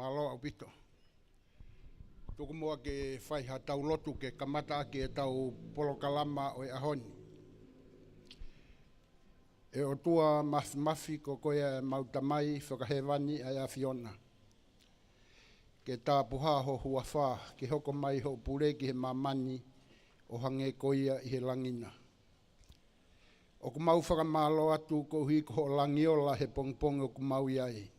Malo au pito. Tuku mua ke whai ha tau lotu ke kamata ake e tau polokalama o e ahoni. E o tua mafi ko koia mautamai whakahewani ai a Fiona. Ke tā puha ho hua whā, ke hoko mai ho pure ki he mamani o hange koia i he langina. O ku mau whakamalo atu ko hui ko langiola he pongpong o ku mau iai.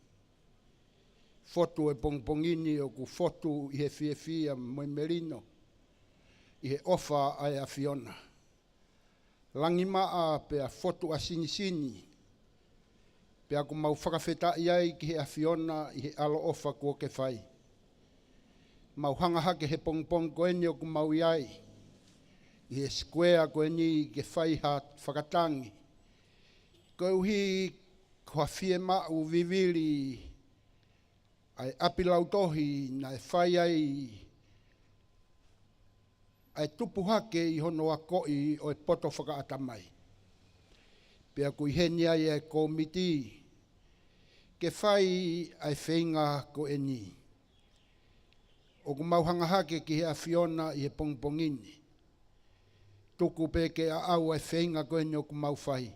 Fotu e pongpongini o ku fotu i he fia moi merino i he ofa ai a Fiona. Langi maa pe a fotu a sini pe a ku mau whakawheta iai ki he a Fiona i he alo ofa kua ke whai. Mau hangahake he pongpong ko eni o ku mau iai i he square ko eni ke whai ha whakatangi. Ko uhi kua fie mau viviri ai apilau tohi na e whai ai tupu hake i hono a koi o e poto whakaatamai. Pea kui heni ai e komiti ke whai ai whenga ko eni. O ku mauhanga hake ki he a Fiona i he pongpongini. Tuku pe ke a au ai whenga ko eni o ku mau whai.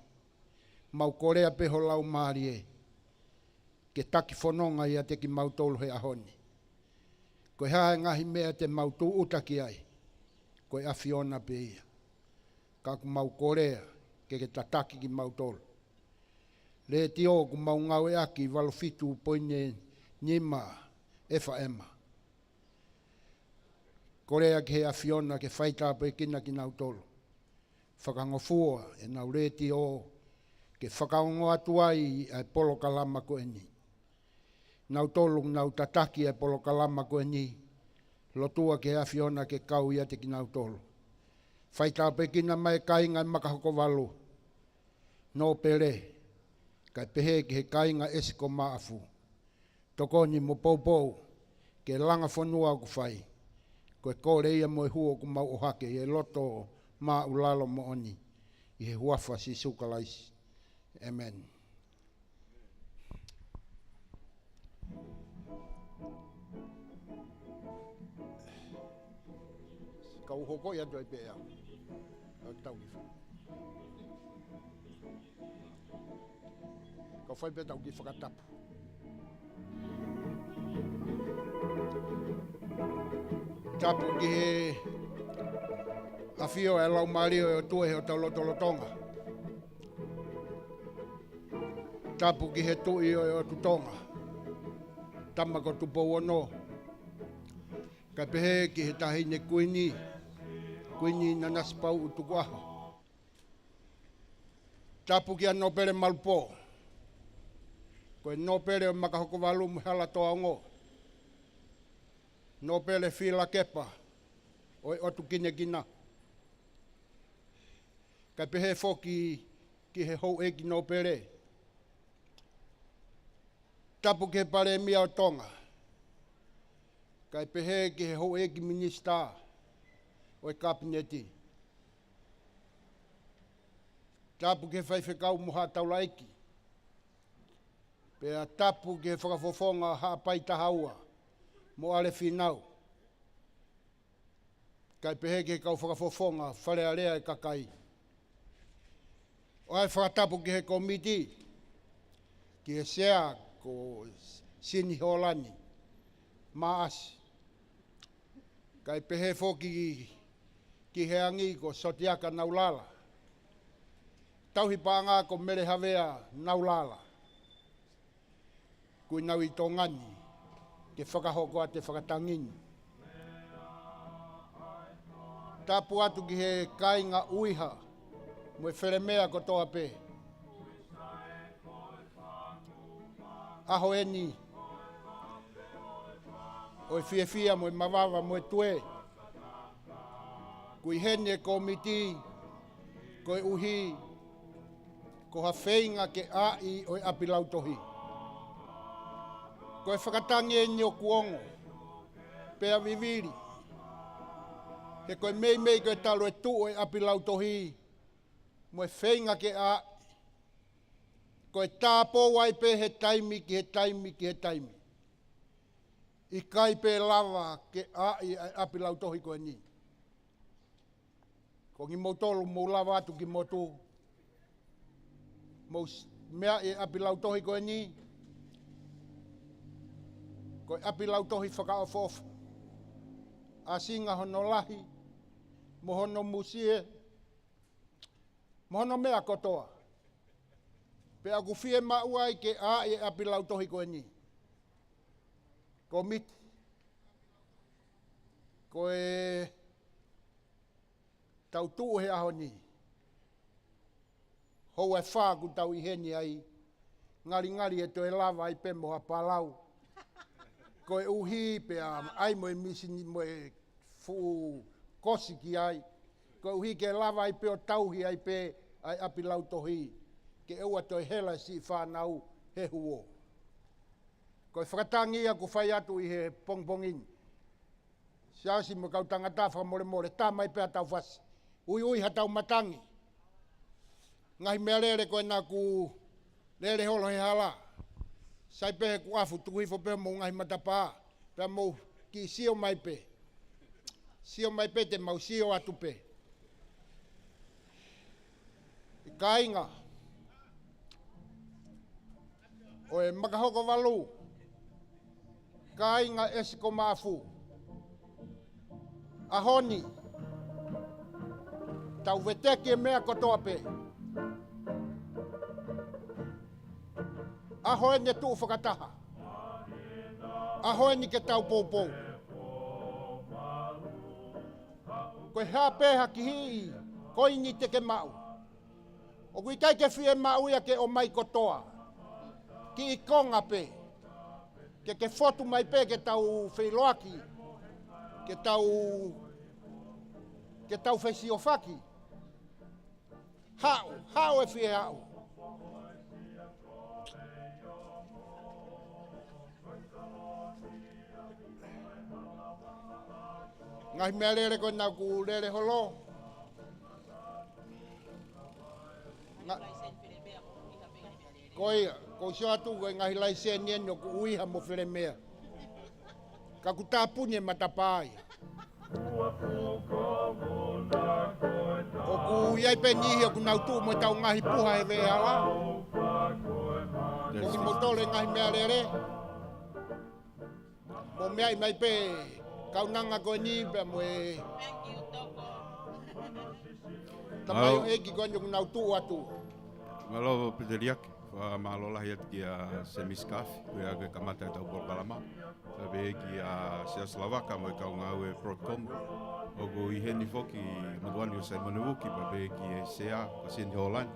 Mau korea pe ho lau maari e. Ke taki whanonga ia te ki mautolo he ahoni. Koe hae ngahi mea te mautu utaki ai. Koe a Fiona pe ia. Ka ku mau korea ke tataki ki mautolo. Le ti o ku mau ngau e aki walofitu poine nima efa ema. Korea ke a Fiona ke whaita pe kina ki nautolo. Whakangofua e nau le ti o ke whakaongo atu ai ai polo kalama ko eni. Nau tolu nau tataki e polo kalama ko eni, lotua ke a Fiona ke kau ia te ki nau tolu. Whaita pekina mai kainga makahoko walu, no pere, kai pehe ke he kainga esiko maafu. Tokoni mo poupou, ke langa whanua ku whai, koe kore ia mo e huo ku mau ohake, e loto maa ulalo mo oni, i he huafa si sukalaisi. Amen. Kau hoko ia doi pe au. Tau ki whai. Kau whai pe tau ki whakatapu. Tapu ki he awhio e lau mario e o tue he o tau lotolotonga. Tapu ki he tui o e o tutonga. Tama ko tupo wono. Ka pehe ki he tahine kuini. Kuini na naspau utuku aho. Tapu ki a nopere malpo. Koe nopere o makahoko walu muhala toa ngo. Nopere fila kepa. Oi otu kine kina. Ka pehe foki ki he hou eki nopere. Tapu ki he pare mia o tonga. Kai pehe ki he hou eki minista o e kabineti. Tapu ki he whaiwhekau moha taulaiki. Pea tapu ki he whakafofonga haapai tahaua mo ale whinau. Kai pehe ki he kau whakafofonga whare area e kakai. O ai whakatapu ki he komiti ki he sea ko Sini Holani. Maasi. Kai pehe foki ki he angi ko Sotiaka Naulala. Tauhi pāngā ko mere havea Naulala. Kui nau i tō ngani, ke whakahoko a te whakatangini. Tapu atu ki he kainga uiha, mo e wheremea ko toa pē. Aho eni, o e fia mo e mawawa mo e tue. Kui hene e komiti, ko e uhi, ko ha whainga ke ai o e apilau tohi. Ko e whakatangi e nio kuongo, pea viviri. He koe mei ko e talo e tu o e apilau tohi, mo e whainga ke ai. Ko e tāpō wai pe he taimi ki he taimi ki he taimi. I kai pe lava ke ai api lau tohi koe ni. Ko ngi motolu mo lava atu ki motu. Mo mea e api lau tohi koe ni. Ko api lau tohi whakaofofu. A singa hono lahi. Mo hono musie. Mo hono mea kotoa. Pe aku fie mauai ke e api lau tohi koe ni. Ko miti. Ko e tau tuu he aho ni. Hou e whāku tau i heni ai. Ngari e to e lava i pe moha palau. Ko e uhi pe ai mo e misi ni mo e fu kosi ki ai. Ko e uhi ke lava i pe o tauhi ai pe ai api lau tohi. Ke eua to e hela si whanau he huo. Ko e whakatangia ku whai atu i he pongpongin. Siasi mo kau tangata whakamore tā mai pēr tau whasi. Ui hatau matangi. Ngahi mea lere koe nā ku lere holo he hala. Sai pehe ku afu tuhi fo pehe mo ngahi matapā. Pehe mo ki sio mai pe. Sio mai pe te mau sio atu pe. I kainga. O e makahoko walu. Kainga esiko mafu. Ahoni. Tau veteke mea kotoa pe. Ahoe ne tuu whakataha. Ahoe ni ke tau poupou. Koe hea peha ki hii. Koi ni te ke mau. O kui kai ke whie mau ia ke o mai kotoa. Ki i konga pe. Ke fotu mai pe ke tau whiloaki. Ke tau whesiofaki. Hao e whie hao. Ngahi mea lere koe nau ku lere holo. Ko sio atu koe ngahi laise nien no ku uiha mo whire mea. Ka ku tāpuni e matapāi. O ku iai pe nihi o ku nau tuu mo tau ngahi puha e vea ala. Ko ki motole ngahi mea lere. Mo mea i mai pe kau nanga koe ni pe mo e... Tamai o eki koe ni ku nau tuu atu. Malo Peteriaki. Malo lahi at ki a semiskafi, kua ke kamata tau Polkalama. Tabe ki a Seaslavaka mo kau ngau e Protcom. O ku i heni foki maduani o Saimanuuki, pabe ki e Sea, Kasini Holland.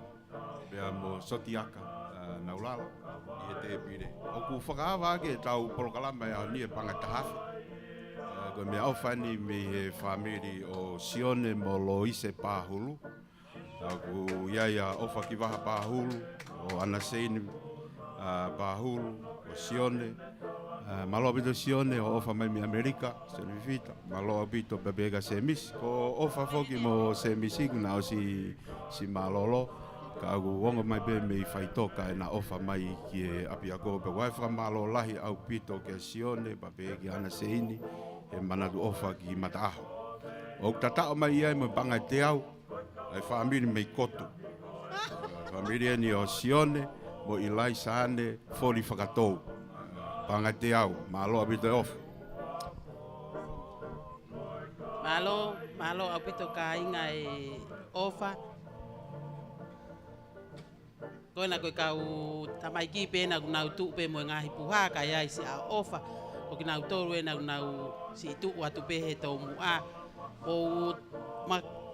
Pea mo Sotiaka, Naulala, i e te pire. O ku whakaawa ke tau Polkalama e au ni e pangatahafi. Ko me au whani me he whamiri o Sione mo Loise Pāhulu. Aku iaia ofa ki waha Pāhulu, o Anaseini Pāhulu, o Sione. Malo abito Sione o ofa mai mi Amerika, Servifita. Malo abito bebega semis, ko ofa foki mo semisiku na o si malolo. Ka aku wonga mai be me whaitoka e na ofa mai ki e apiako pe waifa malo lahi au pito ke Sione, babegi Anaseini, e manadu ofa ki Mataaho. O tatao mai ia mo banga te au, ai whaamiri mei koto. Whaamiri ni o Sione, mo ilai saane, fori whakatou. Panga te au, malo abito e ofa. Malo abito ka inga e ofa. Koe na koe kau tamaiki pe na nau tu pe mo ngahi puha ka ia isi a ofa. O ki nau toru e nau si tu watu pe he tau mua. O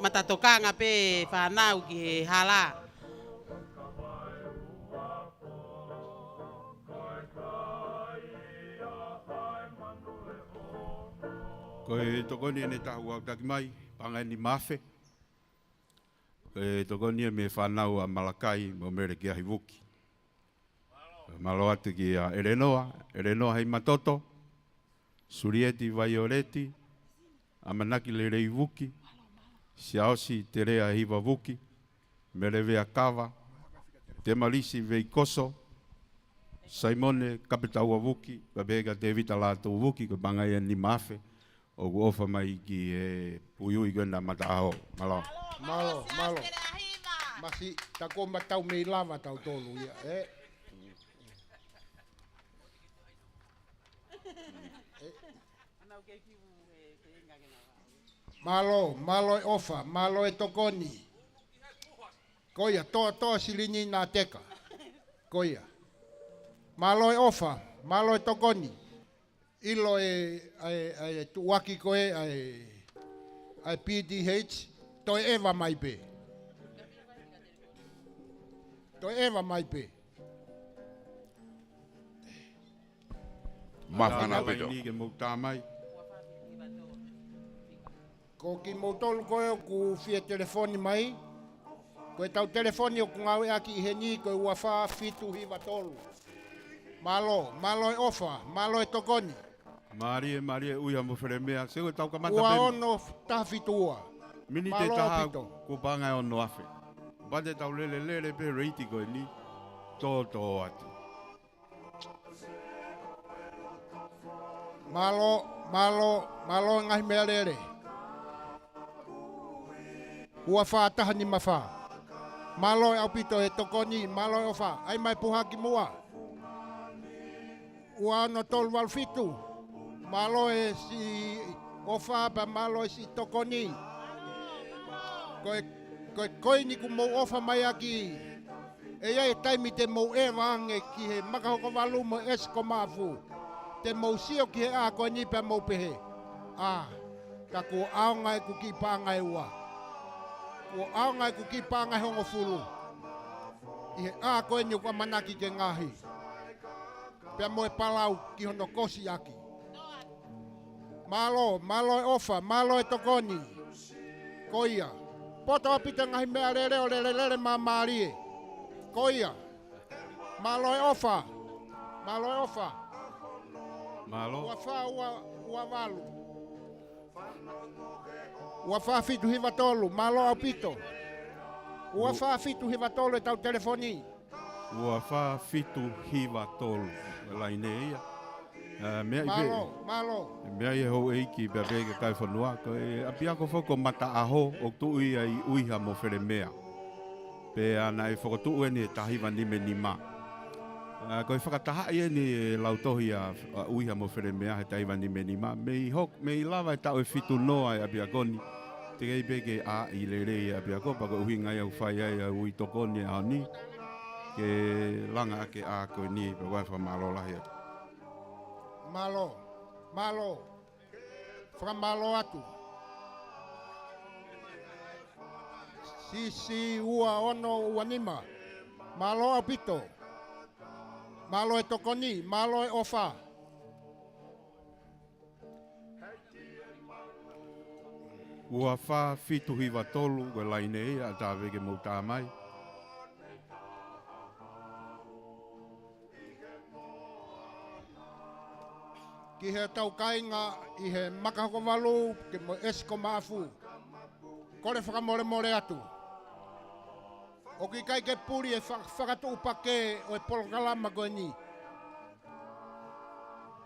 matatokanga pe whanau ki he hala. Koe tokoni e ne tahu au taki mai, panga ni mafe. Koe tokoni e me whanau a Malakai mo mere ki ahi wuki. Malo atu ki a Elenoa hei matoto, Surieti Vaioleti, Amanaki le rei wuki, Siaosi te rea hiva wuki, mere vea kawa, te malisi vei koso, Simone kapitau a wuki, ka bega David ala tu wuki ko bangai ni mafe. O go ofa mai ki e puyu i gona mata aho. Malo. Malo. Masi tako matau me lava tau tolu ia. Malo e ofa, malo e tokoni. Koia, to silini na teka. Koia. Malo e ofa, malo e tokoni. Ilo e tuaki koe ai PDH, toi eva mai pe. Mafana pito. Ni ke mo tamai. Ko ki mo tolu koe ku fia telefoni mai. Koe tau telefoni o kungawe aki i heni koe ua wha fitu hiva tolu. Malo e ofa, malo e tokoni. Marie uia mo fere mea. Se ko tau ka mata Ua pe. ono ta fitua. Mini te Malo taha apito. ko bangai ono afe. Bande tau lele pe reiti ko ni. To atu. Malo ngai mea lere. Ua wha taha ni mawha. Malo e apito e tokoni, malo e ofa. Ai mai puhaki mua. Ua ono tolu wal fitu. Malo e si ofa pa malo e si tokoni. Koe ni ku mou ofa mai aki. E ia e taimi te mou e wange ki he makahoko walu mo esko mafu. Te mou sio ki he a koe ni pe mou pehe. Ta ku aonga e ku ki panga e ua. Ku aonga e ku ki panga hongo fulu. I he a koe ni ku manaki ke ngahi. Pe mo e palau ki hono kosi aki. Malo e ofa, malo e tokoni. Koia. Poto apita ngahi mea lere o lere mamarie. Koia. Malo e ofa. Malo. Ua wha ua walu. Ua wha fitu hiva tolu. Malo au pito. Ua wha fitu hiva tolu e tau telefoni. Ua wha fitu hiva tolu. Laine ia. Mea i Malo. Mea i hou eiki bea bega kai whanua. Ko e apia ko whako mata aho o tu i ai uiha mo where mea. Pe ana e whakotu e ni tahiwa ni me ni ma. Ko e whakataha i e ni lautohi a uiha mo where mea he tahiwa ni me ni ma. Me i lava e tau e fitu noa e apia koni. Te kei bege a i le rei e apia ko. Pako uhi ngai au whai ai a ui tokoni a ni. Ke langa ake a koe ni pe wai whamalola hea. Malo. Whamalo atu. Si ua ono ua nima. Malo au pito. Malo e tokoni. Malo e ofa. Ua wha fitu hiwa tolu ko laine e a tā vege mo tā mai. Ki he tau kainga i he makahoko walu ke mo esko maafu. Kore whakamore atu. O ki kai ke puri e whakatu upake o e polokalama koe ni.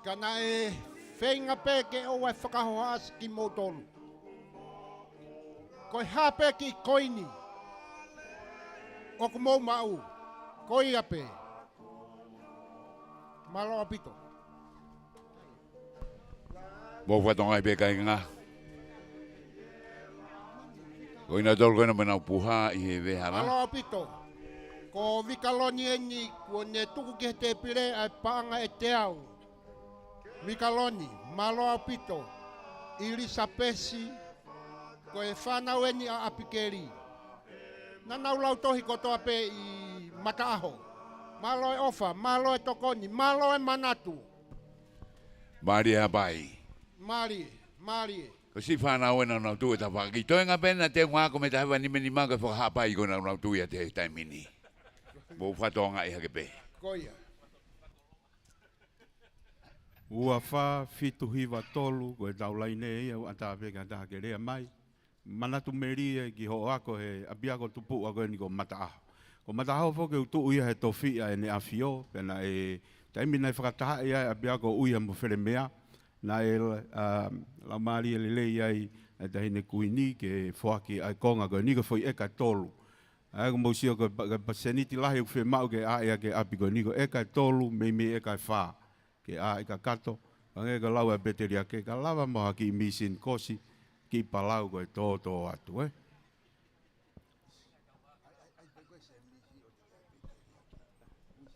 Kana e whenga peke o e whakahoas ki motolu. Koe hape ki koini. O ku mou mau. Koi ape. Malo apito. Mo whatonga i peka inga. Ko ina tolu koina mena puha i he vehara. Malo apito. Ko vikaloni eni ko ne tuku ki te pire ai paanga e te au. Vikaloni, malo apito. Iri sapesi. Ko e whanau eni a apikeri. Nanau lau tohi ko toa pe i mataaho. Malo e ofa, malo e tokoni, malo e manatu. Mari hapai. Mari. Ko si whanau e nau tu e ta whaki. Toi ngā pena te ngā ko me ta hewa ni meni manga whakahapai ko nau tu ia te taimini. Mo whatonga i hake pe. Koia. Ua wha fitu hiwa tolu ko e taulaine e au ata vega ta ke rea mai. Manatu meria ki ho ako he abiako tupu ako ni ko mata aho. Ko mataho fo ke utu uia he tofi a ne afio pena e taimi nei whakataha ia a bia ko uia mo where mea na e la mari le le ai e tahine kuini ke whoaki ai konga ko ni ko foi eka tolu. Ai ko mo sio ko paseniti lahi uwhe mau ke a ea ke api ko ni ko eka tolu me eka wha ke a eka kato. Ange ka lau a beteria ke ka lava moha ki misin kosi ki palau ko e tō atu eh.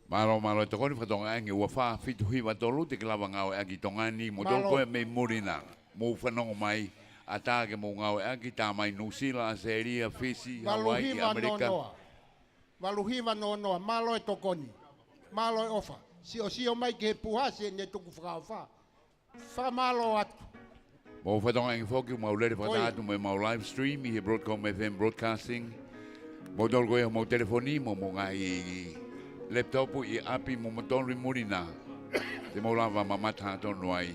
Malo to koni fatonga ange ua fa fitu hiwa tolu te klawa ngau agi tongani mo tol ko me murina mo fanong mai atake mo ngau agi ta mai nusila seria fisi Hawaii Amerika Waluhiwa no malo e tokoni malo e ofa sio mai ke puhase ne tuku fa malo atu mo fatonga ange foki mo lere fatatu mo mau live stream he Broadcom FM broadcasting mo tol ko mo telefoni mo ngai laptop i api mo motori murina te mo lava mamata to noi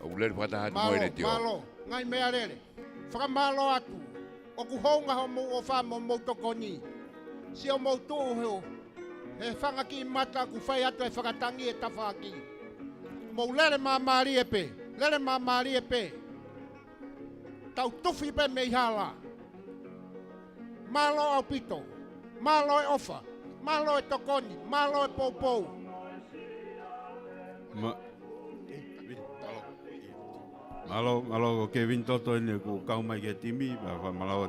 o le pata hat mo ele tio malo ngai mea lele fra malo atu o ku honga ho mo o fa mo tokoni si o mo tu ho e fanga ki mata ku fai atu e whakatangi e tawhaki mo lele mamari e pe tau tufi pe me hala malo au pito malo e ofa malo e tokoni, malo e poupou. Malo ke vintoto ene ku kau mai ke timi, malo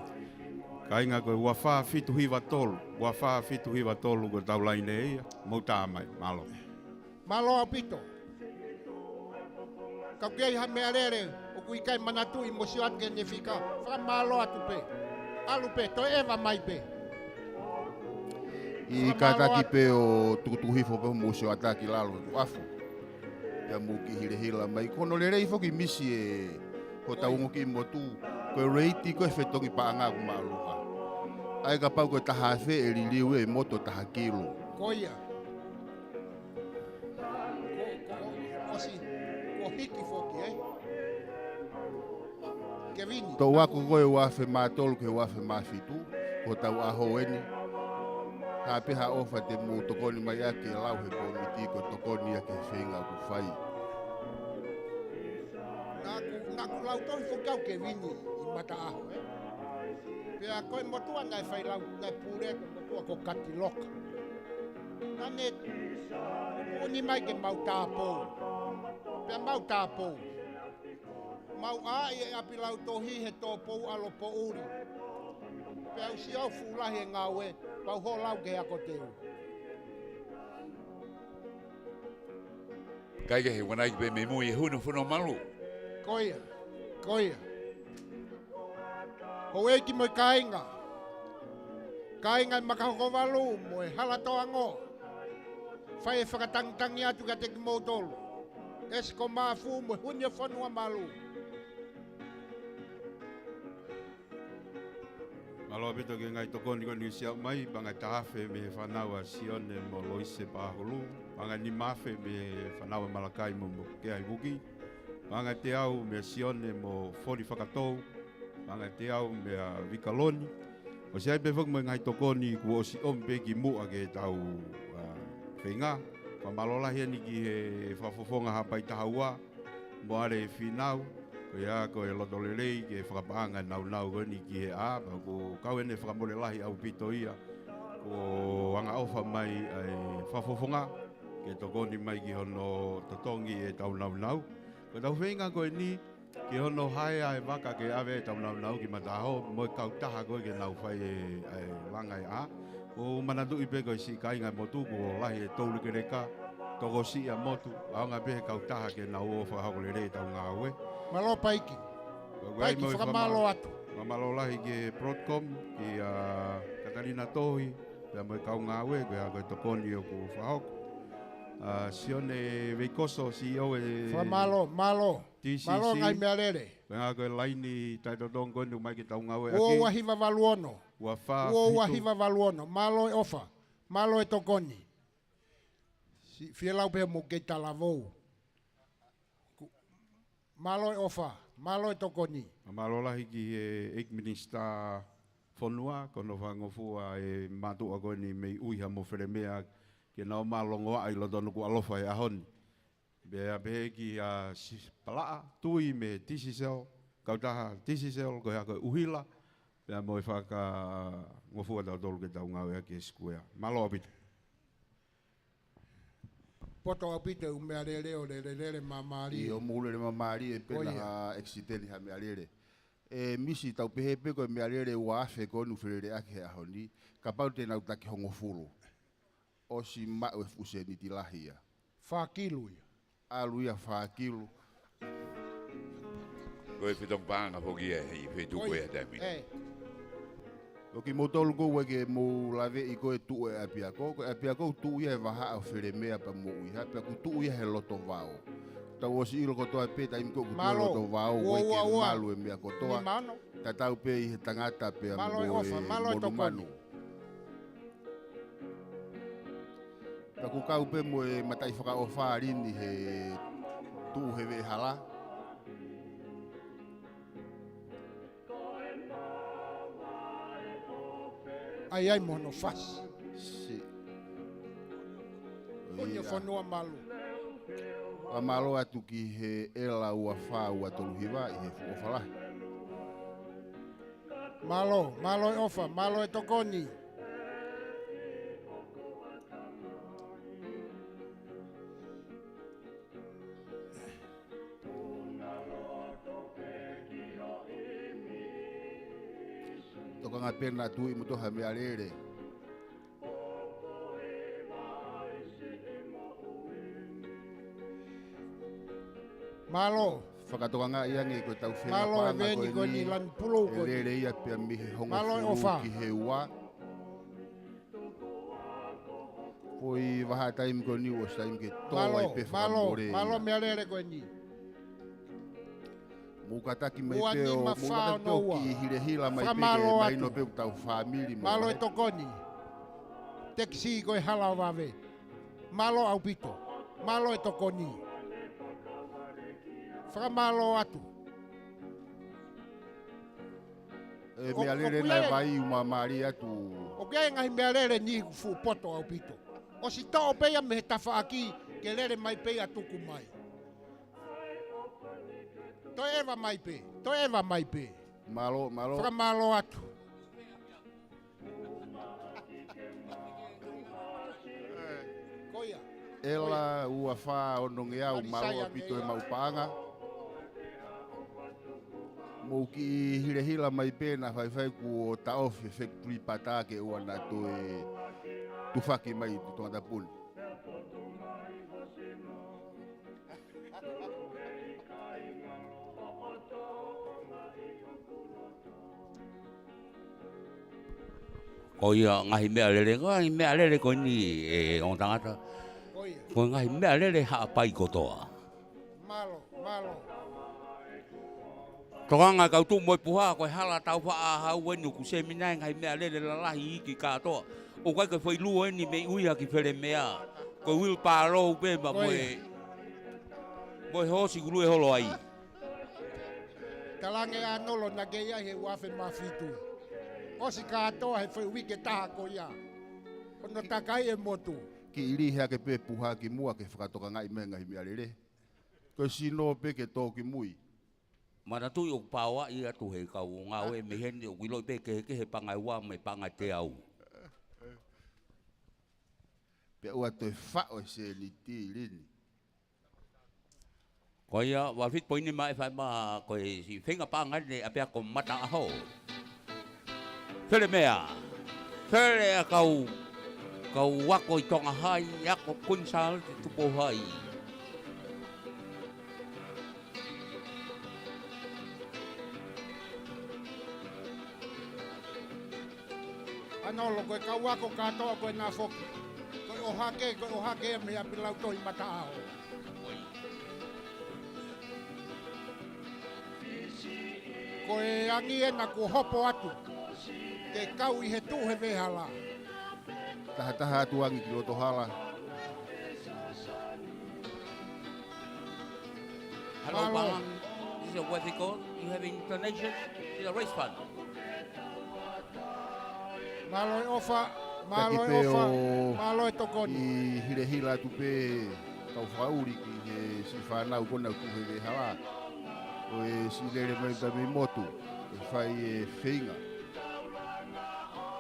kainga ko wafa fitu hiwa tolu ko taulaine ia, mo mai malo. Malo apito. Kau kei ha mea rere, o kui kai manatu i mo siwat ke ne fika, fra malo atu pe. Alu pe, to eva mai pe. I kataki pe o tukutuhi fo pe mo sio ataki lalo afu ya mo ki hila mai kono le rei fo ki misi e ko taungo ki motu ko reiti ko fetongi pa anga ku maluka ai ka pau ko tahafe e liliwe moto tahakilo koia osi ko hiki foki Kevin to wa ko wa fe matol ko wa fe mafitu ko tau aho eni ha pe ha ofa te mu tokoni mai ake lau he komiti ko tokoni ake whenga ku whai. Nā ku lau tohi whukau ke wini i mata aho, Pea koe motua nai whai lau, nai pūre ko motua ko kati loka. Nane, uni mai ke mau tāpou. Pea mau tāpou. Mau a e api lau tohi he tōpou alo po uri. Pea usi au fulahi e ngāwe, pau ho lau ke ako teo. Kai ke he wana ki pe me mui e hunu whuno malu. Koia, koia. Ho eki moi kainga. Kainga i makahoko walu mo e halatoa ngō. Whai e whakatangitangi atu ka teki mōtolu. Esko māfu mo e hunia whanua malu. Malo pito ke ngai tokoni ko ni sia mai banga tafe me whanaua sione mo loise paholu. Banga ni mafe me whanaua malakai mo ke ai buki. Banga te au me sione mo fori whakatou. Banga te au me vikaloni. O se ai pe whak mo ngai tokoni ku o si ompe ki mua ke tau whenga. Whamalola hea ni ki he whafofonga hapai tahaua. Mo are whinau. Ko ia ko e loto lelei ke whakapaanga nau goni ki he a. Ko kauene whakamore lahi au pito ia. Ko anga ofa mai ai whafofonga. Ke tokoni mai ki hono totongi e tau nau. Ko tau whenga koe ni ki hono hae ai waka ke awe e tau nau ki mataho. Mo kau taha koe ke nau whai e langa e a. Ko manatu ipe koe si kainga motu ko lahi e toulu ke reka. Toko si a motu. Aonga pehe kau taha ke nau o whakako lelei tau ngā ue. Malo paiki. Paiki whakamalo atu. Mamalo lahi ke Broadcom ki Katarina Tohi. Pea mo kau ngā ue koe a koe tokoni o ku whahoko. Sione Veikoso CEO e Whamalo, malo. TCC. Malo ngai mea rere. Koe koe laini taitotong koe mai ki tau ngā ue Ua aki. wahiva waluono. Ua wha Ua wahiva waluono. Malo e ofa. Malo e tokoni. Whielau pe mo kei talavou. Malo e ofa. Malo e tokoni. Mamalo lahi ki he Eik Minister fonua kono whangofua e mātua koe ni mei uiha mo where mea ke nao mālongo ai lo donu ku alofa e ahoni. Bea behe ki a palaa tui me tisi seo, kautaha tisi seo koe hako uhila, bea mo e whaka ngofua tau tolu ke tau ngau ea ki e sikuea. Malo apitu. Poto apite umea lele mamari. I o mule mamari e pena ha accident ha mea lele. E misi tau pehepe koe mea lele ua afe koe nu whirere ake ahoni, ka pau te nau take hongo furu. O si mau e fuse ni tilahia. Whakilui. Aluia whakilu. Koe whitong pānga hoki e hei whetu koe a tēmi. O ki motolu kou weke mou lawe i koe tuu e apia kou. Koe apia kou tuu ia he waha au where mea pa mou iha. Apia kou tuu ia he loto vao. Tau o si ilo kotoa pe ta imi kou kutua loto vao. Waike malu e mea kotoa. Ta tau pe i he tangata pe a mo e monu manu. Ta ku kau pe mo e matai whaka o whaarini he tuu he we hala. Ai mono fas. Si. Onye whanua malu. A malo atu ki he ela ua wha ua tolu hiwa i he fuofalahi. Malo e ofa, malo e tokoni. Tokanga pena tui mo toha mea lere. Malo. Whakatokanga iangi ko tau whenga Malo e pāna veni ko ni lan pulo ko. E lere ia pia mihe hongo Malo e furu ofa. ki he ua. Poi waha taim ko ni o taim ke toa i pe whakamore. Malo mea lere ko ni. Mukataki mai Ua ni peo, mawhao mukataki no peo ua. ki hire hila mai Whamalo peke mai atu. no peo tau whamiri mo. Malo e tokoni. Teksi ko e hala wave. Malo au pito. Malo e tokoni. Whakamalo atu. E mea lere nai vai uma mari atu. O kia ngai mea lere ni fu poto au pito. O si tao peia me he tafa aki ke lere mai peia tuku mai. Toi eva mai pe. Malo. Whakamalo atu. Koia. Ela ua wha ononge au malo apito e maupanga. Mo ki hire hila mai pena whai ku o taofi factory patake ua na to e tufaki mai tu tonga pun. O ia ngahi mea lere ko ni e on tangata. Koia. Ko ngahi mea lere ha pai kotoa. Malo. Tokanga kau tu moi puha ko hala tau fa ha wenu ku se mina ngahi mea lere la lahi ki katoa. O kai ko foi lu ni me uia ki fere mea. Ko wil paro pe ma moi hosi gulu e holo ai. Talange anolo na geia he wafe mafitu. O si katoa he foi wike taha koia. Ono takai e motu. Ki iri hea ke pe puha ki mua ke whakatoka ngai me ngahi mea lere. Ko sino pe ke tō ki mui. Mana tu o pawa i atu he kau ngā we me hene o wilo pe ke he pangai wa me pangai te au. Pe ua toi whao se ni ti rini. Ko ia wa fit poini mai fai ma ko si finga pangai ne apia ko mata aho. Fere mea. Fere a kau wako i tonga hai ako kunsal te tupo hai. Anolo koe kau wako katoa koe nā foki. Koe o hake me a pilau toi mata ao. Koe angi e na ku hopo atu. Ke kau i he tu he vehala. Taha atu angi ki loto hala. Hello, Bang. This is a what they call. You having donations? It's a race fund. Maloi ofa, Taki maloi pe ofa, o maloi tokoni. I hile hila tu pe tau whauri ki he si whanau kona ku he le hawa. O e si lere mai pa mi motu. E whai e whinga.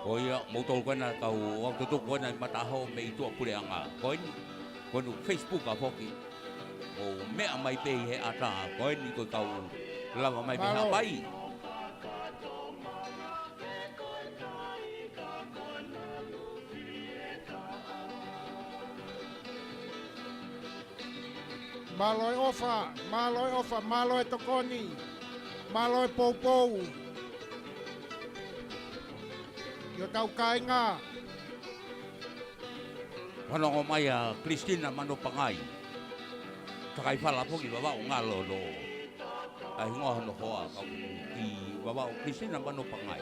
Ko ia motol kona kau waktu tu kona mataho me itu pule anga. Ko nu Facebook a foki. O me mai pe he ata ko ni ko kau lava mai Malo. biha pai. Maloi ofa, maloi tokoni. Maloi pou pou. Yo tau kainga. Wanongo mai a Christina mano pangai. Takai fala foki baba o ngalo lo. Ai ngoa no hoa ka i baba o Christina mano pangai.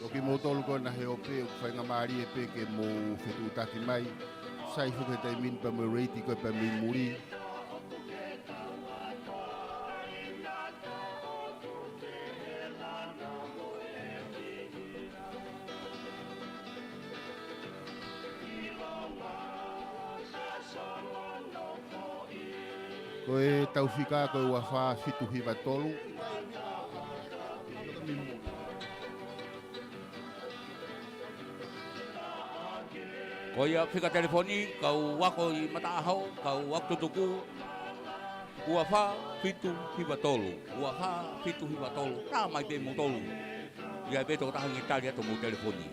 O ki motolu kona he o pe o whainga maari e pe ke mo whetu taki mai. Sai fuke tai min pa mo reiti koe pa min muri. Koe tau whika koe ua wha whitu hiwa tolu. Ko ia fika telefoni kau wako i matahau kau waktu tuku. Ua fa fitu hiwa tolu. Ua fa fitu hiwa tolu. Ta mai pe mo tolu. Ia be to tahangi tali ato mo telefoni.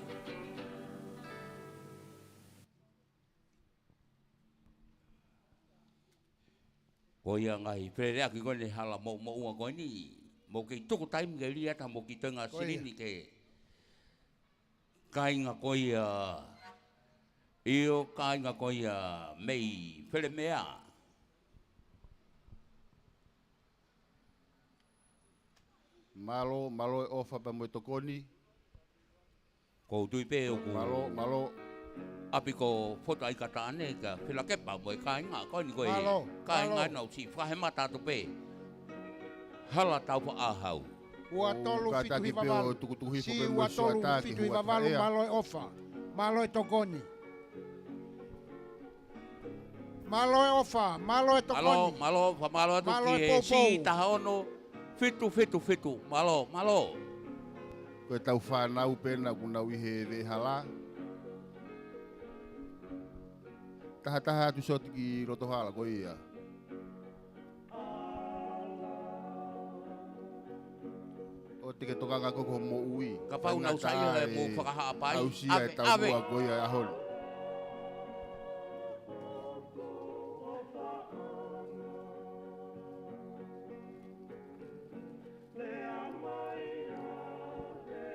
Ko ia ngai perea ki kone hala mo ua koe ni. Mo ke tuku taim ke lia ta mo ki tenga sirini ke. Kainga ko ia. Io kainga ko ia mei pele mea. Malo e ofa pa mo tokoni. Ko tui pe o ku. Malo. Api ko foto ai kata ane ka pila kepa mo kainga ko ni ko Malo, kainga malo. no si fahe mata to pe. Hala tau pa ahau. Ua tolu Ka fitu taki hiva pe o valu. tukutuhi Si po pe ua mo tolu suataki fitu hua hiva valu, whaea. maloi ofa. Maloi tokoni. Maloi ofa, maloi tokoni. Malo tu Malo ki pou si pou. tahono fitu. Malo. Koe tau whanau pena kunau i he ve hala. Taha tu soti ki roto hala ko ia. O tike tokanga koko mo ui. Ka pau nau sai e mo whakaha pai. Au sia e tau mua ko ia ahon.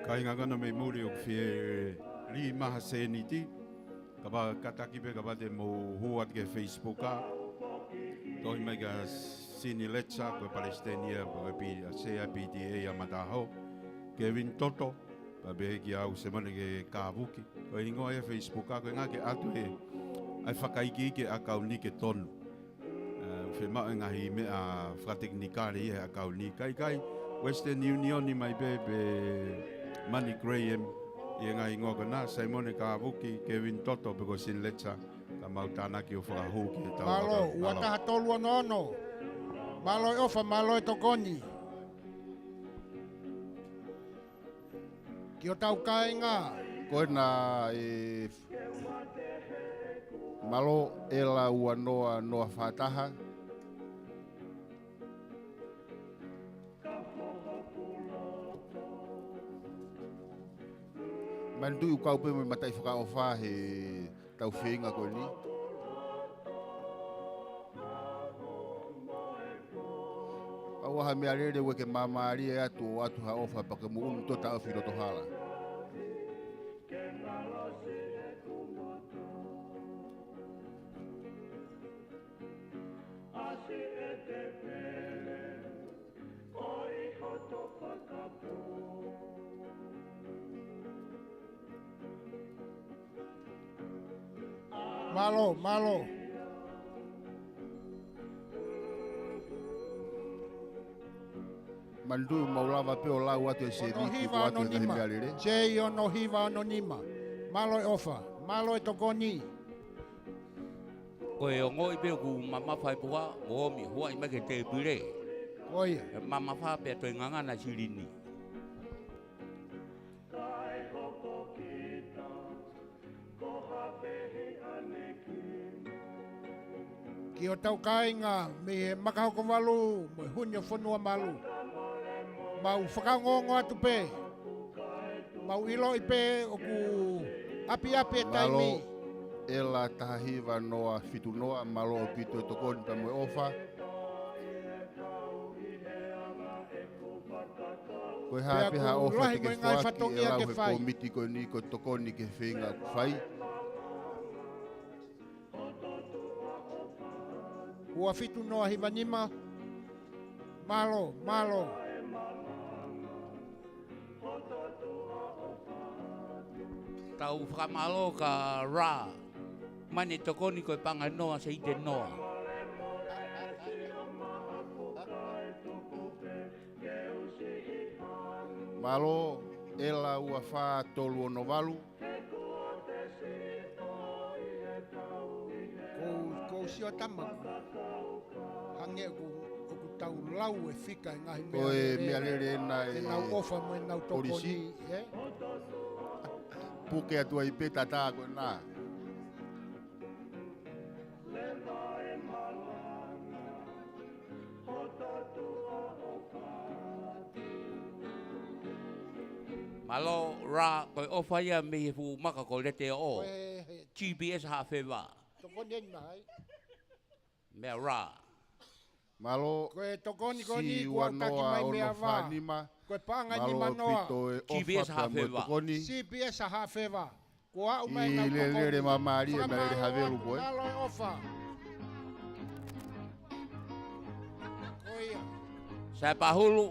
Kai ngana me muri o fie li maha se ni ti. Ka ba kataki pe ka ba te mo huat ke Facebook a. Toi mai ka sini letsa ko Palestina ko pi se PTA ya mataho. Kevin Toto pa be ki au se mane ke kabuki. Ko ingo e Facebook a ko nga ke atu e ai whakaiki ke akau ni ke tonu. Whima ngahi me a whateknikari e akau ni kai. Western Union ni mai be Manny Graham i ngai ngoga na Simone Kavuki Kevin Toto bego sin letsa ka mautana ki o whakahu ki e tau. Malo, ua taha tolu ono. Maloi ofa, maloi tokoni. Ki o tau kainga. Koe na e... Malo ela ua noa whataha. Mandu u kau pe mo matai whakaofa he tau whenga koe ni. Awa ha mea rere weke mamari e atu o atu ha ofa pa ke mo unu tota o whiro tohala. Malo. Mandu maulava pe o lau atu e se Ono riki hiva ko atu e anonima. kahi mea lere. Sei ono hiva anonima. Malo e ofa. Malo e tokoni. Koe o ngoi pe ku mama whai puha, o mi hua i make te pire. Oia. Mama wha pe toi ngangana sirini. Ki o tau kainga me he makahoko walu, mo hunyo whanua malu. Mau whakangongo atu pe. Mau ilo i pe o ku api e taimi. Malo e la tahiva noa fitu noa malo o pito e tokoni pa moe ofa. Koe hape ha ku ofa lahi te ke koe ngai whaki whatongia e lau ke he whai. komiti koe ni ko tokoni ke whenga whai. Ua fitu noa hiva nima. Malo, malo. Tau whakamalo ka rā. Mane tokoni koe panga noa se ite noa. Malo e la ua wha tolu o novalu. Ko sio tamaku. Hange ku tau lau e whika e ngahi mea. Koe mea lere na E nau ofa mo e nau polisi. tokoni. Puke atua i pe tata koe nā. Malo rā koe ofa ia me he fu maka ko lete o. Koe GPS ha whewa. tokoni e nai. Mea rā. Malo Koe tokoni koni si kua taki wanoa mai o mea no wā. whanima. Koe panga ni Malo manoa. pito e GPS ofa pa moe hawhewa. tokoni. CPS ha whewa. Kua u mai I nau le tokoni. lere mamari e mea lere Whakamalo havelu atu, koe. malo e ofa. Koia. Sa pahulu,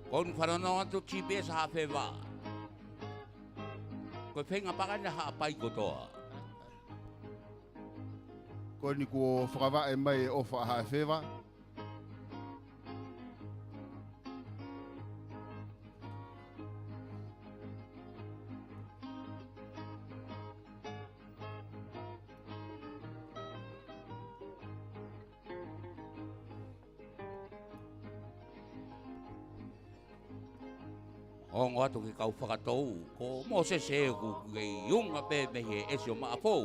kon whanonao atu GPS ha whewa. Koe whenga pakana ha pai kotoa. Koe ni kua whakawa e mai e ofa ha whewa. Hongo atu ki kau whakatou, ko mo se ku kei iunga pe me he esi o maapou.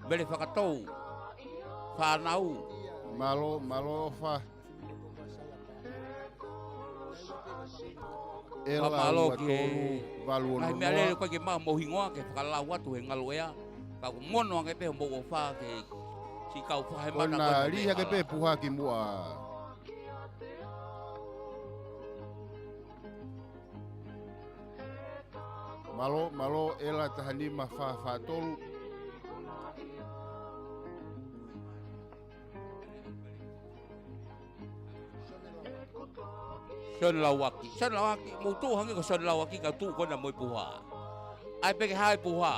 Mele whakatou, whanau, Malo, malo ofa. E la Malo ua ki tolu valu o ai no mea lere noa. koe ki maa mohingoa ke whakalau atu he ngalo ea. Ka mono ange pe mo o wha ke si kau whahe Koe mana na riha ke pe puha ki mua. Malo, malo, e la tahanima wha tolu. Son lawaki, mo tu hangi ko son lawaki ka tu ko na mo puha. Ai pe ke hai puha.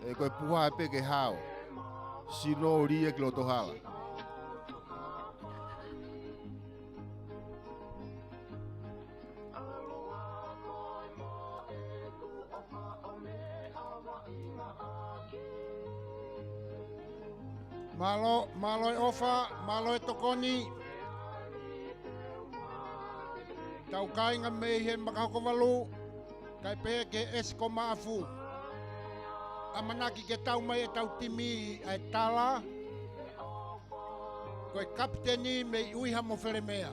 E koe puha e pe ke hao. Sino ria ki loto hala. Malo, malo e ofa, malo e tokoni. Tau kainga mei he makahoko walu. Kai pe ke esko maafu. Amanaki ke tau mai e tau timi ai tala. Koe kapteni mei uiha mo where mea.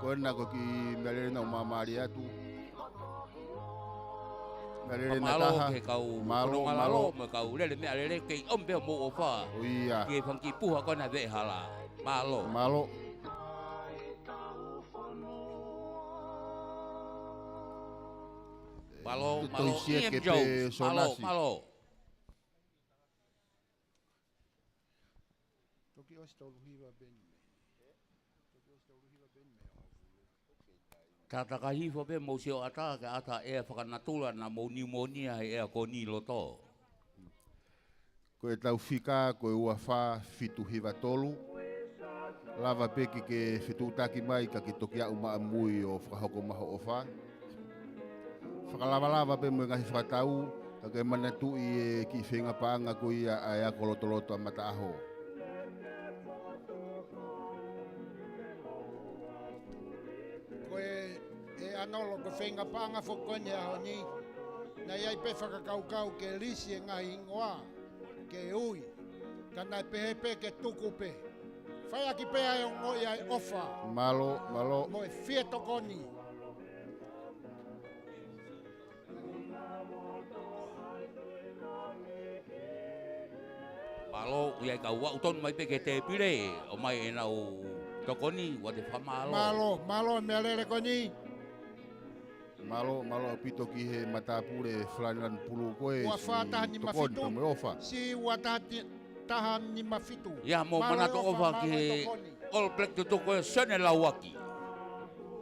Koe na ko ki mea lere na umamari atu. Mea lere na Malo taha. ke kau Malo, malo malo. me kau lele me lele ke ombe mo o wha. O ia. Ke whanki puha ko na ve hala. Malo. Malo. Malo, Tu malo, toisia Ian ke pe Jones, malo, sonasi. malo. Toki o sta uluhiwa ben me. Toki o sta uluhiwa ben me. Tata kahifo pe mo sio ata ka ata e whakanatula na mo pneumonia e ko ni loto. Ko e tau whika, ko e ua wha fitu hiva tolu. Lava peki ke fitu taki mai ka ki toki au maa mui o whakahoko maho o wha. Whakalava pe mo ngahi whakatau, ka ke manatu i e ki whenga paanga ko ia a ea kolotoloto a mata aho. Anolo ko whenga pānga whokone aho ni. Na iai pe whakakaukau ke risi e ngahi ingoa, ke ui. Ka nai pehepe ke tuku pe. Whai aki pe ai o ngoi ai ofa. Malo. Mo e whia tokoni. Malo uiai ka ua uton mai pe ke te pire o mai e nau tokoni wa te whamalo. Malo mea lere koni. Malo pito ki he matapure flanilan pulu koe Ua whātaha ni mafitu. Si ua taha ni mafitu. Ia mo mana to ofa ki he All Black to toko e sene lauaki.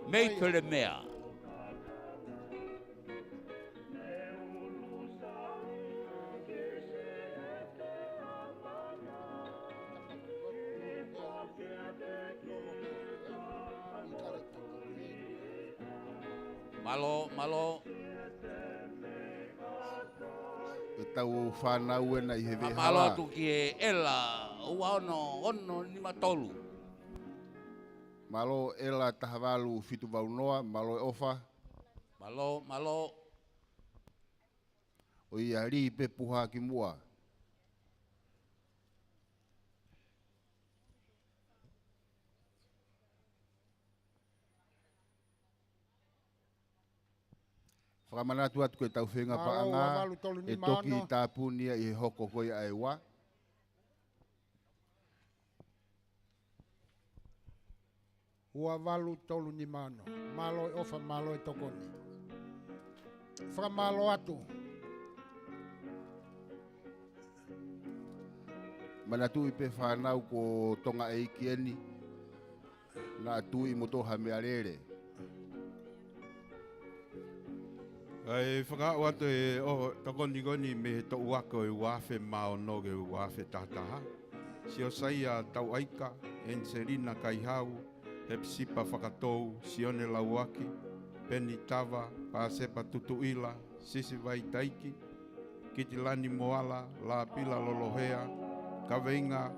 Mei tole mea. Malo. E tau whanau e na i he vehala. Malo tu ki e ela ua ono ni matolu. Malo ela tahavalu fitu vaunoa, malo e ofa. Malo. O ia ri pe puha ki mua. Whakamanatu atu koe tau whenga paanga, e toki i tāpunia i he hoko koe ai wā. Ua walu tolu ni mano, malo e ofa, malo e tokoni. Whakamalo atu. Manatu i pe whanau ko tonga e ikieni, na atu i motoha mea rere. Ai whakao atu e o tokoni me he to uako e wafe mao no ge wafe tataha. Si o saia tau aika, enserina kaihau, hepsipa whakatou, sione lauaki, peni tava, pāsepa tutuila, sisi vai taiki, kitilani moala, la pila lolohea, kaweinga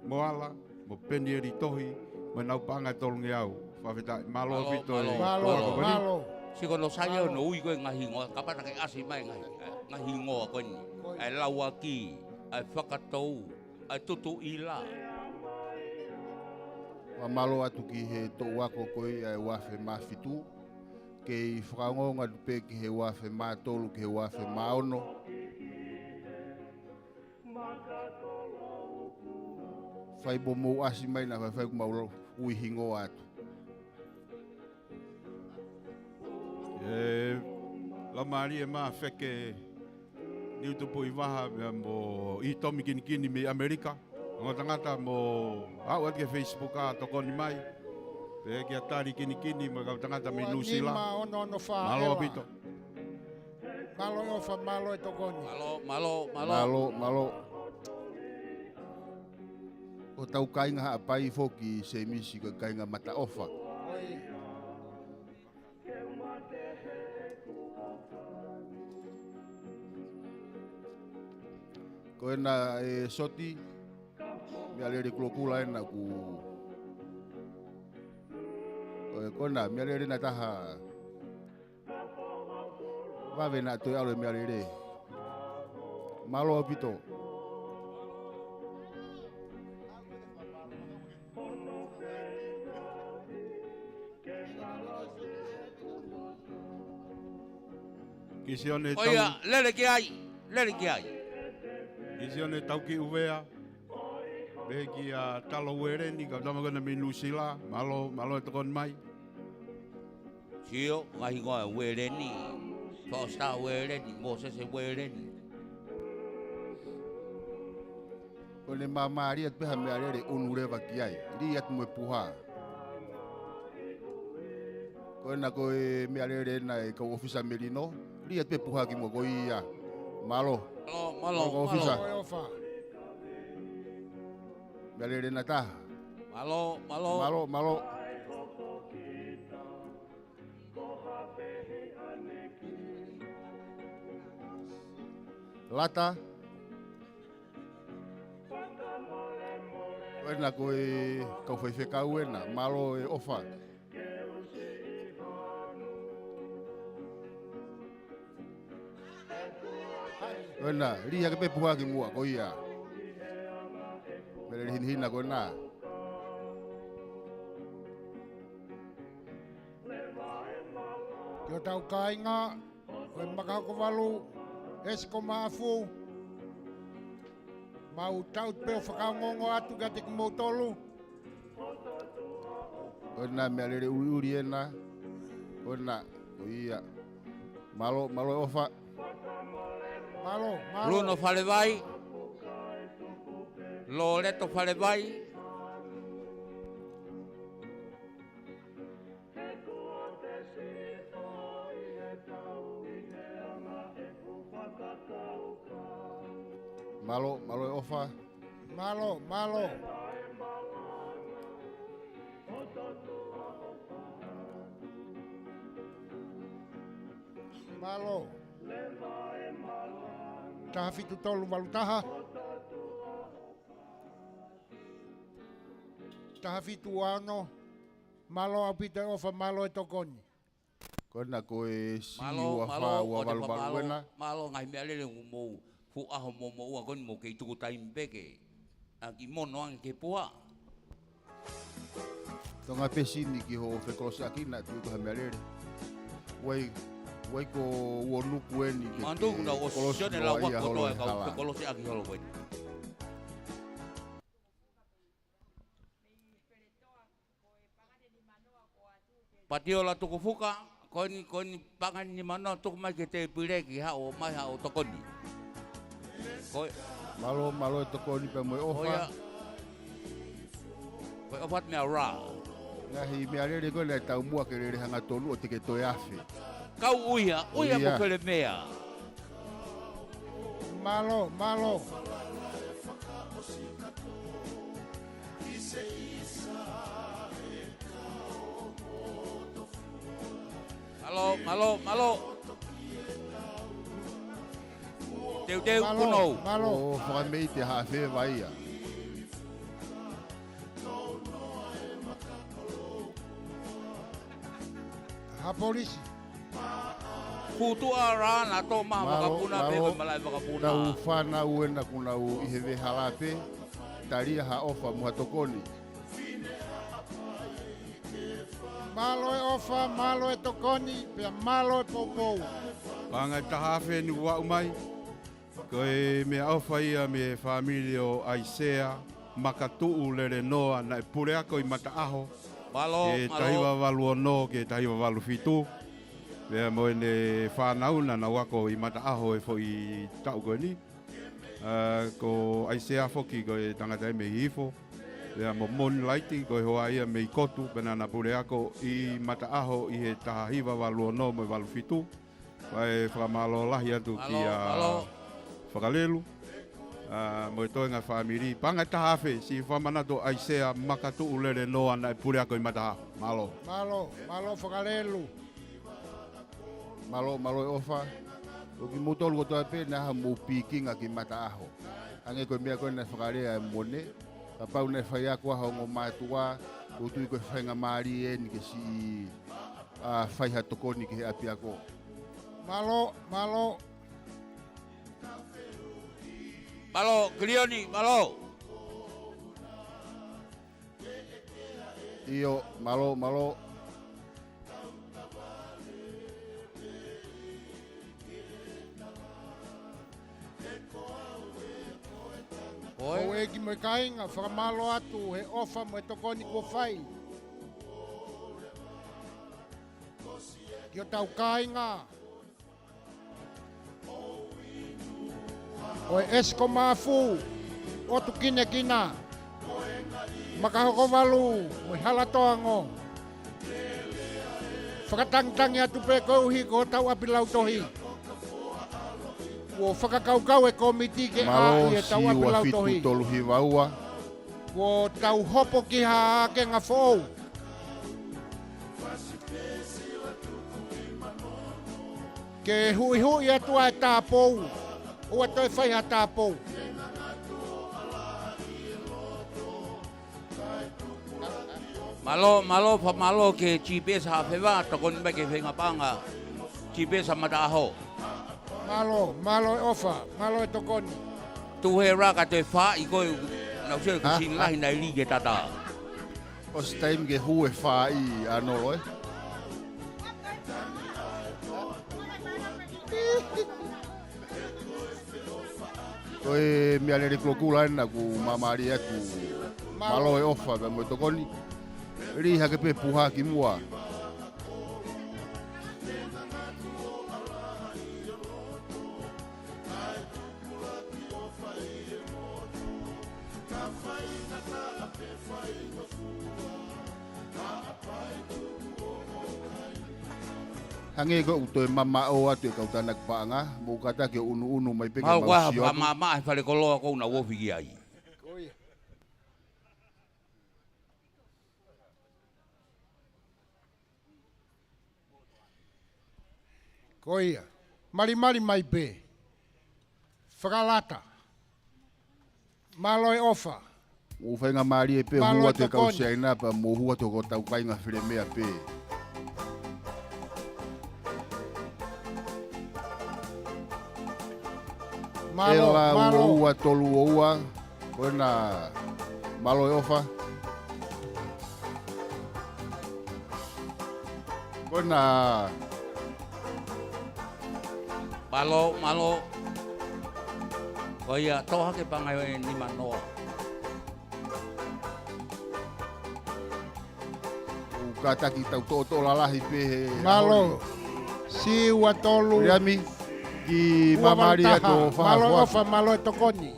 moala, mo peni eri tohi, mo nau panga tolungi au. Whawheta malo pito e. Malo. Si kono saia no ui koe ngahi ngoa, kapana kai asi mai ngahi ngoa koe ni. Ai lauaki, ai whakatou, ai tutuila. Wa malo atu ki he to wako koe ai wafe mafitu, ke i whakangonga dupe ki he wafe mātolu, ki he wafe maono. Whai bo mou asi mai na whai kumau ui hingo atu. La mari e maa wheke ni utupu i waha mo i tomi kini me Amerika. Ngo tangata mo au ati ke Facebook a tokoni mai. Pe ki atari kini mo kau tangata me Nusila. Malo apito. Malo e ofa, malo e tokoni. Malo. O tau kainga haa pai foki se misi ka kainga mata ofa. Ko ena e soti, mea lere kulokula ena ku... Ko ena, mea lere na taha... Wawe na toi alo mea lere. Malo apito. Oia, lere ki ai. Isione tauki uvea. Begi a talo were ni ka tama kona me Nusila. Malo e tokon mai. Sio, ngahi ngoa were ni. Fausta were ni, Moses were ni. Ko ne mamari at peha mea lere unureva ki ai. Ri at mue puha. Ko Koina koe mea lere na e kau ofisa melino. Lia te puha ki mo koi ia. Malo. Malo. Ofisa. Malo e ofa. Mea lere na taha. Malo. Malo. Lata. Koina koe kau whaiwhekau ena. Malo e ofa. Koina, ria ke pe puha ki mua koi ia. Mele hina koina. Kia tau kainga, koe makako walu, esko maafu. Mau tau peo whakaongongo atu ka te kumautolu. Koina mea lere uri ena. Koina, koi ia. Malo e ofa. Malo. Bruno fale vai. Loreto fale vai. Malo e ofa. Malo. Malo. Taha fitu tolu walu taha. Taha fitu ano. Malo au pita ofa malo e tokoni. Koina koe si Malo, ua malo, wha o ua te walu malo, ena. malo ngai mea lele mo fu aho mo ua kon mo ke tuku taim beke. Aki mono ang ke pua. Tonga pesini ki ho whekolosi akina tu ko mea lere. Wai ko ua nuku eni ke Mandu na o sione la wa ko to ka ko lo si aki holo ko. Patiola tuku fuka kon pangan ni mana tu mai ke te pire ki ha o mai ha o tokoni. Ko Malo e tokoni pe moe oya. ofa. Ko opat me ra. Ngahi mea lere koe le tau mua ke lere hanga tonu o te ke toe afe. Kau uia mo kele mea. Malo. Malo. Teu kuno. Malo. O whakamei te hawhe vai ia. Ha polisi. Futu ara na to ma makapuna pe ko malai makapuna. Tau whana uena kuna u ihewe halape. Taria ha ofa mua tokoni. Malo e ofa, malo e tokoni, pia malo e popou. Panga tahafe ni wa umai. Koe me aufa ia me familia o Aisea. Makatuu lere noa na e purea koi mata aho. Malo. Ke tahiwa walu o no, ke tahiwa walu fitu. Vea moe ne whanauna na wako i mata aho e fo i tau koe ni. Ko Aisea foki koe tangata e me hifo. Vea mo moni laiti koe hoa ia me i kotu. Pena na purea ko i mata aho i he tahiwa walu o no mo i walu fitu. Vai whamalo lahi atu ki a whakalelu. Mo e toi ngā whamiri. Panga tahawhe si whamanato Aisea makatu ulere no ana e pure ako i mataha. Malo. Malo whakarelu. Malo e ofa. O ki mutolu kotoa pe na ha mo pikinga ki mata aho. Ange koe mea koe na whakarea e mone. Ka pau na whai ako aho ngō mātua. Kutui koe whainga maari e ni ke si whaiha tokoni ki he api ako. Malo. Klioni, malo. Iyo, malo. O eki mo kainga, whakamalo atu, he ofa mo e tokoni kua whai. Ki o tau kainga. O e esko mafu, o tu kina. Makahoko walu, mo i halatoango. Whakatangitangi atu pe kouhi ko tau api lau tohi. Ko whakakaukau e komiti ke Malo a i e tau si api ua lau fitu tohi. tolu hi waua. Ko tau hopo ki ha ke ngā whou. Ke hui hui atu a tāpou. Ua toi whai ha tāpou. Malo ke GPS ha fewa tokon ba ke fenga panga. GPS mata aho. Malo e ofa, malo e tokoni. Tu he ra ka te fa i ko na se ko sin la hina li ke tata. O se taim ke hu e wha i anolo e. Koe mea lere klokula ena ku mamari atu. Malo e ofa pe mo tokoni. Riha ke pe puha ki mua. Hange ko uto mama o atu ka utana paanga mo kata ke unu mai penga Mau wa mausio. mama e fale kolo ko na wo figi ai. Koia, mari mai pe. Whakalata. Malo e ofa. O whainga mari e pe Malo hua e te kau tokoni. siaina pa mo hua to ko tau kainga whire mea pe. Malo, Ela malo. ua tolu o ua. Koe na malo e ofa. Koe na Malo. Koia toha ke panga ni manoa. kata ki tau to lalahi pe he. Malo. Si ua tolu. Riami ki mamari ato Malo wha. ofa, malo e tokoni.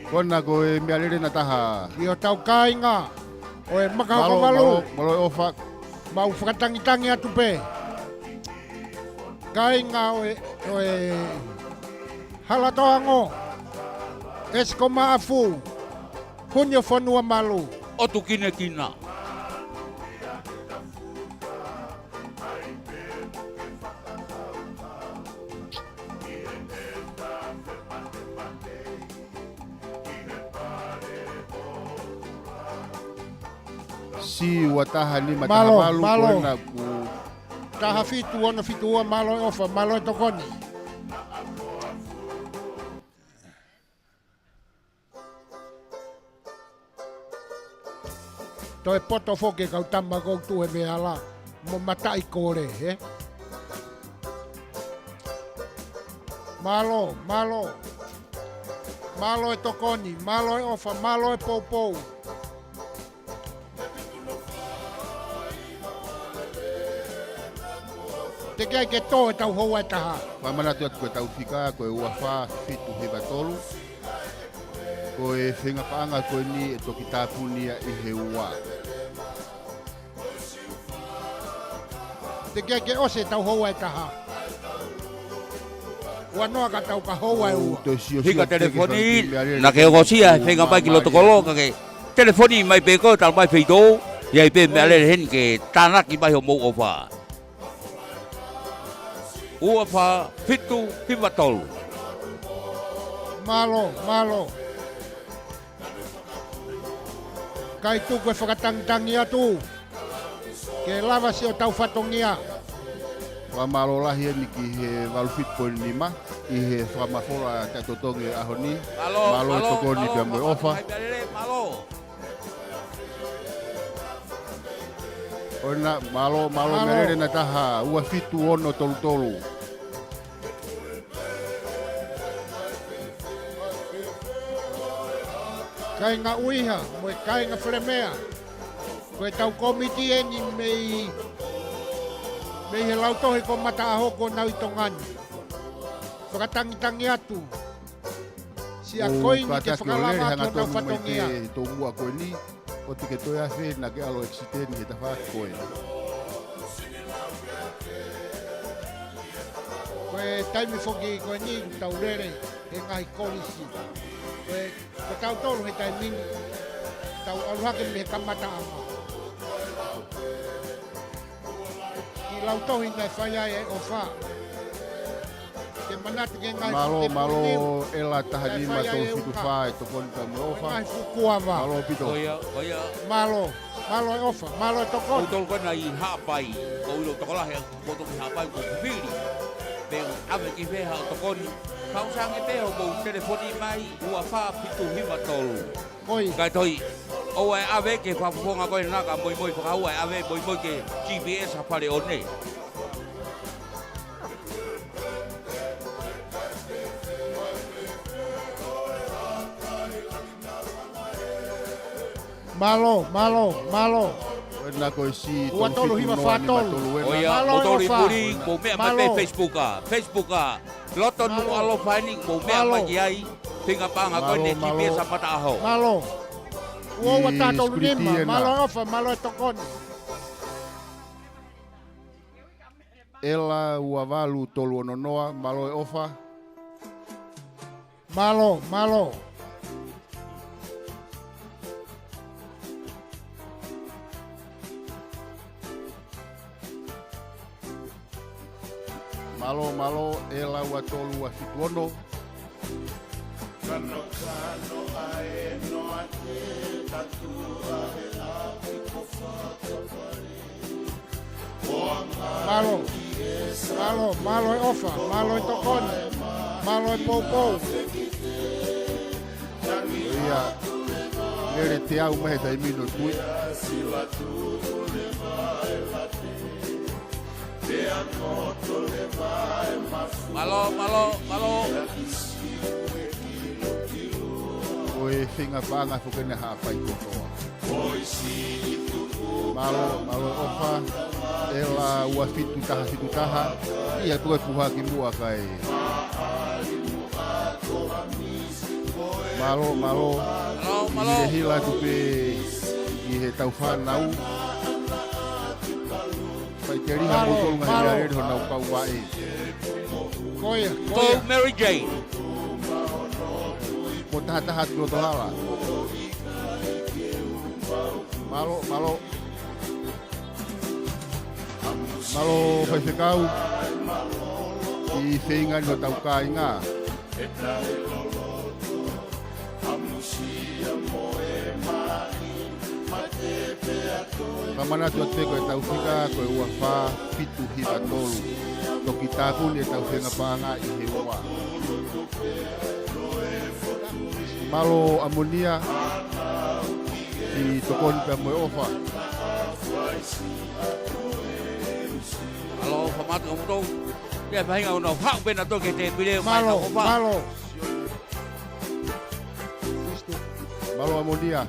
Kona ko e mea lere na taha. Ki o tau kainga. O e makau Malo, kamalu. malo e ofa. Mau whakatangitangi atu pe. Kainga o e halatoango. Esko maafu. Hunyo whanua malu. O tu kine kina. Si wataha ni mataha Malo, malu malo. kona ku. Taha fitu ono fitu ua malo e ofa, malo e tokoni. Toi poto foke kau tamba kou tu he mea la. Mo matai kore, he? Malo, malo. Malo e tokoni, malo e ofa, malo e poupou. Te kia ke tō e tau hou e taha. Pamana tu atu koe tau whika, koe ua wha fitu he batolu. Koe whenga paanga koe ni e toki tāpunia i he ua. Te kia ke ose tau hou e taha. Ua noa ka tau ka hou e ua. Hika telefoni na ke gosia whenga pai ki loto kolo ka ke telefoni mai pe ko tal mai feito ia pe me ale hen ke tanaki mai ho mo ofa. Ua fa fitu himatol. Malo, malo. Kai tu koe whakatangitangi atu. Ke lava si o tau whatongia. Wa malo lahi ni ki he walfit koe lima. I he whamafora te totongi ahoni. Malo e tokoni pia moe ofa. Malo. Ona malo merere na taha. Ua fitu ono tolu. Kai ngā uiha, moe kai ngā whremea. Koe tau komiti e ni mei he lautohi ko mata aho ko nau i tongani. Whakatangitangi atu. Si a koi ni ke Kata ki o lere whakalanga hanga tōna tonu mai whatongia. te tō mua koe ni, o te ke toi awhi na ke alo eksiteni he ta whaki koe. Koe taimi whoki koe ni tau rere he ngahi kolisi. Koe tau tolu he taimini. Tau aluhake me he kamata ama. Ki lau tohi nai whaiai e o wha. Ke manatu ke ngai Malo ela taha ni ma tō whitu whae tō koni ta mo ofa. Ngai fukua wa. Malo pito. Koia, Malo e ofa, malo e tokon. Utol kona I hapai, ko ulo tokolahe, ko toki hapai ko kupiri. Pero ame ki veha o tokoni, kausange peho mo telefoni mai, ua wha pitu hima tolu. Koi, Kai toi, o ai ave ke whapuponga koe naka moi whakahua ai ave moi ke GPS hapare o nei. malo. Na koe si Ua tolu hima whatolu. Oia, Malo o tori e ofa. puri, mo mea mai Malo. pe Facebooka. Loto nu alo fani, mo mea Malo. mai ai, pinga panga koe ne Malo. GPS apata aho. Malo. Ua I tātolu skriti nima, e na. malo e ofa, malo e tokon. Ela ua walu tolu ononoa, malo e ofa. Malo. Malo, ela ua tolu ua fitu ono. Malo e ofa, malo e tokon. Malo e pou. Ia, lere te au mehe tai mino tui. Malo. Oe whinga whanga whukene hawhai kotoa. Malo ofa, ela ua fitu taha. Ia koe puha ki mua kai. Malo. I he hila tupe I he tau whanau. Pai te riha motolu ngai rea ere honau kau wae. Koia. Go Mary Jane. Mo taha tu to hala. Malo. Malo fai whekau. I whenga no tau ka inga. Kamana tu ate koe tau whika koe ua wha pitu hita tolu. Toki tākuni e tau whenga pānga I he ua. Malo amonia I tokoni pia moe ofa. Alo, pamatu o mtou. Ia pahinga o no hau pena toke te pile Malo. Malo amonia.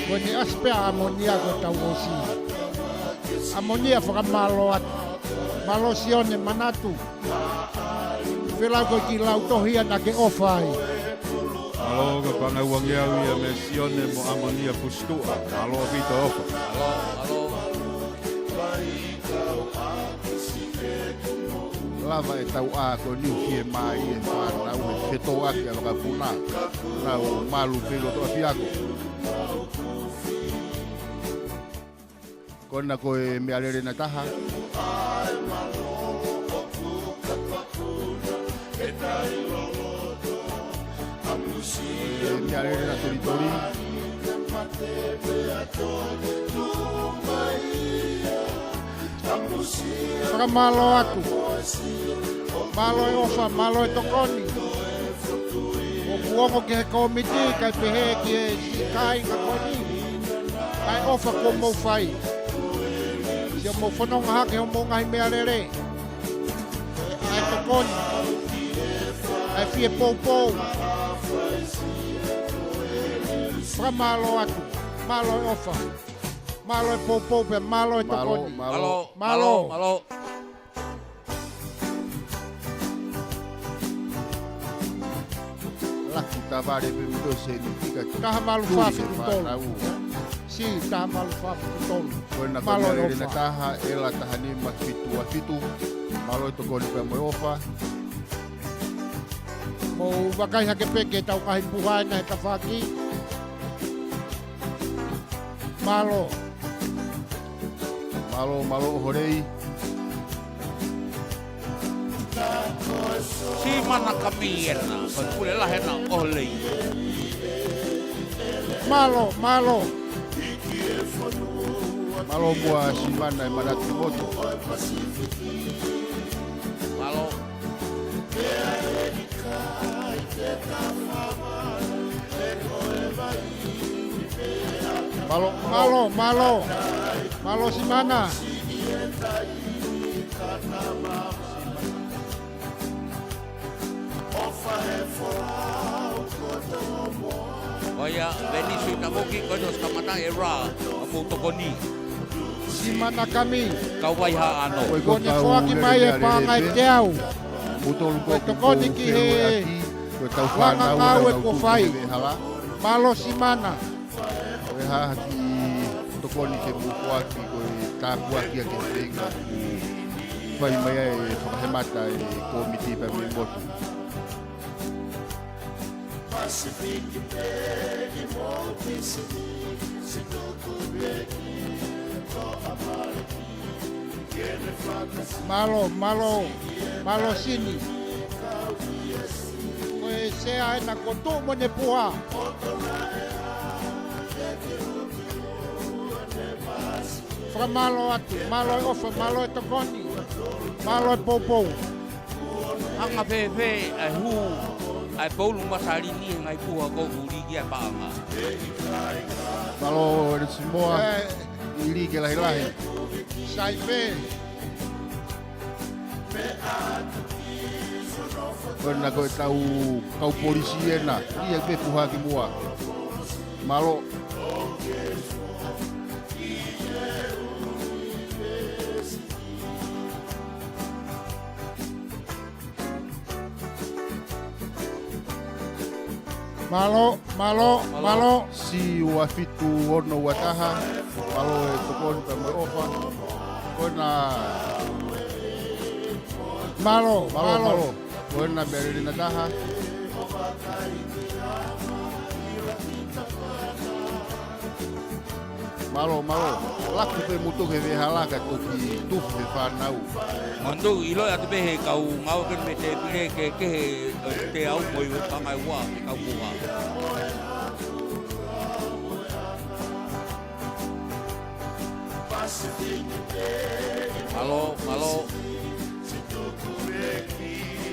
Koe ni aspea amonia koe tau osi. Amonia whakamalo atu. Malo sione manatu. Whilau koe ki lau tohia na ke ofai. Alo ka panga uangi au ia me sione mo amonia pustua. Alo pito ofa. Alo. Lava e tau a ko niu hie mai e whanau e wheto ake a waka puna. Nau malu pelo to afiako. Kona koe mea lere na taha. Mea lere na toritori. Whakamalo atu. Malo e ofa, malo e tokoni. O kuongo ki he komiti, kai pehe ki he sikai ka koni. Kai ofa ko mou whai. Si o mou whanonga hake o mou ngahi mea rere. Ai tokoni. Ai fie pou. Whakamalo atu. Malo e ofa. Malo e pou pe malo e tokoni. Malo. laku tavare pe mito se ni tika. Taha malu fafi kutolu. Si, taha malu fafi kutolu. Koina Malo koina rere na ofa. taha ela taha ni ma fitu. Malo to koni pe mo ofa. Mo wakai hake peke tau kahi puhai na he tawhaki. Malo. Malo horei. Si mana kamiena, kon pule lahena olei. Malo. Malo mua simana e manatu moto. Malo. Malo si mana? Kaya Benicio Namoki ko dos kamata era amu tokoni. Si mana kami? Kawai ha ano. Kone whaki mai e pāngai teau. Mutol ko Koe tokoni ki he wanga ngau e ko whai. Malo si mana? Koe haha ki tokoni ke mukuaki koe tāpuaki a ke whenga. Whai mai e whakahemata e komiti pa me motu. Malo sini. Koe sea e na koto mo ne puha. Fra malo atu, malo e ofa, malo e tokoni. Malo e poupou. Anga pepe ai hu ai polu masari ni ngai puha ko uri ki paanga. Malo e simoa ili ke lahi. Sai pe. Kena koe kau polisi e na. Ia pe puha ki mua. Malo. Malo. Si ua fitu ono ua taha. Malo e tokoni pa mai ofa. Kona Malo. Kona bereri na taha. Malo. Laku pe mutu ke vehalaka toki tufu he whanau. Mando ilo atu behe kau ngau ken me te pire ke te au moi pangai wa kau buha. Malo.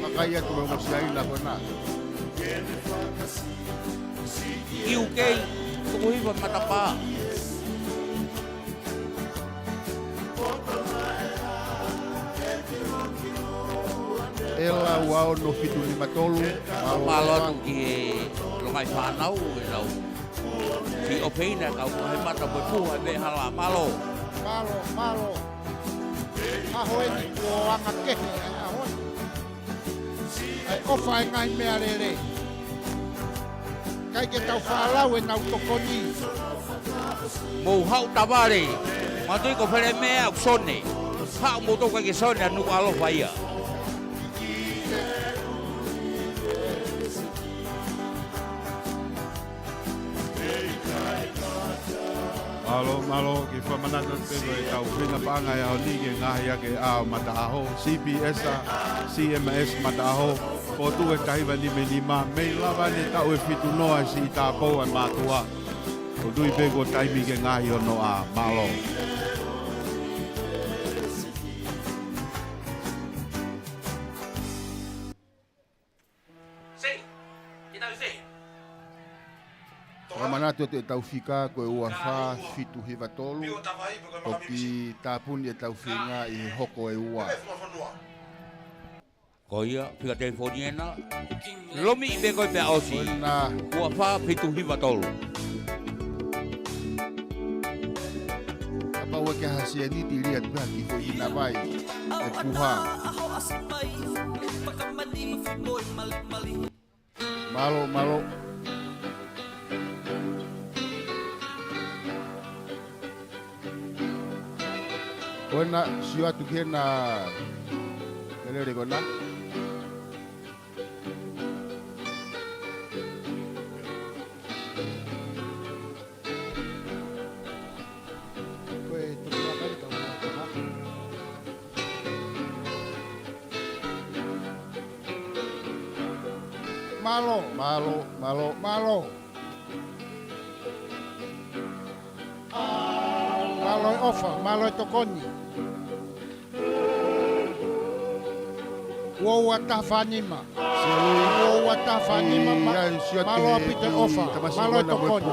Makaya tu mau siai na kona. Iu kei tukuhi pa matapa. Ela wao no fitu ni matolu. Malo tu ki longai whanau e lau. Si o peina kau he mata po puha be hala malo. Ahoe ni ko anga kehe. Ahoe. Ai ofa e ngai mea rere. Kai ke tau whalau e nau tokoni. Mo hau taware. Matui ko where mea sone. Hau mo toka ke sone anu alo whaia. Malo, ki whamanata pēno e tau whina pānga e au nige ngahi ake ao mata aho, CPS CMS mata aho, o tu e tahiwa ni me ni mā, mei lawa ni tau e whitu noa si i tā pou e mātua, o tui pēko taimi ke ngahi o no a malo. Ramanatu te tau fika koe ua wha fitu hiva tolu. O ki tāpuni e tau whinga i hoko e ua. Koia, pika telefoniena. Lomi i peko i pe ausi. Ua wha fitu hiva tolu. Apa ua ke hasi e niti lia tuha ki hui ina vai. E puha. Malo. Kona siwa tukena kelere kona. Koe tuku apa ni kau nak ha? Malo. Malo e ofa, malo e tokoni. Wo ata fanima. Wo ata fanima. Malo apite ofa, malo e tokoni.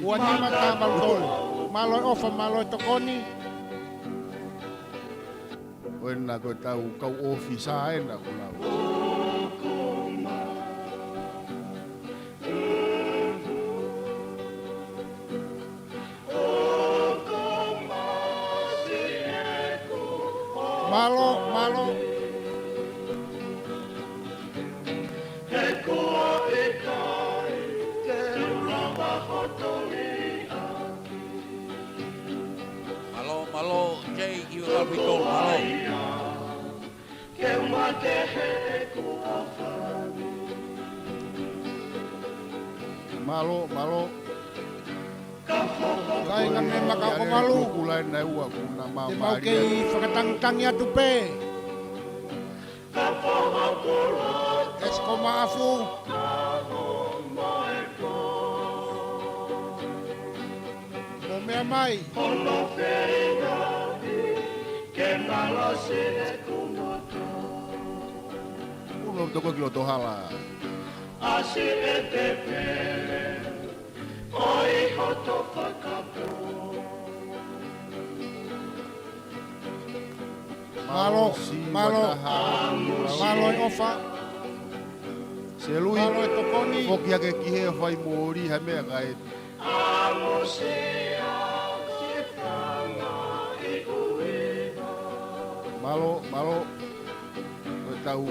Wani mata maltol, malo e ofa, malo e tokoni. Wena ko tau kau ofisa ena ko lau. Malo. Malo, Jay, you love me too, malo. Malo. Lai ngan me makau ko malu. Kulai na ua kuna Te mau mama. kei whakatangtang ia tupe. Esko maafu. Mo mea mai. Uno toko kilo tohala. Malo e ofa. Se lui Malo e tokoni. fokia ke kihe fai mori ha mea kai. Malo. Ko tau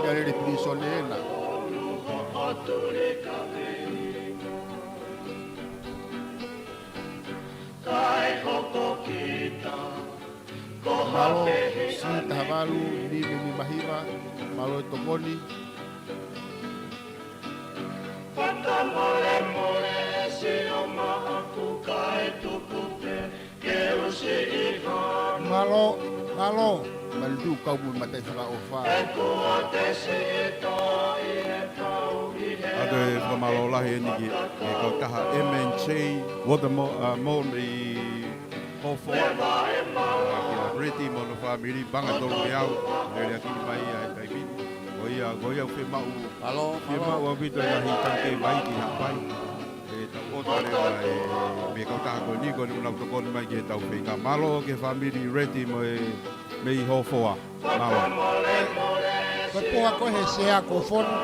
dari definition ena. Malo si tahavalu ni mi mahira. Malo e tokoni. Malo. Maldu kau mo matai whaka ofa. Ado e whamalolahi e niki e kau taha MNC wada mo i Hawhora. Kia Reti mo no whamiri banga tolu me au. Nere akini mai ai taipini. Goia whi mau. Malo, Whi mau a vito e ahi tanke mai ki hapai. E tau kota rewa e me kau taha ko niko ni unau tokoni mai ki e tau whinga. Malo ke whamiri Reti mo e me i Hawhora. Malo. Ko poa ko he sea ko fono.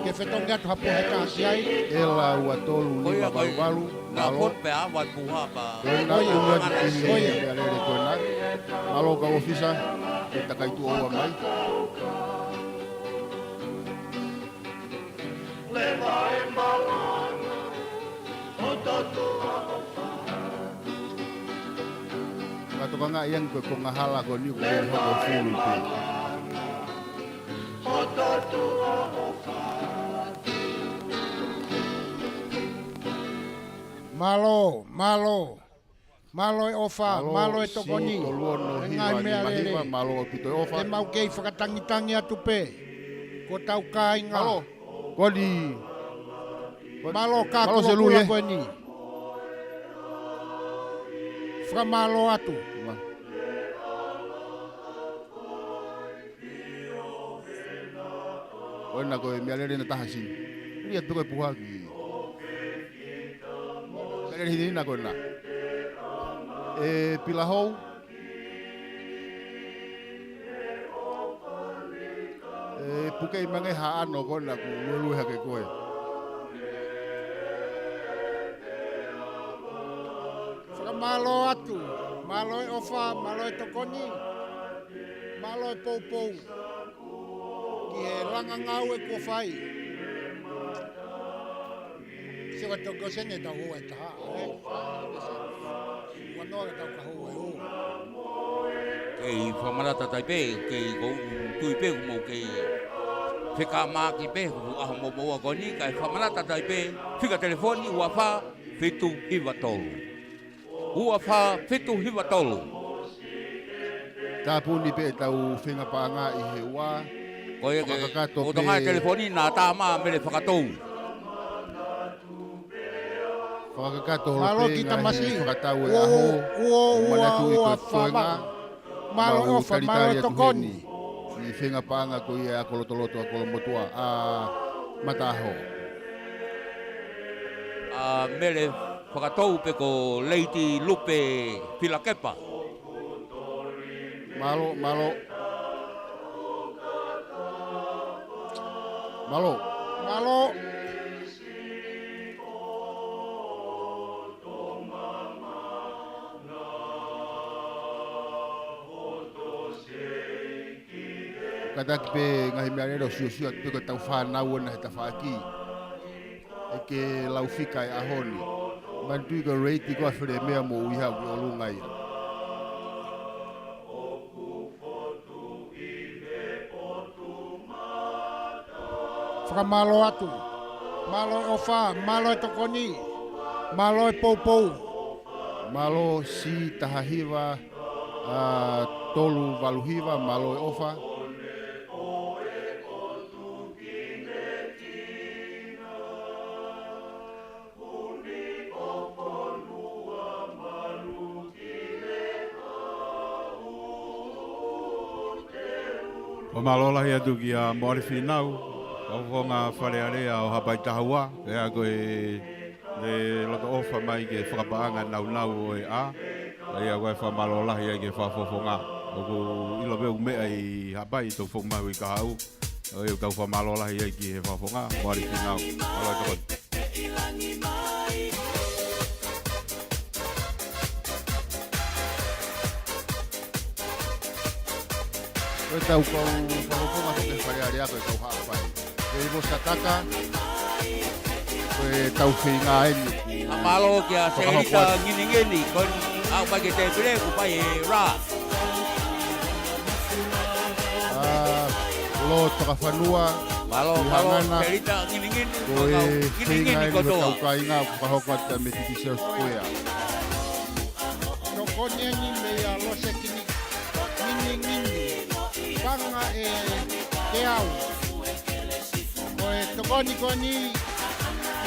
Ke whetonga tu hapu he kāsi ai. Ela ua tolu Koia lima koe, balu. na pot pe awa puha pa. Koina ua kihi e alere koina. Malo ka ofisa. E takaitu oua mai. Katokanga iang koe ko ngahala ko ni ko hoko fulu pe. Malo e ofa, malo e tokoni. Si toluono E hiwa ngai ni mea mahiwa lele. malo o pito ofa. Te mau kei whakatangitangi atu pe. Ko tau kāinga. Malo. Kodi. Malo ka Malo se kua lui, kula eh. koe ni. Whamalo atu. Koina koe mea lere na taha sin. Ria tuko e puhaki. Lere hinina koina. E pilahou. E puke mange haano kona ku lulu hake koe. Whakamalo atu, malo e ofa, malo e tokoni, malo e poupou. Ki he langa ngau e kua whai. Se wa toko sene tau hoa e taha, Wanoa ka tau ka hoa e hoa. Kei whamarata tai pē, kei kou tui pē kumo kei whika māki pē, kuhu aha mo moa koni, kai whamarata tai pē, whika telefoni, ua wha, whitu hiwa tolu. Ua wha, whitu hiwa tolu. Tā puni pe tau whinga pānga i he wā. Koe ke, o tonga telefoni, nā tā maa mele whakatou. Whakakato Malo holo kita pe masi. ngai whakatau e aho. Manatu i koe whaenga. Malo e ofa, malo e tokoni. I whinga pānga ko i a kolotoloto a kolomotua a mataho. Mele whakatou pe ko Lady Lupe Pilakepa. Malo. Malo. Kataki pe ngahi mea rero siu pe ko tau whanau ana he ta whaaki. E ke lau whika e ahoni. Mantui ko reiti ko a whire mea mo uiha ki o lungai. Whakamalo atu. Malo e ofa, malo e tokoni. Malo e poupou. Malo si tahahiwa, tolu valuhiwa, malo e ofa. O malolahi atu ki a Moari Whinau, o whonga wharearea o Hapai Tahua, e a koe le loto ofa mai ke whakapaanga nau o e a, e a koe whamalolahi ai ke whafofonga. O ko ilo meu mea i Hapai tau whongmau i kahau, o e kau whamalolahi ai ki he whafonga, Moari Whinau. Alo e takon. Koe tau kau whamoponga toke wharearea koe tau haapai. Koe iwo sataka, koe tau whinga eni. A malo kia serita ngini kon au mai ke te pire ku pai e ra. Lo toka whanua, Malo serita ngini koe whinga eni ko koe tau to. kainga whahoko ata me tiki seu skoea. Tokoni ani mea lose kini. Ngini. Panga e te au. Koe tokoni koni.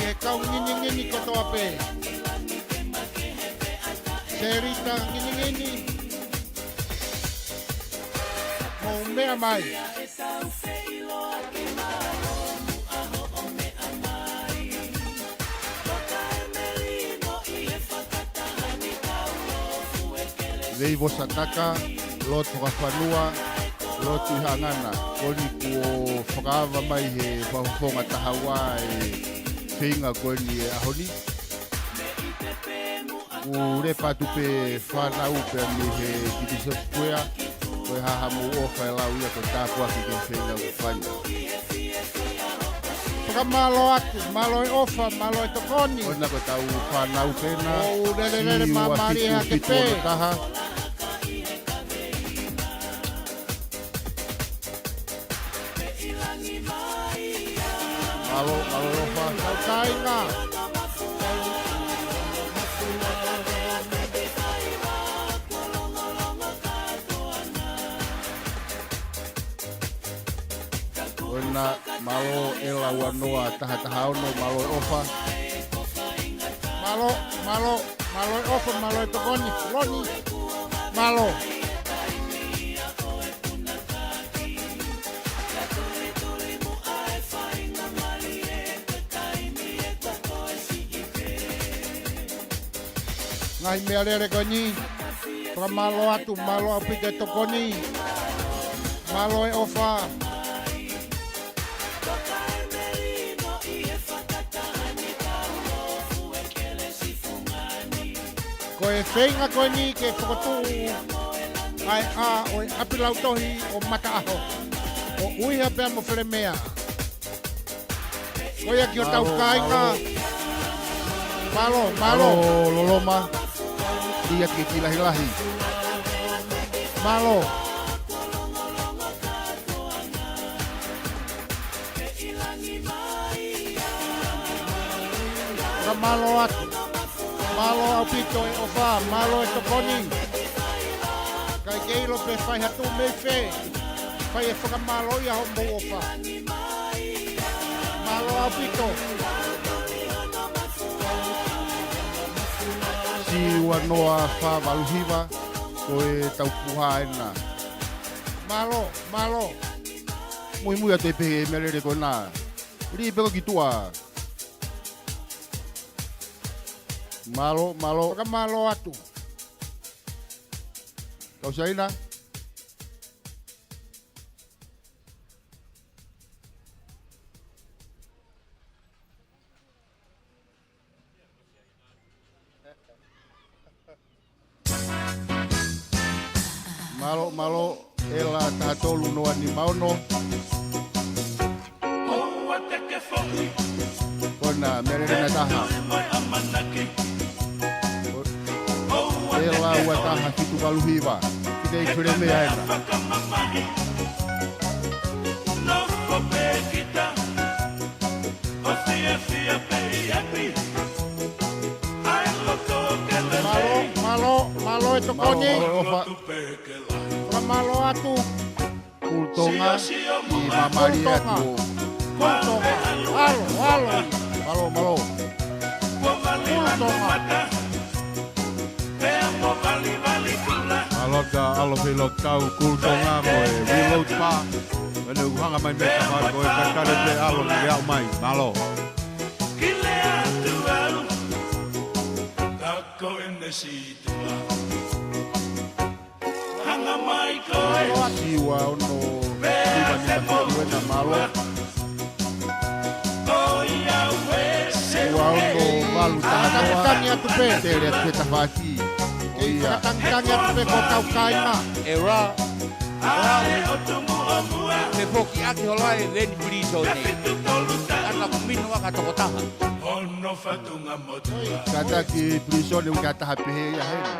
E kau ngini ko toa pe. Serita ngini. Mo mea mai. Lei vo sataka, lo toka whanua, lo tuhangana. Koni kuo whakawa mai he whafonga tahawa e whinga koni e ahoni. Ure patu pe whanau pe mi he kitiso square, koe haha mo ofa e lau ia koe tāpua ki ke whinga u whani. Whakamalo atu, malo e ofa, malo e tokoni. Ona koe tau whanau pena, O lelelele mamari ha ke pitu pe. ono taha. Malo ofa. Tau kainga. Ona malo e lau anoa taha ono, malo e ofa. Malo e ofa, malo e tokoni. Loni. Malo. Ngai mea rere koni. Pra malo atu, malo au pite tokoni. Malo e ofa. Ko e whenga koe ni ke whakatu ai a o e apilau tohi o mata aho. O uiha pia mo where mea. Ko ia ki o tau kainga. Malo. Loloma. Ia ki kilahi-lahi. Malo. Ka malo atu. Malo au pito e ofa. Malo e tokoni. Kai keilo pe whai hatu me whe. Whai e whakamalo ia ho mo ofa. Malo au pito. Si ua noa wha waluhiwa. Ko e tau puha ena. Malo. Mui atu e pehe e merere ko nā. Ri peko ki tua. Malo. Whakamalo atu. Kau saina? Malo, ela tahatolu noa ni mauno. Kona merere na taha. Ela ua taha fitu waluhiwa. Kite i kure mea ena. Malo e tokoni. Malo atu. Kultonga i mamari atu. Kultonga. Malo. Kultonga. Alota alofilo tau kultonga mo e Willow Pa. Wene uhanga mai me kamar ko e kakare te alo ni au mai. Malo. Siwa ono iwa ni makiwe na malo. Siwa ono malu tahanoa. Tangi atu pe. Tere atu e tawaki. Oia. Tangi atu pe ko tau kainga. Era. Me foki aki holai leni briso ne. Ana kumino waka toko taha. Kata ki prisone uka taha pehe ya heni.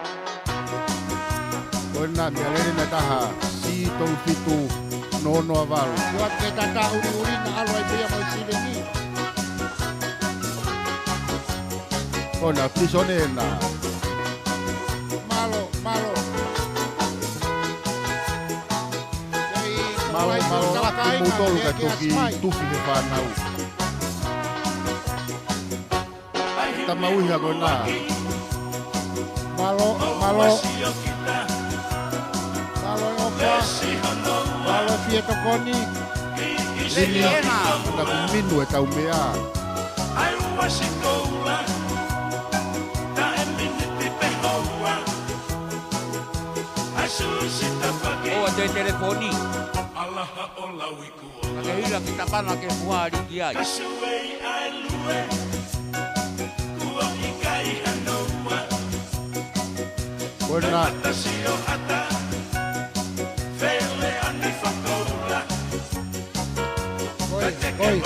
Kona mialene na taha. Si tau fitu nono avalu. Kua ke tata uri na alo ai puia mai sile ni. Kona prisone na. Malo. Malo laki mutolu ka tuki tuki he whanau. Tamauiha kona. Malo ngofa. Malo fie tokoni. Lini na kuminu e tau mea. O te telefoni. Kake hila kita pana ke fuari kiai. Kona. Oi.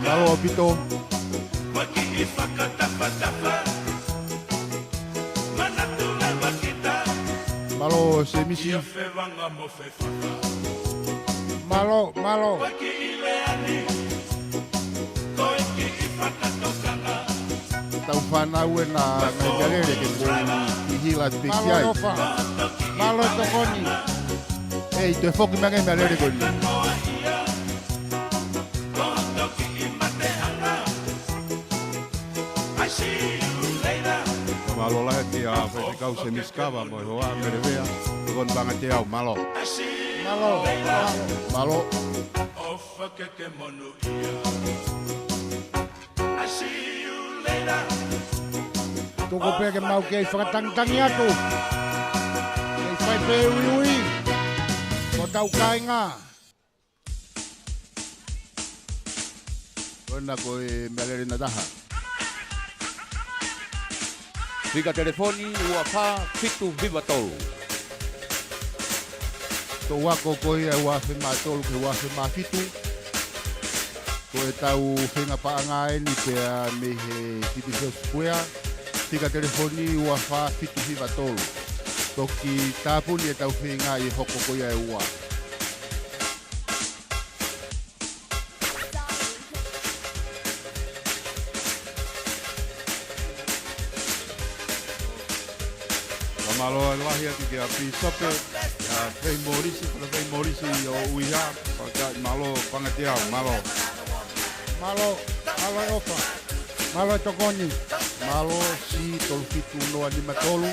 Malo opito. Malo semisi. Malo. Tau whanau e na ngai ke ko i hila te Malo kiai. ngofa. Malo tokoni. Ei, te foki mangai me alere koni. Malo laheti a pete kau se miskava mo hoa mere vea. Kon banga te au malo. Malo. Toko pe ke mau kei whakatangitangi atu. Kei whai pe ui. Ko tau kainga. Kona ko e me alere na taha. Fika telefoni ua wha fitu viva tolu. Tō wako koe e wafe mā tolu ke wafe mā fitu. Ko e tau whenga paanga e ni pēa me he City Field Square. Fika telefoni ua wha fitu viva tolu. Toki tāpuni e tau whenga i hoko koe e ua. Malo lahi atu ke api sope, Fei Morisi o uiha, malo pangatia, malo. Malo ofa. Malo tokoni. Malo si tolu fitu noa lima tolu.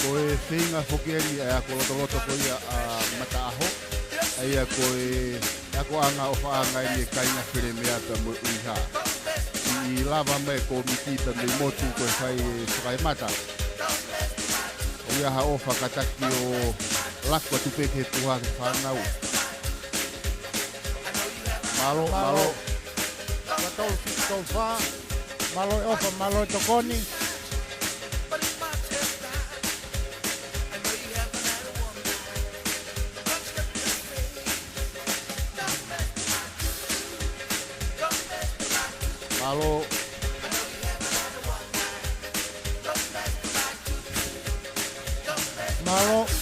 Koe whenga whokiari e ako loto koe a mata aho. Ai ako anga o whaanga i e kainga whire mea pa mo uiha. I lava me ko miti pa me motu koe whai e whakai mata. O iaha o whakataki o lakwa tupeke puha ke whanau. Malo. Matol fitol fa. Malo ofa, malo tokoni.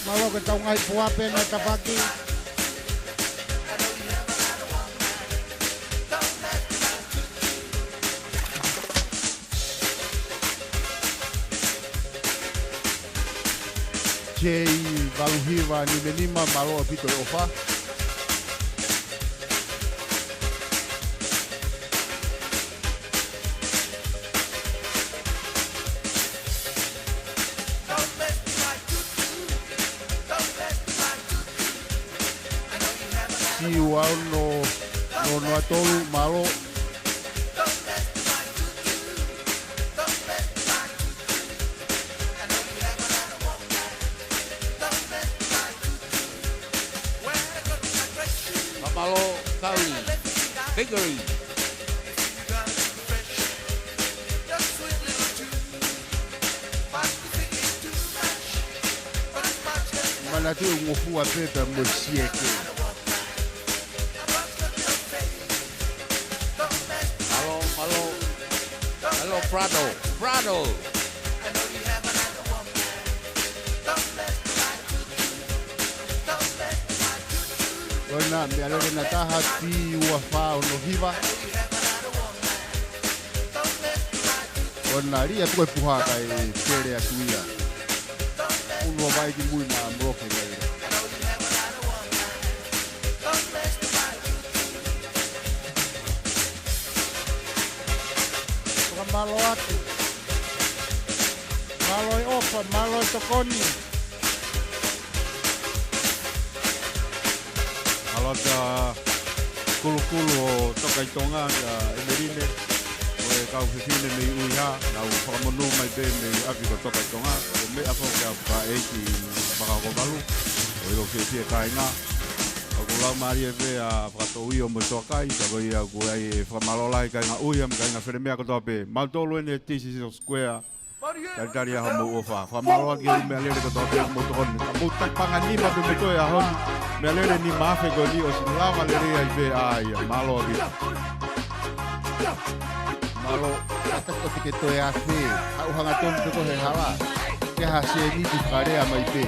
Malo ke tau ngai puape na tapaki. Jei Valuhiva ni menima malo apito e ofa. Si wau no atolu malo. Malo kau bakery. Mana tu ngofu apeta mo sieke. Hello Prado. Ona me alore na taha ti ua whao no hiva. Ona ria tue puha kai tere a kuia. Unua vai ki mui na mroke ngai. Malo atu. Malo ofa, malo tokoni. Alata kulu o tokai tonga ka emerine o e kau whiwhine me uiha na u whakamonu mai te me api ko tokai tonga o me afo kia ka eiki whakakomalu o ilo whiwhia kainga o kulau maari e pe a whakatoi o motokai ka koi a kuai e whakamalola i kainga uiha me kainga wheremea kotoa pe mautolo ene City Square Kari ha mo ofa. Fa malo ki me alere ko tope mo to kon. Mo tak pangani ma be to ya hon. Me alere ni mafe go li o sin lava le ai be ai malo ki. Malo ata ko ke to ya fe. Au hanga ton ko he hala. Ke ha se ni di kare a mai pe.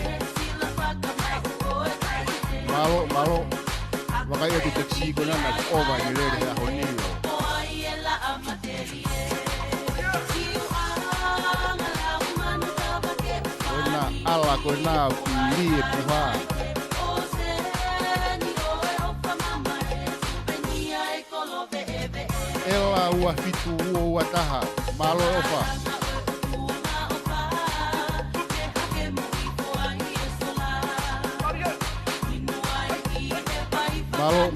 Malo. Wakai ati taxi ko na ova ni le ha honi. Ala ko na li e puha. Ela ua fitu ua taha. Malo ofa.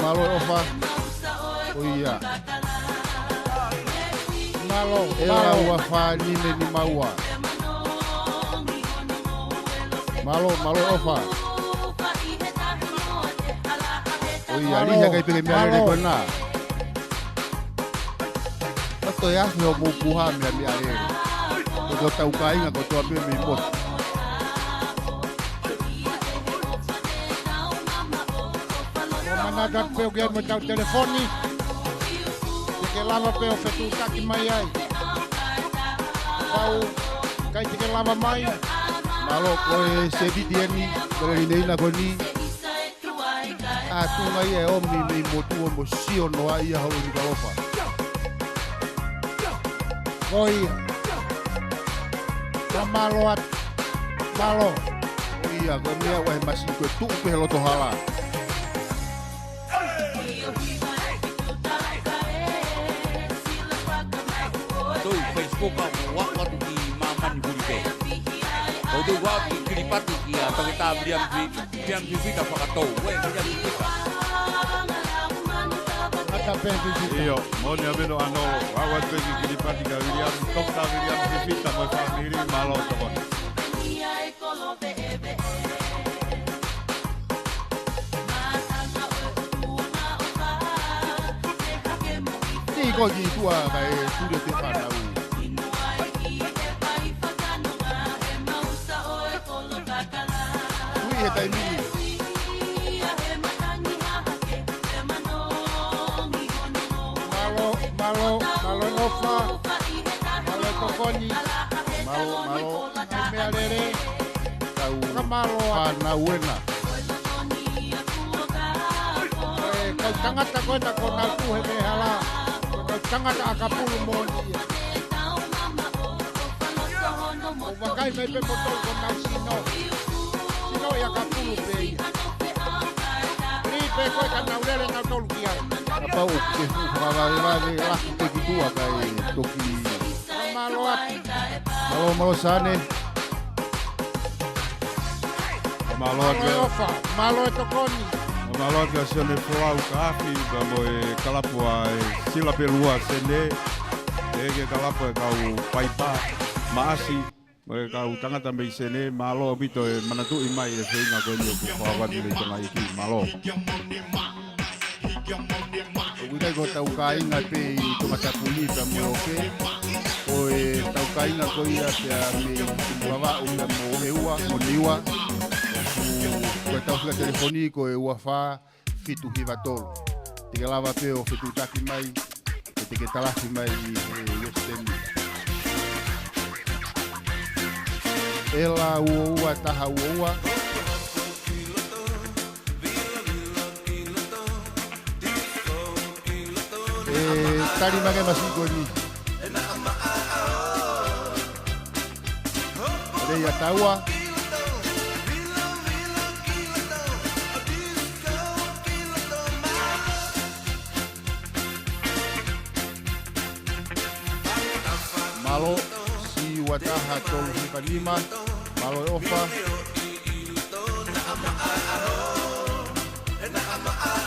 Malo ofa. Oh iya. Ela ua fa ni maua. Malo ofa. Oi, ali ya kai peke mea le kona. Tato ya fio mo puha mea mea le. Ko tau kai nga ko toa me mo. Mana dak peo ke mo tau telefoni. Ke lava peo fetu taki mai ai. Pau kai te lava mai. Malo ko se vidieni, ko nei na ko ni. Tu mai e o mi motu o mo sio no ai a hau ni kalofa. Oi. Malo at malo. Ia ko mea wa masi ko tu pe lo to hala. Doi Facebook ka wa wa tu ki maman huri pe. O doi wa ki kiripati ki a pakita biam vita pakato. We biam vita. Ata pe visita. Io, moni avendo hanno agua pegi che di pratica William, tocca William di fitta poi fa miri malo to. Ti ko ki tua kai tu de te fa u. Tu e tai mi. Malo ofa. Malo kokoni. Malo Mea lere. tau Kamalo na uena. kau tangata koe ta ko na tu he hala. Kau tangata akapulu moni. O wakai me pe potol ko na sino. Sino ya kapulu pe. Ripe koe ka na urele na tolu kia. Apa o ke fu fa va la te ki tua kai toki. Kamalo atu. Malo sane. Malo Malo che ofa. Malo e tokoni. malo che se ne flau cafi da moi calapua sila pelua sene che calapua kau paipa maasi moi kau tangata me sene malo bito e manatu imai e feinga ko ni ko fa ni le tona iki malo Ugai ko tau kai nga pe to mata puli pa mo ke. O e tau kai nga ko ia pe a me baba o mo eua mo niwa. Ko tau fika telefoniko e ua fa fitu hiva tolo. Te lava pe o fitu taki mai. Te ke talafi mai e stemi. Ela ua taha ua. Tari mange masiko ni. Rei ataua. Malo si wataha tolu hipanima. Malo ofa.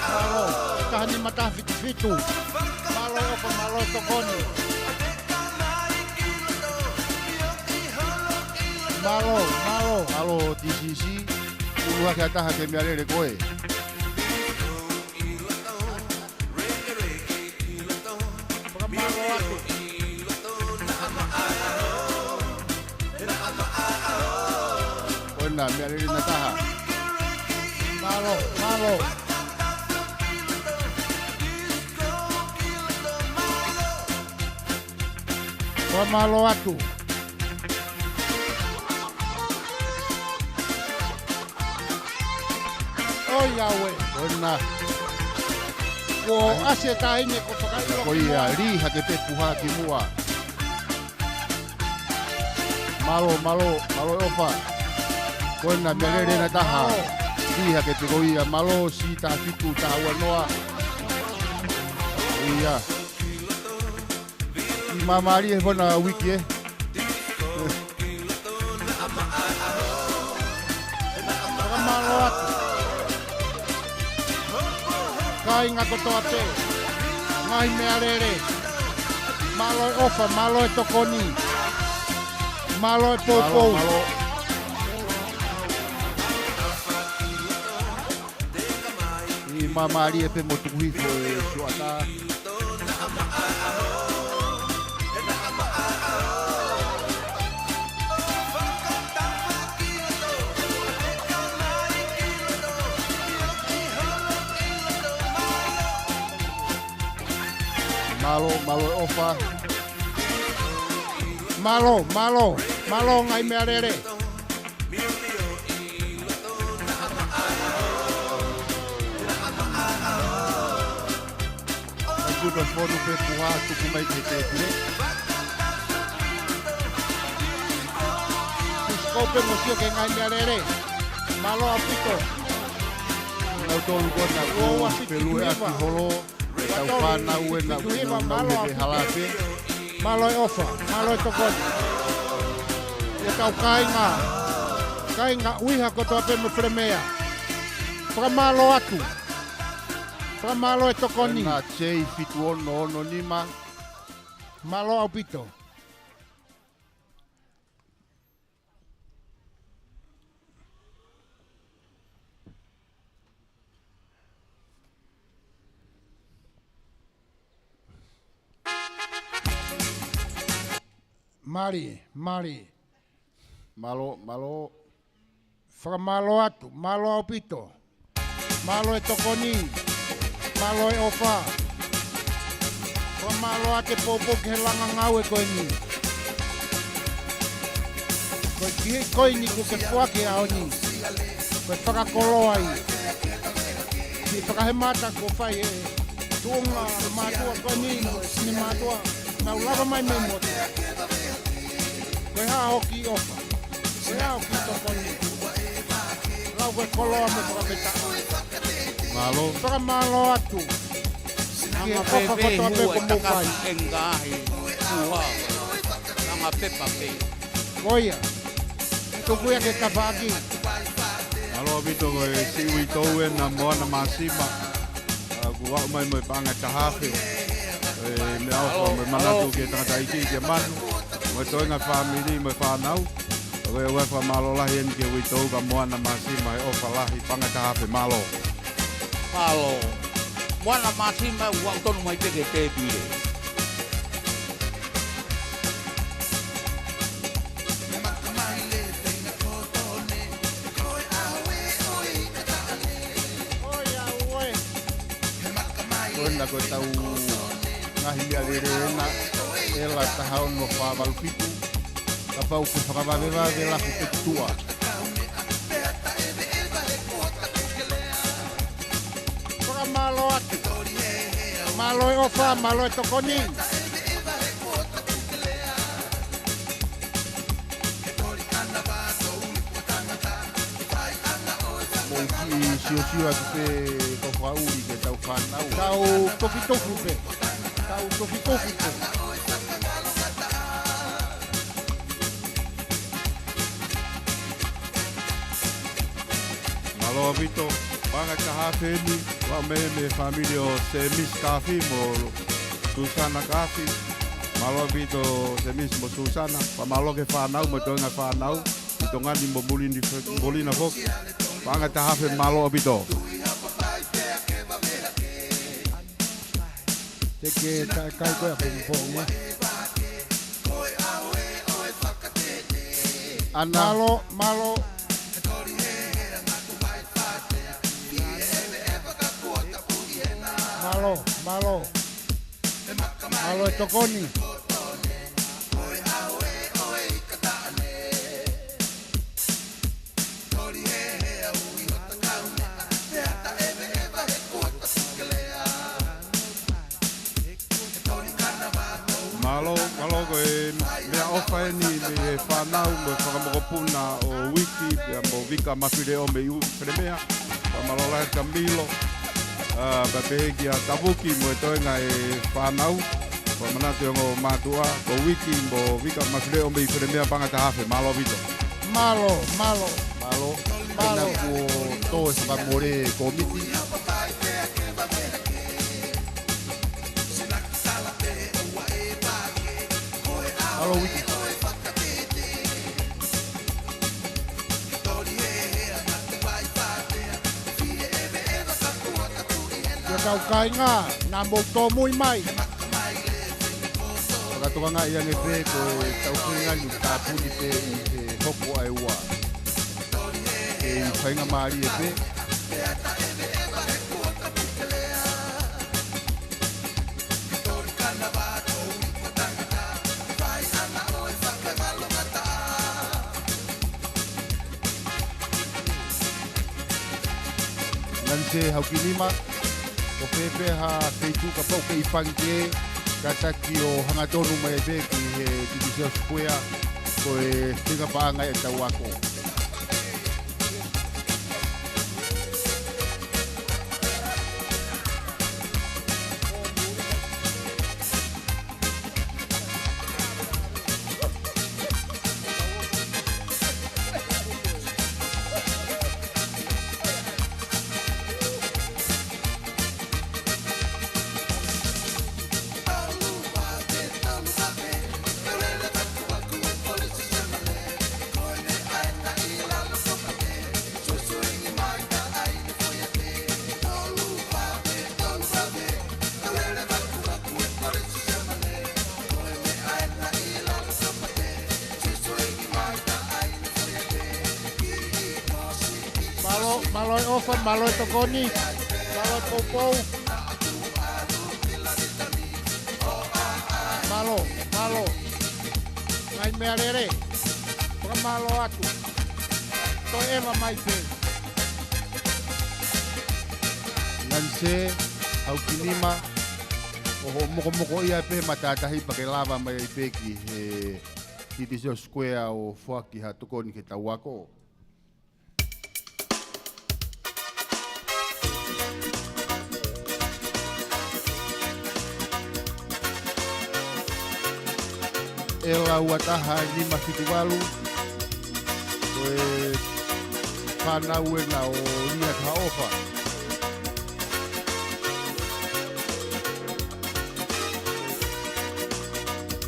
Malo. Kahani mata fitu. Malo ofa malo tokoni. Malo TCC. Ulu hake ataha ke miarere koe. Malo atu. Koena miarere na taha. Malo. Malo atu. Oh Yahweh. Koena. Ko ase ta ine ko whakairo. Koia riha ke pe puha ki mua. Malo ofa. Koena miarere na taha. Riha ke te koia malo si ta fitu ta wanoa. Ia. Mamari e bona wiki e. Malo atu. Kai ngā kotoa te. Ngai mea rere. Malo e ofa, malo e tokoni. Malo e poupou. Malo. I mamari e pe mo tuhi fo e suata. Malo ofa. Malo ngai me arere. Kuda fono pe puha tuku mai te te. Skope mosio ke ngai me arere. Malo apito. Nau tolu kota o pelu e ati holo. Tau whana ue na me halape. Malo e ofa, malo e tokon. E tau kainga uiha kotoa pe me fremea. Pra malo atu. Pra malo e tokoni. Na chei fitu ono nima. Malo au pito. Mari. Malo. Fra malo atu, malo au pito. Malo e tokoni. Malo e ofa. Fra malo ate popo ke langa ngau e koe ni. Koe ni ko ke fuake ao ni. Koe whakakolo ai. Ki whakahemata ko whai e. Tuonga matua koe ni, ni matua. Nau lava mai me mote. Koe haa hoki ofa. Koe haa hoki tokoni. Lau koe koloa me whakapeta. Malo. Whaka malo atu. Kia koka kotoa pe ko mukai. Engahi. Uha. Nanga pepa pe. Koia. Tukuia ke kawhaki. Alo vito koe siwi tau e na moana masima. Kua mai mo panga tahafe. Me au me manatu ke tangata iki ke manu. Mo toinga family mo whanau. Koe wefa malo lahi en ke witau ka moana masima e ofa lahi panga tahafe malo. Malo. Moana masima ua utonu mai peke te pire. Koina koe tau ngahi mea rerena ela tahao no whawalupitu ka pau ke whakawawewa de la te tua. Koka malo atu. Malo e ofa, malo e tokoni. Mouki sio atu pe kofa uri ke tau whanau. Tau toki pe. Malo vito panga tahafe ni wa me familia o Semis Kafi mo Susana Kafi. Malo vito Semis mo Susana. Pa malo ke whanau mo toinga whanau. Ito ngani mo mulina fok. Panga tahafe malo vito. Teke kai koe a pumponga. Ana. Malo. Malo e tokoni. Malo koe mea ofa e ni me whanau me whakamokopuna o wiki mo vika mawhire o me iu whremea. Malo lahe Camilo. Babehegi a tabuki mo e toenga e whanau. Manatu o matua ko wiki mo vika mawhire o me iu whremea panga tahafe. Malo vito. Malo. Pena ko to e whakamore komiti. Malo wiki. tau kainga, nā mou tō mui mai. Whakatoanga i ange pē ko e tau whingani tā puni pē i te hoko ai ua. E i whainga maari e pē. Se hauki lima, o pepe ha feitu ka pau ke ipangi ke, ka taki o hangatonu mai e ki he Divisio Square, ko e tinga paanga e tau ako. Maloi ofa, maloi tokoni, maloi poupou. Malo. Ngai mea rere, waka malo atu. Toi ewa mai pe. Nanse, hauki lima, o moko ia pe matatahi pake lava mai e pe ki he Divisio Square o Fuaki ha tokoni ke tau ako. E lau ataha lima fituwalu ko e whanau e na o lia ka ofa.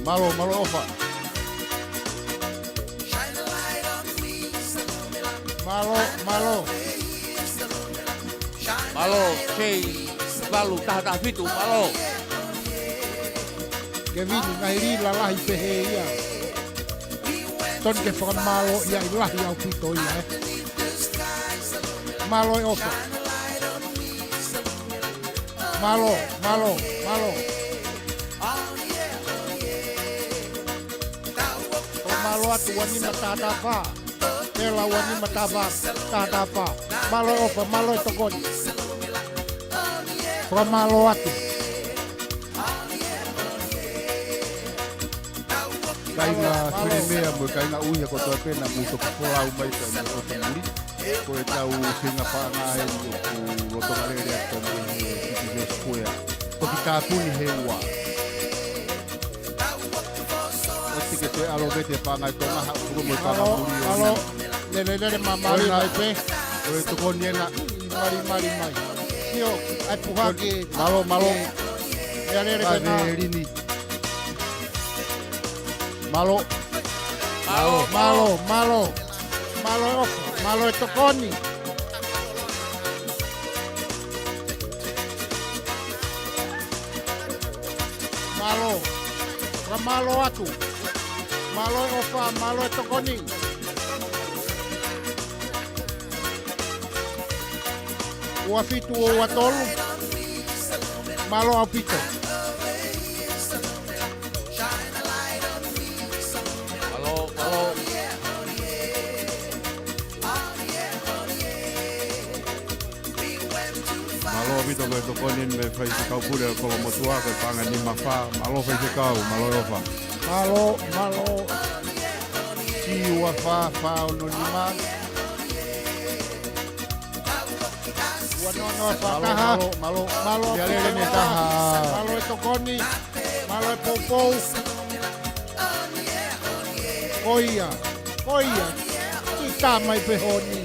Malo ofa. Malo, sei, valu, taha fitu, malo. Ke vini ngai ri la lahi pehe ia. Ton ke whakamalo ia i lahi au pito ia Malo e ofa. Malo. O malo atu wani matata wha. Pela wani matata wha. Malo e ofa, malo e tokoni. Whakamalo atu. Kainga whire mea mo kainga uia ko toa pena mo to pola u mai ka mo to muri ko e tau singa pa nga e ku roto marere ato mo Divisio Square ko ki tāpuni he ua o tike te alo vete pa nga to maha uro mo pa nga muri Malo, lele mamari mai pe. ko e toko niena Mari mai. Tio, ai puhaki. malo Ia rere ka pena. rini malo Malo e ofa, malo e tokoni. Malo atu. Malo e ofa, malo e tokoni. Ua fitu o ua tolu. Malo au pito. Malo vito koe tokonin me whai se kau pure o kolo motua koe panga ni mawha. Malo whai se kau, malo e ofa. Malo. si ua wha o no lima Ua nono whakaha. Malo Ia lele me taha. Malo e tokoni. Malo e poupou. Koia. Ki tā mai pehoni.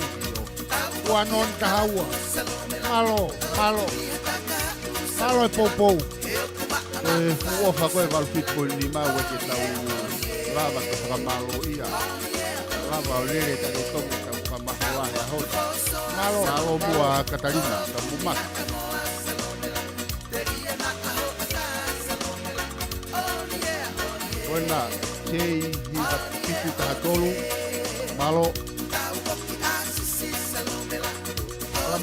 Ua non tahaua. Malo e poupou. e ua wha koe walfit ko lima ua ke tau lava ke whakamalo ia lava o lere ta ke tongu tau whamahoa hea hota malo mua Katarina ta mumaka Koena, Sei, Hiva, Pitu, Tahatolu, Malo.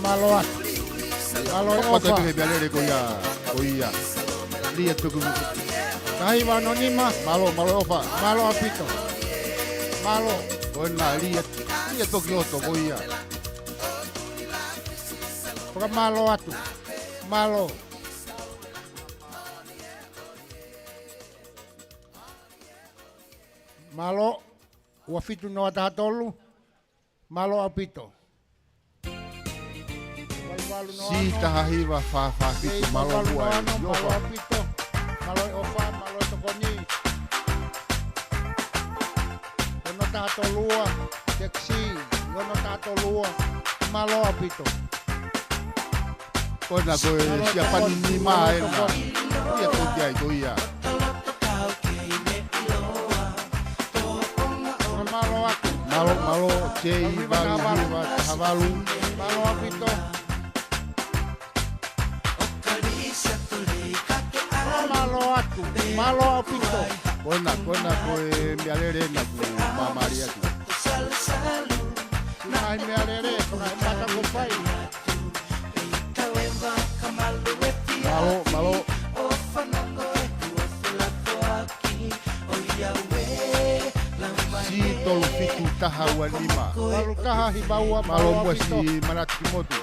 Malo atu. Malo e Apa ofa. tadi bialere koia. Lihat tuh kumu. Kahiwa anonima. Malo ofa. Malo apito. Malo. Koena lihat tuh kioto koia. Paka malo atu. Malo. Malo. Ua fitu no atahatolu. Malo apito. Si tahahiva fa Pitu, Malo buai. Malo apito. Malo e ofa. Malo e tokoni. Yono tahatolua. Keksi. Yono tahatolua. Malo apito. Koena koe siapa ni maena. Lihat tuh dia koia. Malo atu. Malo Sei, Valu, Hiva, Tahavalu. Malo apito. Malo atu. Malo apito. Koena koe bialere na ku mamaria tu. Nai me alere. Nai mata ko pai. Malo. Si tolu Pitu tahawa lima. Malo taha hibaua. Malo Malo buat apito. si Manatimotu.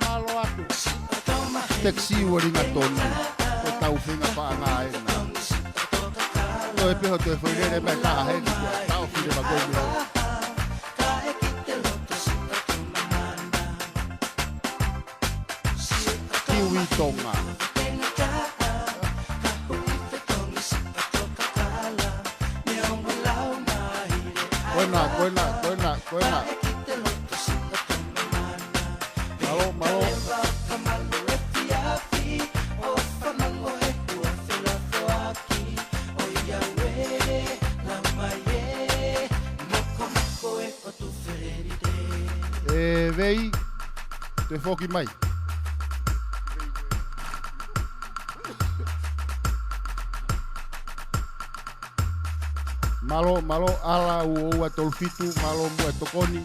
Malo atu. Teksi wari ngatoni. Ko tau finga pa ngai na. Lo e peho te foi le me ta he ni. Tau fi de bagomi. Kiwi tonga. Koena. Malo. Vei, te foki mai. Malo ala ua tolfitu, malo mua tokoni.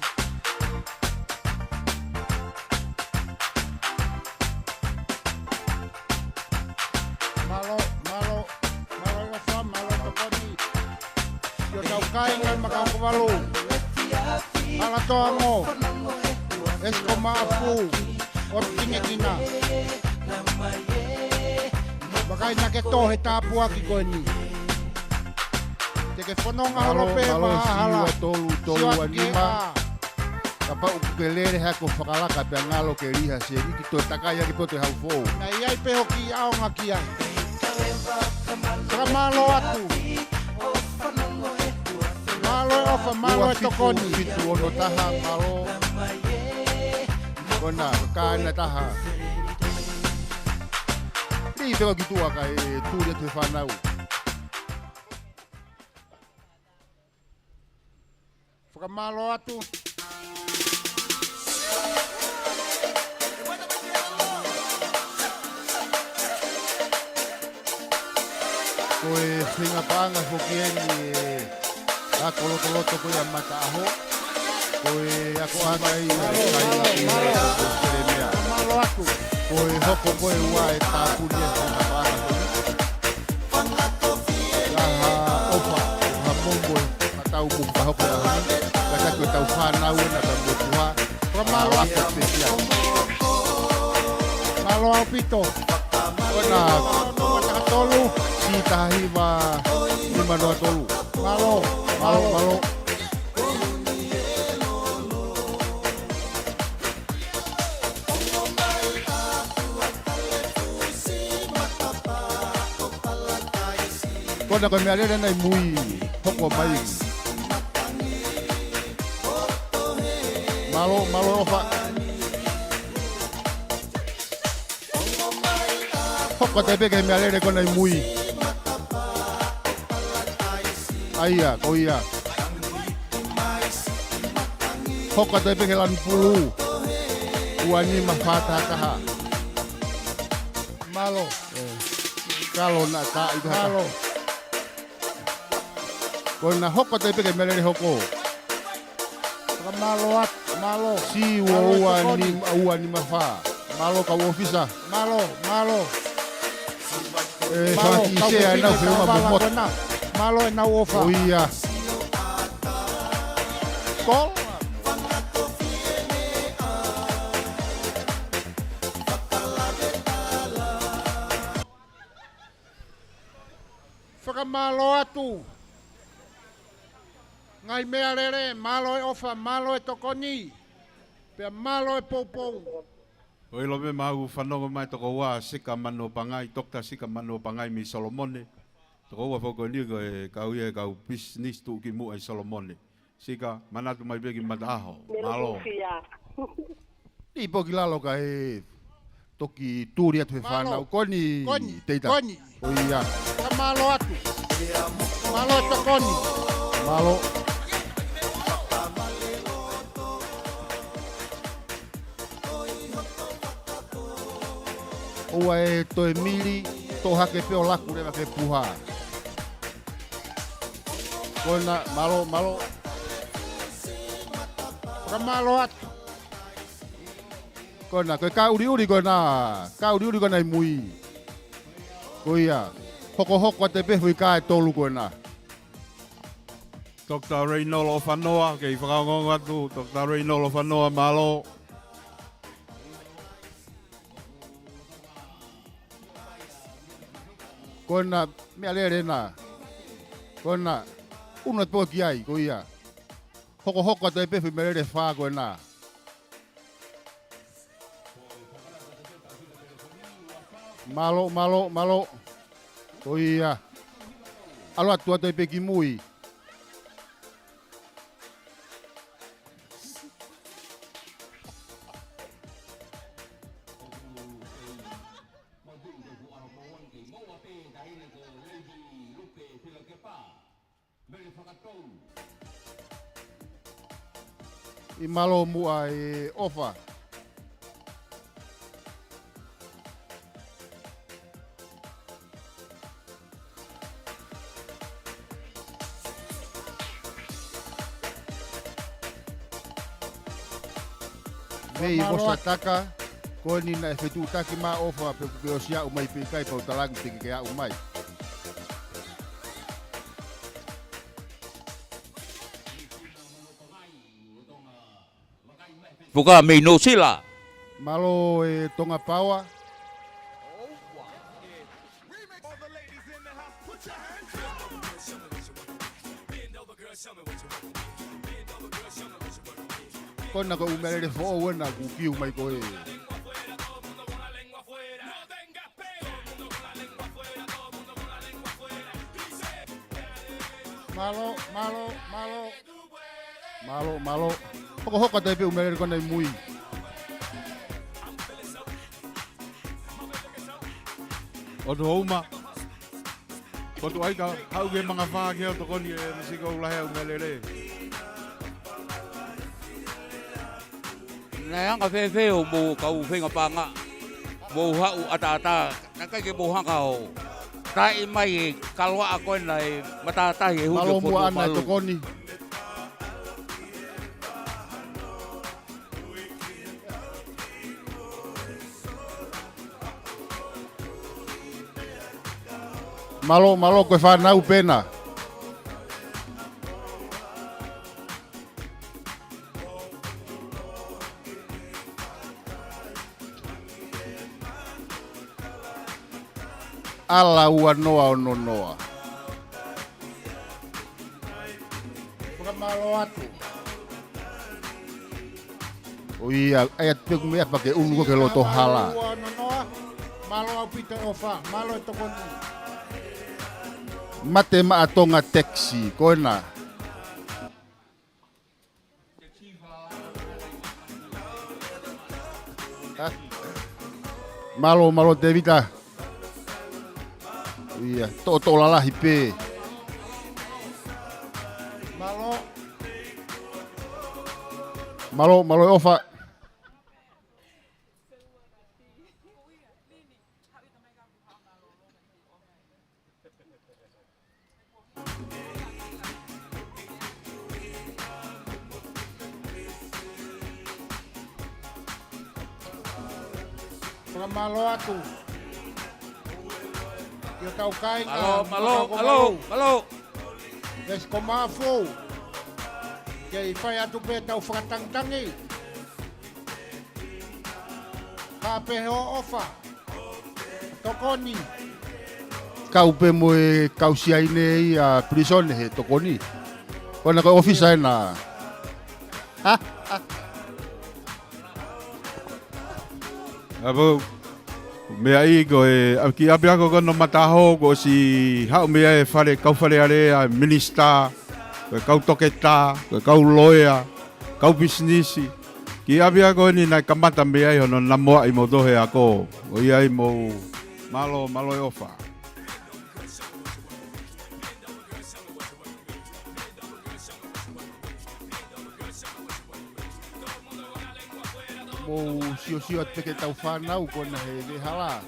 Malo yofa. Malo tokoni. Yo tau kai ngai makau kawalu. Ala toa ngo. Esko maafu. Ot kinge kina. Bakai nake tohe tapua ki koe ni. Teke whanonga horope mahala. Tolu anima. Kapa ukelere hako whakalaka pia ngalo ke riha se riki to takaya ki pote hau fōu. Na iai peho ki aonga ki ai. Saka malo atu. Malo e ofa, malo e tokoni. Fitu ono taha malo. Kona kāna taha. Ri teo ki tuaka e tūria te whanau. Whakamalo atu. Koe whinga pānga whoki eni e ako loto koe a mata aho. Koe ako anga i kaina i tere mea. Whakamalo atu. Koe hoko koe ua e tāpuni e whinga pānga koe. Raha opa, ha mongo e matau muka hoko e ahoni. Kata koe tau whanau e na ka motua. Whakamalo atu. Malo apito. Kona Matakatolu. si tahiwa lima noa tolu. Malo. Kona koe mea lere nei mui hoko mai. Malo ofa. Hoko te peke mea lere koe nei mui. Aia, koia. hoka te peke lan pulu. Uani mafata. Malo. Kalau nak tak itu hata. Malo. Kona hoka te peke melere hoko. Malo at. Malo. Si uani mafa. Malo ka ofisa. Malo. Sa ise ana fema bomot. Malo na ofa. Oh iya. Kol. Malo atu. Ngai mea rere, malo e ofa, malo e tokoni. Pea malo e poupou. Oi lo me mau whanonga mai toko wā sika mano pangai, Dr. Sika mano pangai mi Solomone. Toko wā whoko ni kau ia kau business tu ki mu ai Solomone. Sika manatu mai begi mataho, malo. Ni poki lalo ka e toki turi atu he whanau. Koni teita. Koni. Oh iya. Ka malo atu. Malo e tokoni. Malo. Oa e toe mili, tō hake peo laku rewa ke puha. Koina, malo. Ka malo atu. Koina, koe ka uri koina. Ka uri koina i mui. Koia, hoko te pehu i ka e tolu koina. Dr. Reynolo Whanoa, kei whakaongonga atu, Dr. Reynolo Whanoa malo. Koina, mea lere na. Koina, uno te poki ai, koia. Hoko te pehu i merere whaa koina. Malo. Koia. Alo atua te peki mui. I malo mua e ofa. Mei vosa taka, koni na efetu taki ma ofa pe o sia umai pe kai pa utalang pe ke a umai. Buka mei no sila. Malo e tonga paua. Kona ko umere fo wena ku kiu mai ko e. Malo. Hoko te pe umere kona i mui. Oto houma. Oto aika, hau ke mga whaa ke o tokoni e masika ulahe au melere. Nai anga whewhe o mō kau whenga panga. Mō hau ata. Nakai ke mō hanga o. Tai mai e kalwa a koe nai matatahi e huke Malo mua ana e tokoni. Malo koe whanau pena. Ala ua noa o no noa. Ka malo atu. O ia, ai atu peku mea pake ungo ke loto hala. Malo au pita ofa, malo e tokoni. Mate ma atonga taxi, koena. Malo Devita. Iya, to lalahi pe. Malo. Malo ofa. Malo atu. Yo tau kai Malo. Des komafo. Kei fai atu pe tau whakatangtangi. Ka pe ho ofa. Tokoni. Kau pe mo e kau sia ine a prison he tokoni. Kona ka office ai na. Abo mea I ko e ki apia ko kono mataho ko si hau mea e whare kau whare are a minister ko kau toketa ko kau lawyer kau business ki apia ko ni na kamata mea I hono namoa I mo dohe ako o ia I mo malo e ofa. Mo sio te ke tau whanau kona he hala.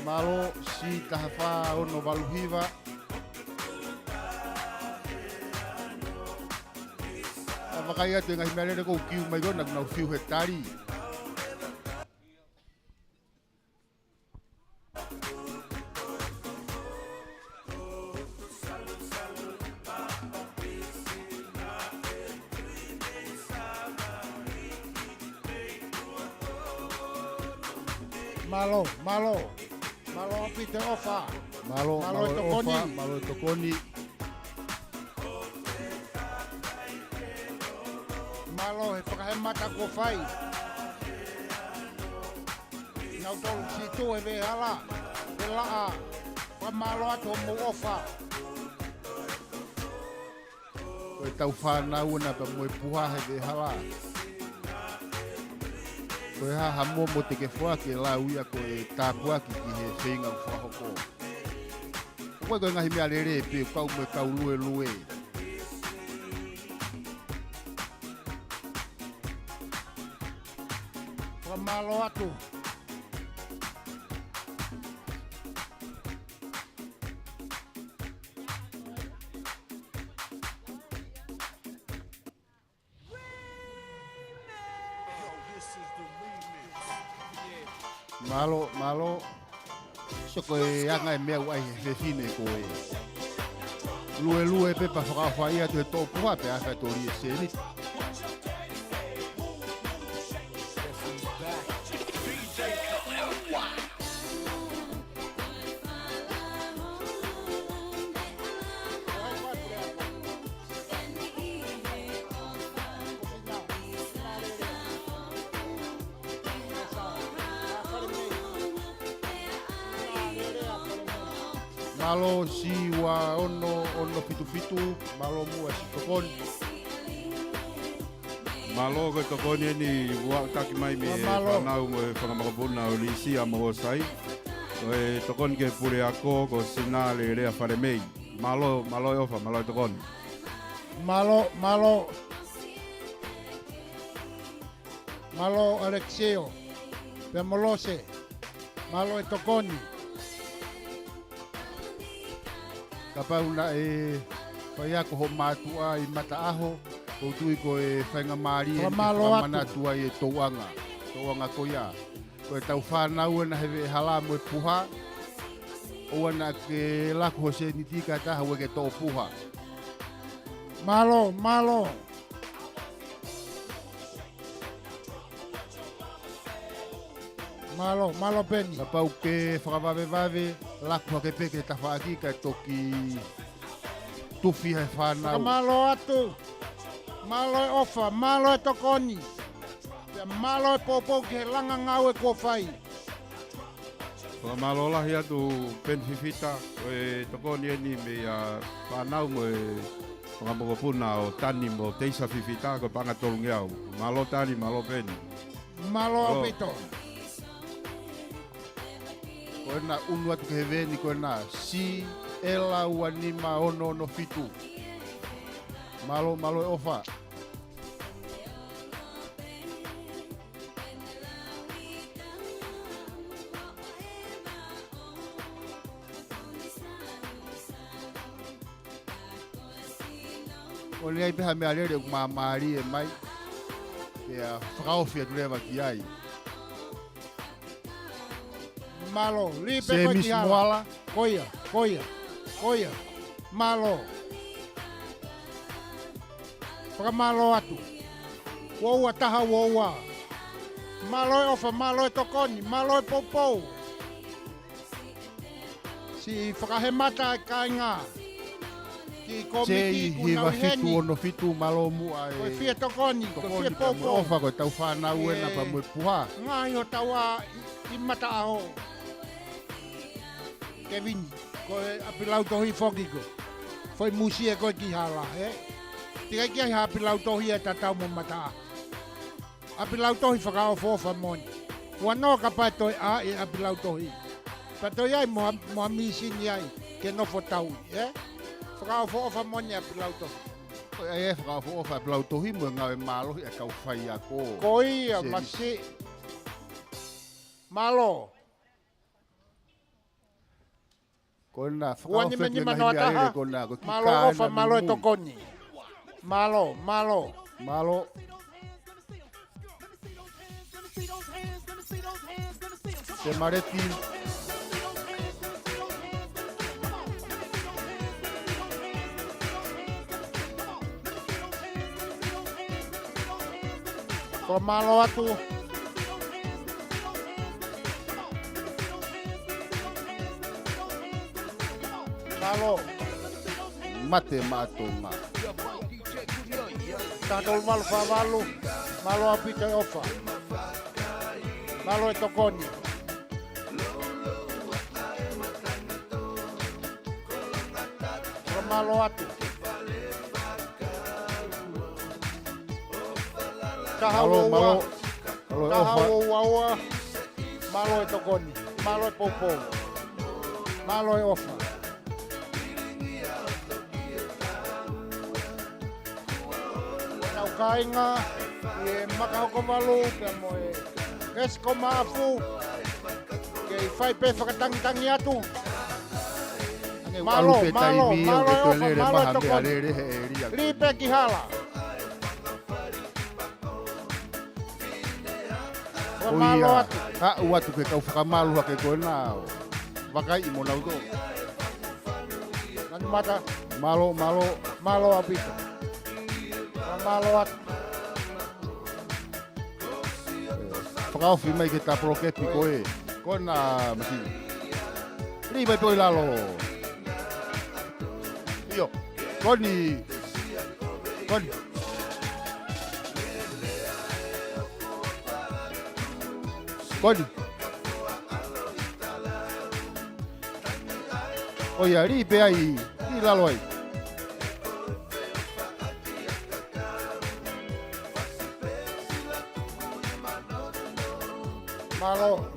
Malo si tahafa ono valuhiva. Makaya tu ngai mele ko kiu mai go nak nau fiu hektari. Malo apite ofa. Malo tokoni. ofa, malo tokoni. Malo he whakahemata ko whai. Nau tolu si tu he vehala. He laa. Malo atu mo ofa. Koe tau whanau na pa moe puha he vehala. Koe ha hamo mo te ke whua ke la uia koe tāpua ki he whenga whahoko. Koe koe ngahi mea rere pe kau me kau lue. Malo atu. Malo. So koe anga e mea uai he fine koe. Lue pe pa whakawhaia te tō puha pe awha tori e seni. Malo si wa ono fitu malo mua si tokon. Malo ko tokoni ni wa taki mai me whanau mo e whangamakapuna o lisi a mo sai. Ko e tokoni ke pure ako ko sina le rea whare mei. Malo e ofa, malo e tokoni. Malo Alexeo. Pe molose. Malo e tokoni. Kapau na e whaia ko ho mātua I mata aho. Ko tui ko e whainga maari e whamanatua I e tauanga ko ia. Ko e tau whanau na hewe hala mo e puha. O ana ke lako ho se nitika taha we ke tō puha. Malo. Malo peni. Kapau ke whakawawewave, lako ke peke ta whaaki ka toki tufi he whanau. Malo atu. Malo e ofa, malo e tokoni. Malo e popo ke langa ngau e ko whai. Whamalola hia tu pen fifita, e toko ni eni me whanau mo e whamokopuna o tani mo teisa fifita ko panga tolungiau. Malo tani, malo peni. Malo apito. Ko na unu atu ke veni ko na si ela wanima ono no fitu. Malo e ofa. O lei peha me alere ku mamari e mai. Ya frau fia dreva ki ai. Malo, lipe Se ko mis ki hala. moala. Koia. Malo. Paka malo atu. Woua taha woua. Malo e ofa, malo e tokoni, malo e poupou. Si whakahemata e kainga. Ki Se komiti ku hiva fitu nauheni. ono fitu malo mu ai. Koe fia tokoni, koe fia Mo poupou. ofa ko tau whanau e na pa mo puha. Ngai o taua i mata aho. Kevin, koe apilau tohi whokiko. Foi musi e koe ki hala, Tika ki ha apilau tohi e tatau mo mata. Apilau tohi whakao fofa moni. Wano ka pai toi a e apilau tohi. Pa toi ai moa misini ai, ke nofo tau, Whakao fofa moni apilau tohi. E whakao fo ofa plau tohi mo ngau e malo e kau whai a ko. Koia, Se masi. Malo. Ko na Ua whakao ni wheki meni na manoa hini taha. aere ko na ko ki Malo kāna ofa, malo e mimu. tokoni. Malo. Malo. Se mareti. Ko malo atu. Malo. Mate matonga. Tatol malo whavalu. Malo apita e ofa. Malo e tokoni. Ko malo atu. Taha Malo, ua. malo. Malo e Taha ofa. ua. Malo e tokoni. Malo e poupou. Malo e ofa. Tau kainga. E makahoko walu. Pea mo e. Esko maafu. Ke i whai pe whakatangitangi atu. Malo, Alu pe malo, taimi o malo ke e ofa, tolere malo e maha me tokoni. arere he e ria. Lipe ki hala. Ko malo Oia. atu. Ha uatu ke kau whakamalu ke koe nā. Wakai i mona uto. Nani mata. Malo. Malo apita. Malo atu. Whakawhi mai ke tā prokepi koe. Koe nā masi. Riba i toi lalo. Io. Koni. Oia, ripe ai. Ri lalo ai. Malo.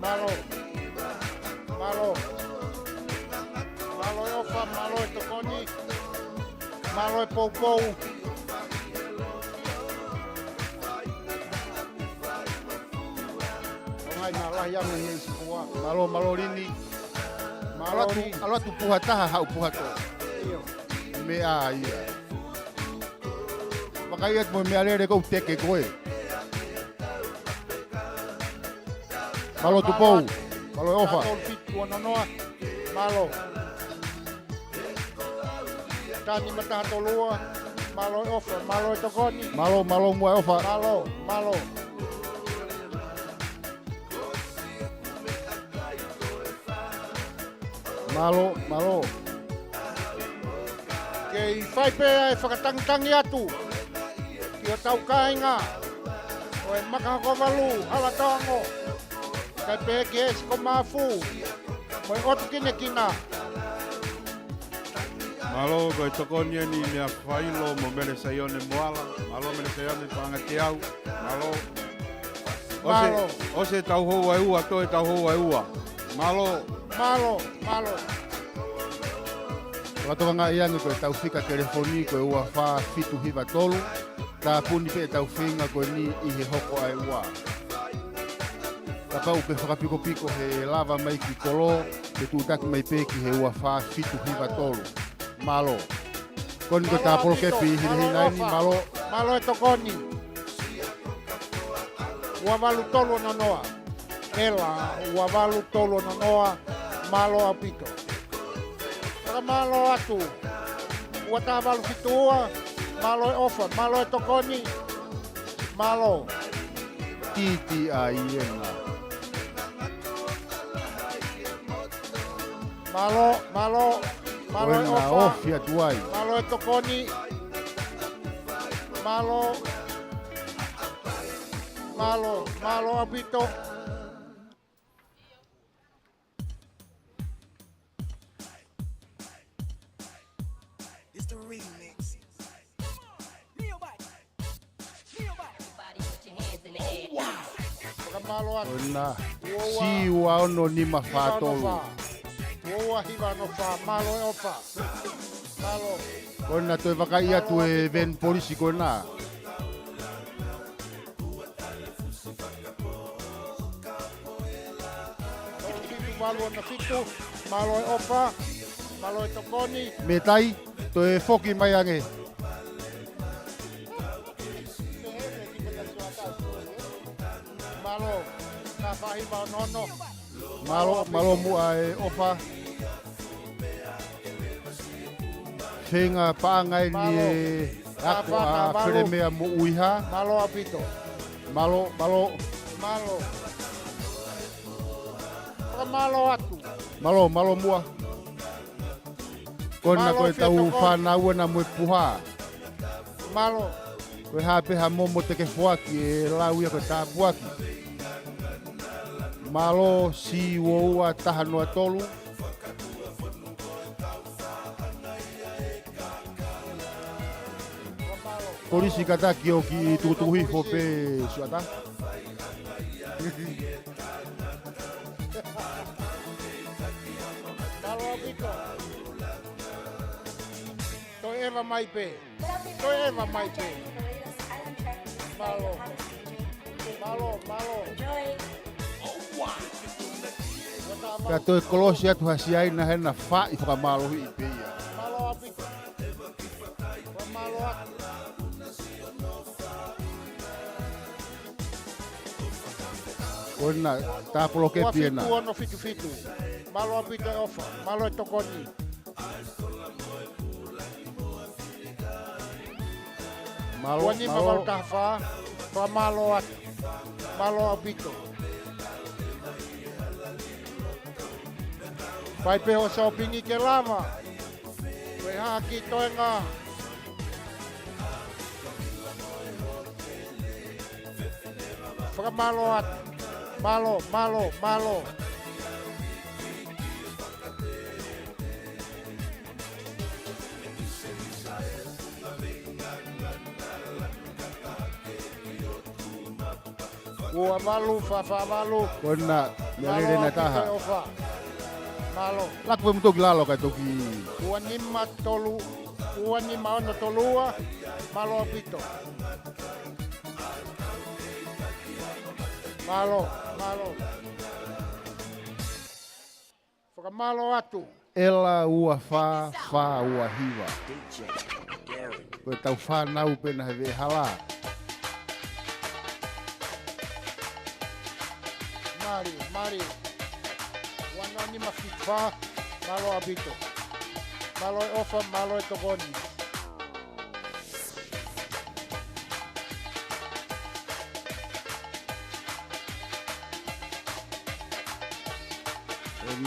Malo e ofa, malo e tokoni. Malo e poupou. Ongai ngā lahi anga hi eisi kua. Malo rini. Malo ri. Alo atu puha taha hau puha to. Iyo. Me a ia. Wakai at mo me alere kou teke koe. Malo tu pou. Malo e ofa. Tātou fitu ana noa. Malo. Tani mataha tolua. Malo e ofa, malo e tokoni. Malo mua e ofa. Malo. Malo. Kei whai pēa e whakatangitangi atu. Ki o tau kāinga. O e makahako walu, hala taongo. Kai pēa ki esko māfu. Moi otu kine kina. Malo ko tokoni ni mea failo mo mele sayone moala. Malo mele sayone pangatiau. Malo. Malo. Ose tau ho ai ua toi tau ho ai ua. Malo. Malo. Watoa ngā iangi koe tau whika telefoni koe ua wha fitu hiva tolu. Tā puni pe tau whinga koe ni i he hoko ai ua. Ka pau pe whakapiko he lava mai ki kolo. Pe tūtaki mai pe ki he ua wha fitu hiva tolu. Malo. Koni koe tā polo kepi hina ini malo. Malo e tokoni. Ua walu tolu na noa. Ela, ua walu tolu na noa. Malo apito. Saka malo atu. Ua tā walu fitua. Malo e ofa. Malo e tokoni. Malo. Titi a iena. Malo e Oena ofa. ofi atuai. Malo e tokoni. Malo apito. Malo atu. Oena. Si ua ono ni mawhatolu. Ua hiva no fa. Malo e ofa. Malo. Oena toi wakai atu e ven polisi koe nā. Malo na fitu. Malo e ofa. Malo e tokoni. Me tai, toi foki mai ange. Malo. Na fahiva nono. Malo mua e ofa. Whenga paangai ni e ako a wheremea mo uiha. Malo apito. Malo. Malo. Saka malo atu. Malo mua. Kona Malo koe fia tau toko. whanaua na mui puha. Malo. Koe hapeha momo te ke fuaki e lauia koe tā puaki. Malo si woua taha noa tolu. Polisi kata ki o ki tukutuhi fo pe suata. Malo apito. Toi eva mai pe. Malo. Ka toi kolosi atu hasi aina hena wha i whakamalohi i peia. Malo apito. Malo atu. Kona tāpolo ke piena. Ua no fitu. Malo apito e ofa. Malo e tokoni. Ua ni malo tafa. Fa malo atu. Malo apito. Pai pe o shopping ke lava. Koe haki toenga. Whaka malo atu. Malo. Ua malu, fa malu. Kona merere na taha. Malo. Laku pe mutoki lalo kai toki. Ua nima tolu. Ua nima ono tolua. Malo apito. Malo. Whaka malo atu. Ela ua wha ua hiwa. Koe tau whanau pena hewe hala. Mari. Wana nima fitfa. Malo apito. Malo e ofa, malo e tokoni.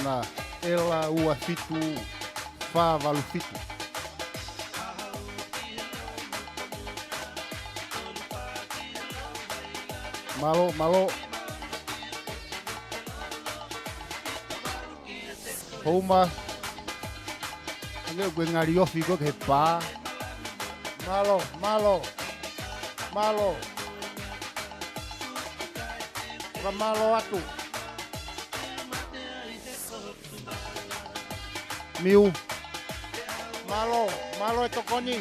Na ela ua fitu wha walu fitu. Malo. Homa. Ane gue ngari ofi ko ke pa. Malo, malo. Malo. Ka malo atu. Miu. Malo, malo e tokoni.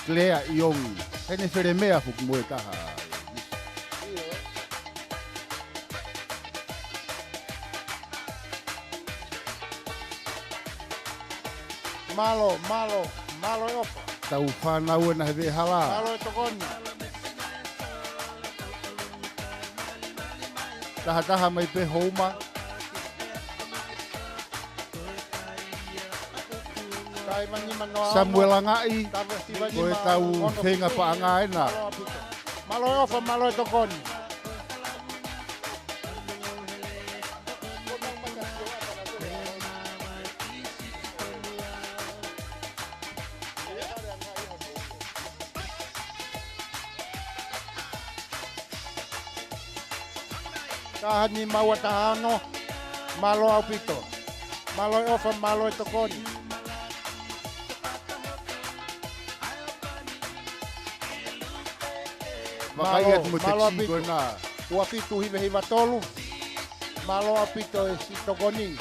Clea Iong. Hene feremea fuku moe taha. Malo, malo, malo e ofa. Tau whanau na hewe hala. Malo e tokoni. Taha mai pe homa. Tai mani manoa. Samuel Angai. Koe tau whenga pa angai na. Malo e ofa, malo e tokoni. Tahani maua tahano, malo au pito. Malo e ofa, malo e tokoni. Makaiat mo malo teksi ko na. Ua pitu hive hiva tolu. Malo au pito e si tokoni.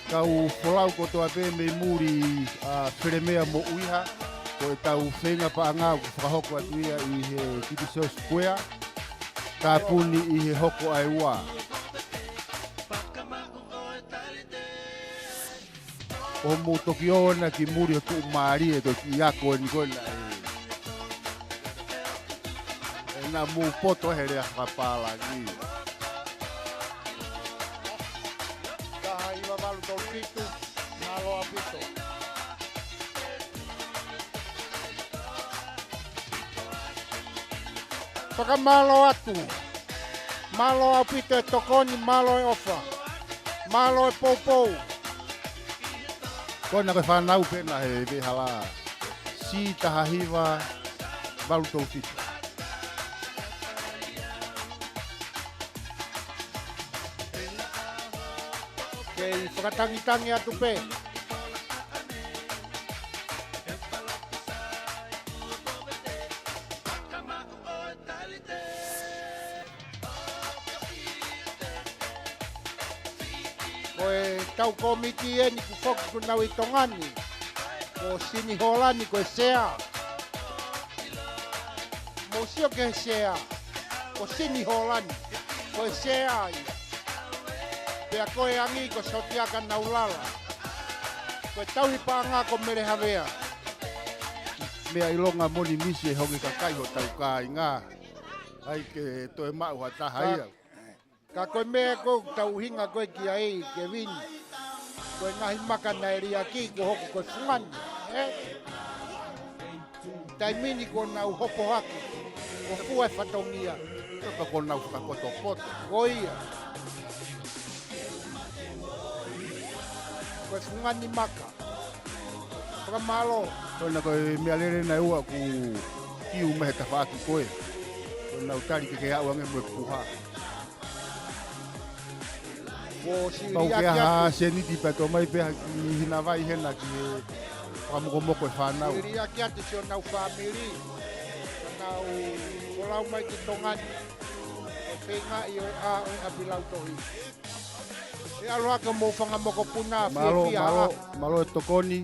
Kau folau ko toa pe me muri feremea mo uiha. Ko e tau whenga pa anga ko whakahoko atuia i he Kitiso Square. Ka puni i he hoko ai ua. O mo toki ona ki muri o tu maari e toki iako ni kona e. E na mu poto here a whapala ni. Taha iwa valu tolu pitu, malo au pito. Paka malo atu. Malo au pito e tokoni, malo e ofa. Malo e poupou. Kona koe whanau pena he we hala. Si taha hiwa valu tolu pitu. Kei whakatangitangi atu pe. Koe tau komiti e ni ku foku ku nau i tongani. Ko sini holani koe sea. Mo sio ke sea. Ko sini holani. Koe sea ai. Pea koe angi ko sotiaka naulala. Koe tau hi paanga ko mere havea. Mea ilonga moni misi e hongi kakai ho tau ka inga. Ai ke toe mau ha taha ia. Ka koe mea ko tau hinga koe ki ai ke vini. Koe ngahi makana e ria ki ko hoko koe fungani. Tai mini ko nau hopo haki. Ko fua e whatongia. Toka ko nau whakapoto poto. Ko ia. Koe fungani maka. Whakamalo. Kona koe mea lere na ua ku kiu mehe ta whaaki koe. Kona utari ke au ange mwe puha. Ko si Pau ria ke ki ha atu. se niti pa to mai peha ki hina vai hena ki whamukomoko e whanau. Si ria ki atu si o nau whamiri. Nau kolau mai ki tongani. E whenga i o a o a bilau tohi. E aloha ka mo whanga moko puna Malo, fia malo, fia. malo e tokoni.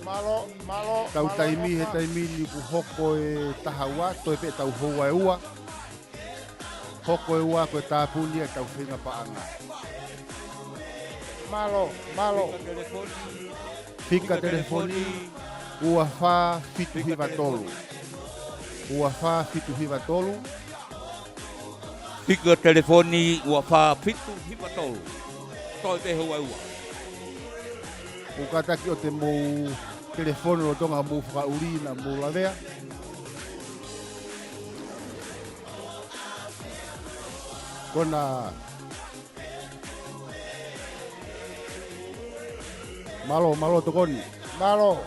Malo, malo. Tau malo taimi he ofa. taimi ni ku hoko e tahaua, toi pe tau hoa e ua. Hoko e ua koe tāpuni e tau whinga pa anga. Malo, malo. Fika telefoni, ua wha fitu hiva tolu. Ua wha fitu hiva tolu. Pika telefoni ua wha pitu hipa tolu. Toi te hua ua. O kataki o te mou Telefono o tonga mo whakaurina mo lavea. Kona malo tokoni. Malo.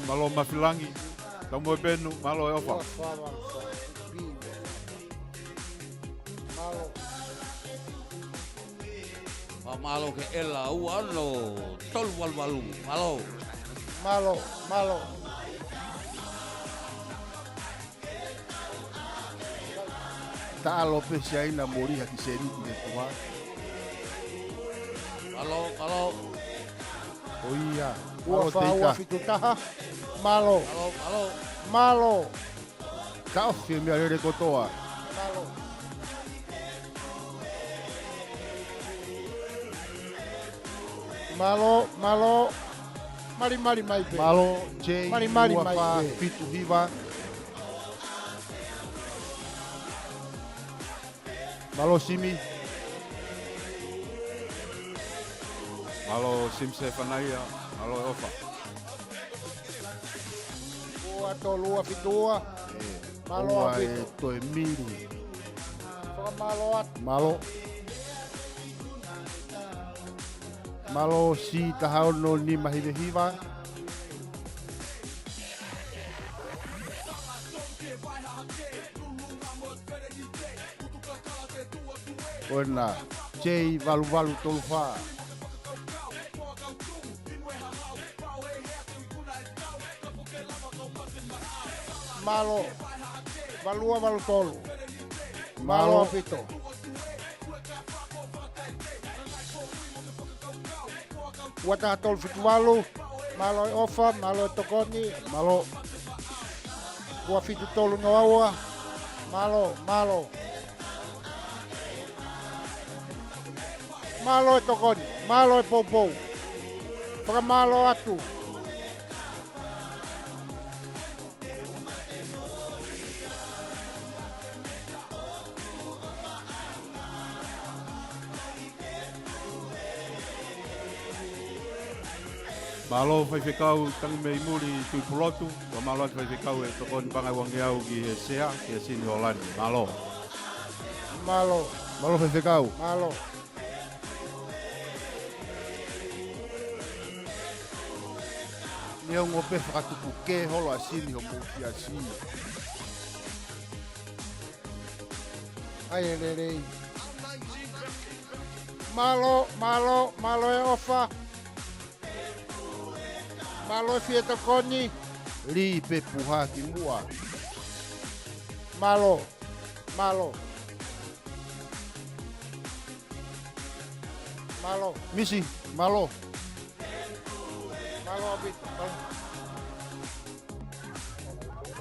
Malo mafilangi. Tamo benu, malo e ofa. Malo ke ela uano tol walu malo. Malo. Taalo pe siaina mori haki seri de tua. Malo. Oia. Ua fitu taha. Malo. Ka ofi me ale kotoa. Malo. Mari mai pe. Malo J. Mari Ua mai fa pe. fitu viva. Malo simi. Malo simse fanaya, malo e ofa. Ua tolua fitua. Malo Ua apitu. to e miri. Malo at. Malo si tahaono ni mahivehiva. Ona J valu tolufa. Malo. Valu tolu. Malo apitu. Ua taha tolu fitu walu. Malo e ofa, malo e tokoni. Malo Ua fitu tolu no aua. Malo. Malo e tokoni. Malo e poupou. Whaka malo atu. Malo fai whekau tangi mei muri tui pulotu, wa malo fai whekau e tokoni pangai wangi au ki he sea, ki he sini holani. Malo. Malo fefekau. Malo. Ni o pe whakatupu ke holo asini o muki asini. Ai rei. Malo e ofa. Malo e fia tokoni. Li pe puha ki mua. Malo. Misi, malo.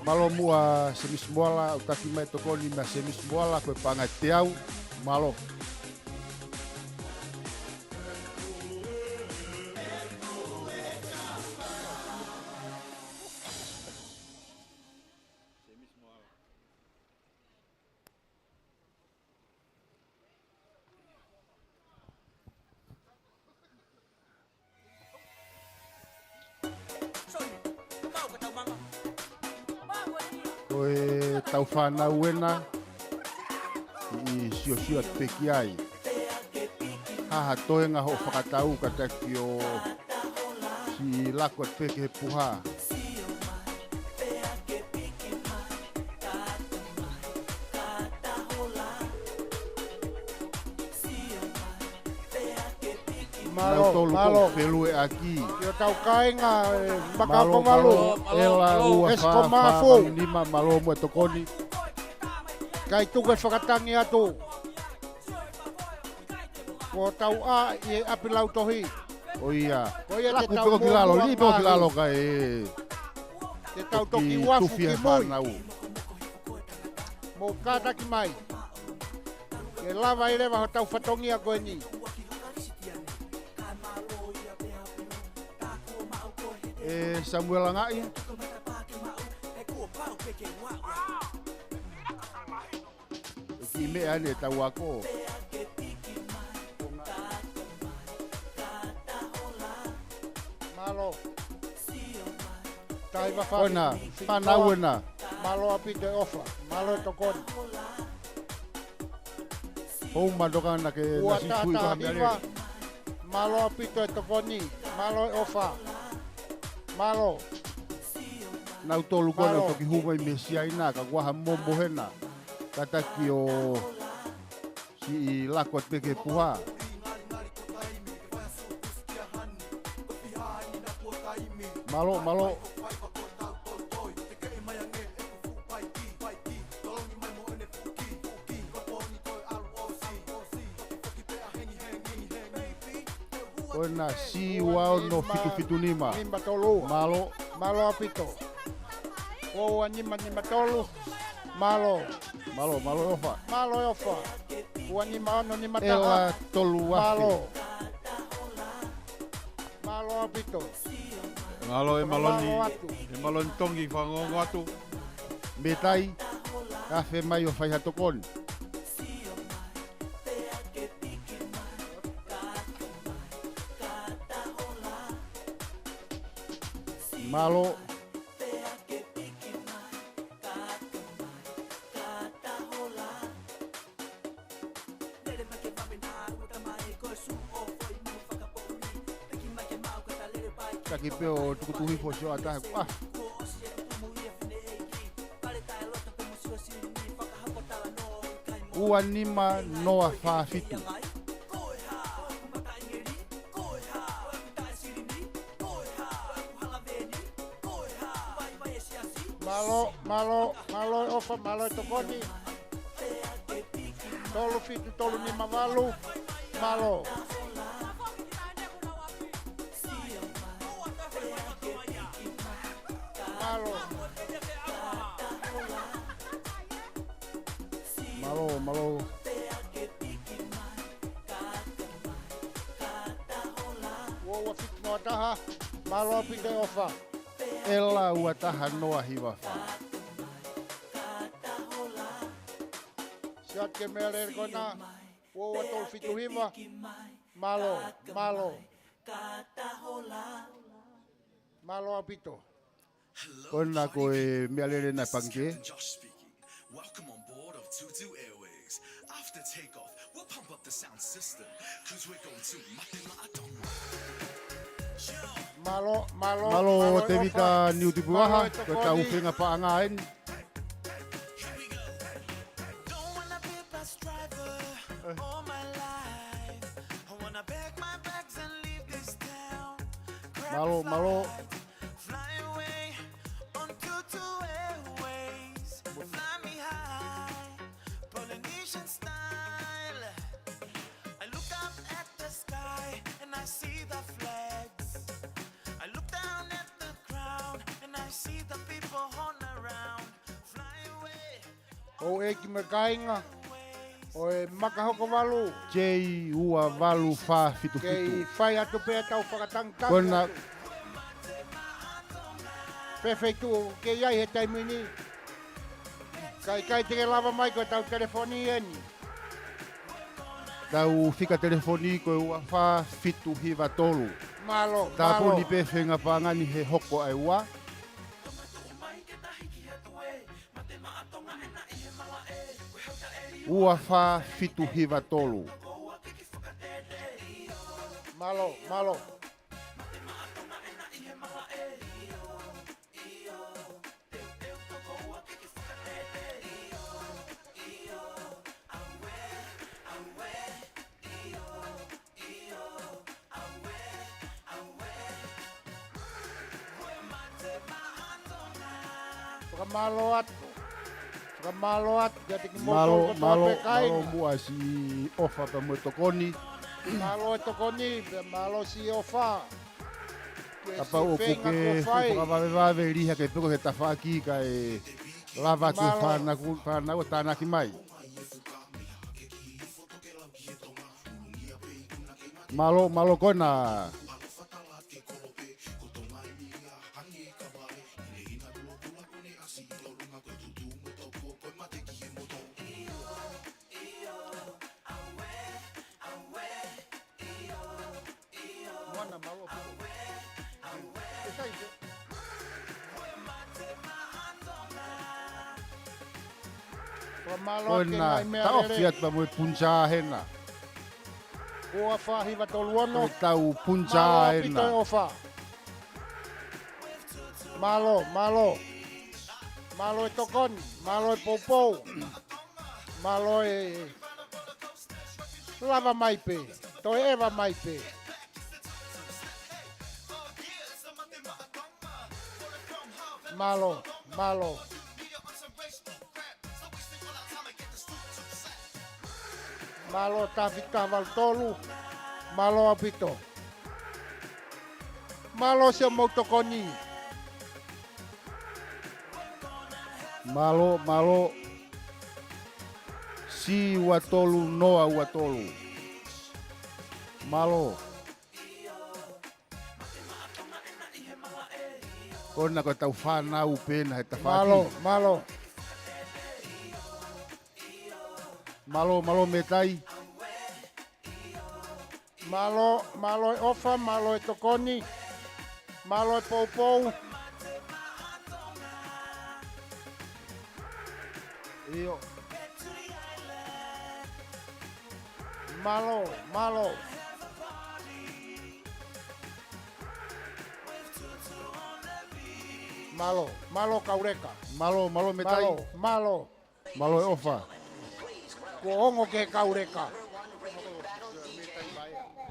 Malo mua semis muala utaki mai tokoni ma semis muala koe pangai teau. Malo. Koe tau whanau wena i sio te peki ai. Haha toenga ho whakatau kataki o si lako te peki he puha. Malo. Pelue aki. Yo tau kainga makapo malu. Ela ua Esko mafu. Lima malo mo tokoni. Kai tuke whakatangi atu. Ko tau a i api lau tohi. O ia. Ko ia te Laku tau peko ki lalo, mua li peko ki mahi. lalo kai e. Te tau toki wafu ki moi. Whanau. Mo kata ki mai. Ke lava i rewa ho tau whatongi a koe ni. E Samuel Ngai. Ki me ane tau ako. Tai wa Ona, panau na. Malo apito ofa. Malo tokoni. O madoka na ke Ua nasi fui tata ka hiwa. mele. Malo apito tokoni. Malo ofa. Malo. Nau tolu kona Malo. toki huma I mesia ina ka waha mombo hena. Kataki o si lako teke puha. Malo, malo. Ona si wao no fitu nima. Nima tolu. Malo, Malo apito. O nima tolu. Malo. malo ofa. Malo ofa. O nima ono nima taha. Ela tolu wafi. Malo. Malo apito. Malo e maloni, Malo atu. e maloni tongi whangongo atu. Metai, kafe mai o fai hatokoni. Malo, taki peo tukutuhi fo sio atahe. Ah, ua nima noa fa fitu. Malo ofa, malo tokoni. Tolu fitu, tolu nima walu. Malo. Malo. Malo. Wo fitu no taha. Malo apito ofa. Ela ua taha noa hiwa fa. Siat ke mere kona. Wo tolu fitu hiva. Malo. Malo apito. Kona koe mea lere na pange. Josh speaking. Welcome on board of Tutu Airways. After takeoff, we'll pump up the sound system, cause we're going to Matematonga. Malo te vika niu tipu aha. Koe ka uwhenga pa angaen. Here we go. Don't wanna be a bus driver all my life. I wanna pack my bags and leave this town. Grab a Malo. flight, fly away on Tutu Airways. Fly me high, Polynesian style. I look up at the sky and I see the flags. I look down at the ground and I see the people on around. Fly away. O eki me kainga. O e makahoko walu. Jei ua walu fa fitu Kei fitu. whai atu pēr tau whakatangtang. Kona, Pewhaitu ke iai he taimini. Kai te lava mai ko tau telefoni eni. tau fika telefoni koe ua fa fitu hiwa tolu. Malo. Tāpo ni pe whenga pāngani he hoko ai ua. Ua fa fitu hiwa tolu. Malo. Malo atu. Jadi Malo mua si ofa pa mo tokoni. Malo tokoni, malo si ofa. Tapa o kuke whakawawewave riha kei peko he tawhaki ka e lava ku whana o tānaki mai. Malo kona. Malo ke Kona, ngai mea ta o rere. fiat pa mo punja hena. Ua whahi wa tolu ono. Ko tau punja Malo pito e hena. ofa. Malo, malo. Malo e tokon, malo e poupou. Malo e lava mai pe, to e eva mai pe. Malo, malo. Malo tafika val tolu, malo apito. Malo se motokoni. Malo, malo. Si watolu noa watolu. Malo. Kona ko tau whanau pena he tawhaki. Malo, malo. Malo, malo me tai. Malo, malo e ofa, malo e tokoni. Malo e poupou. Io. Malo, malo. Malo, malo kaureka. Malo, malo me tai. Malo, malo. Malo e ofa. Ko ongo ke kaureka.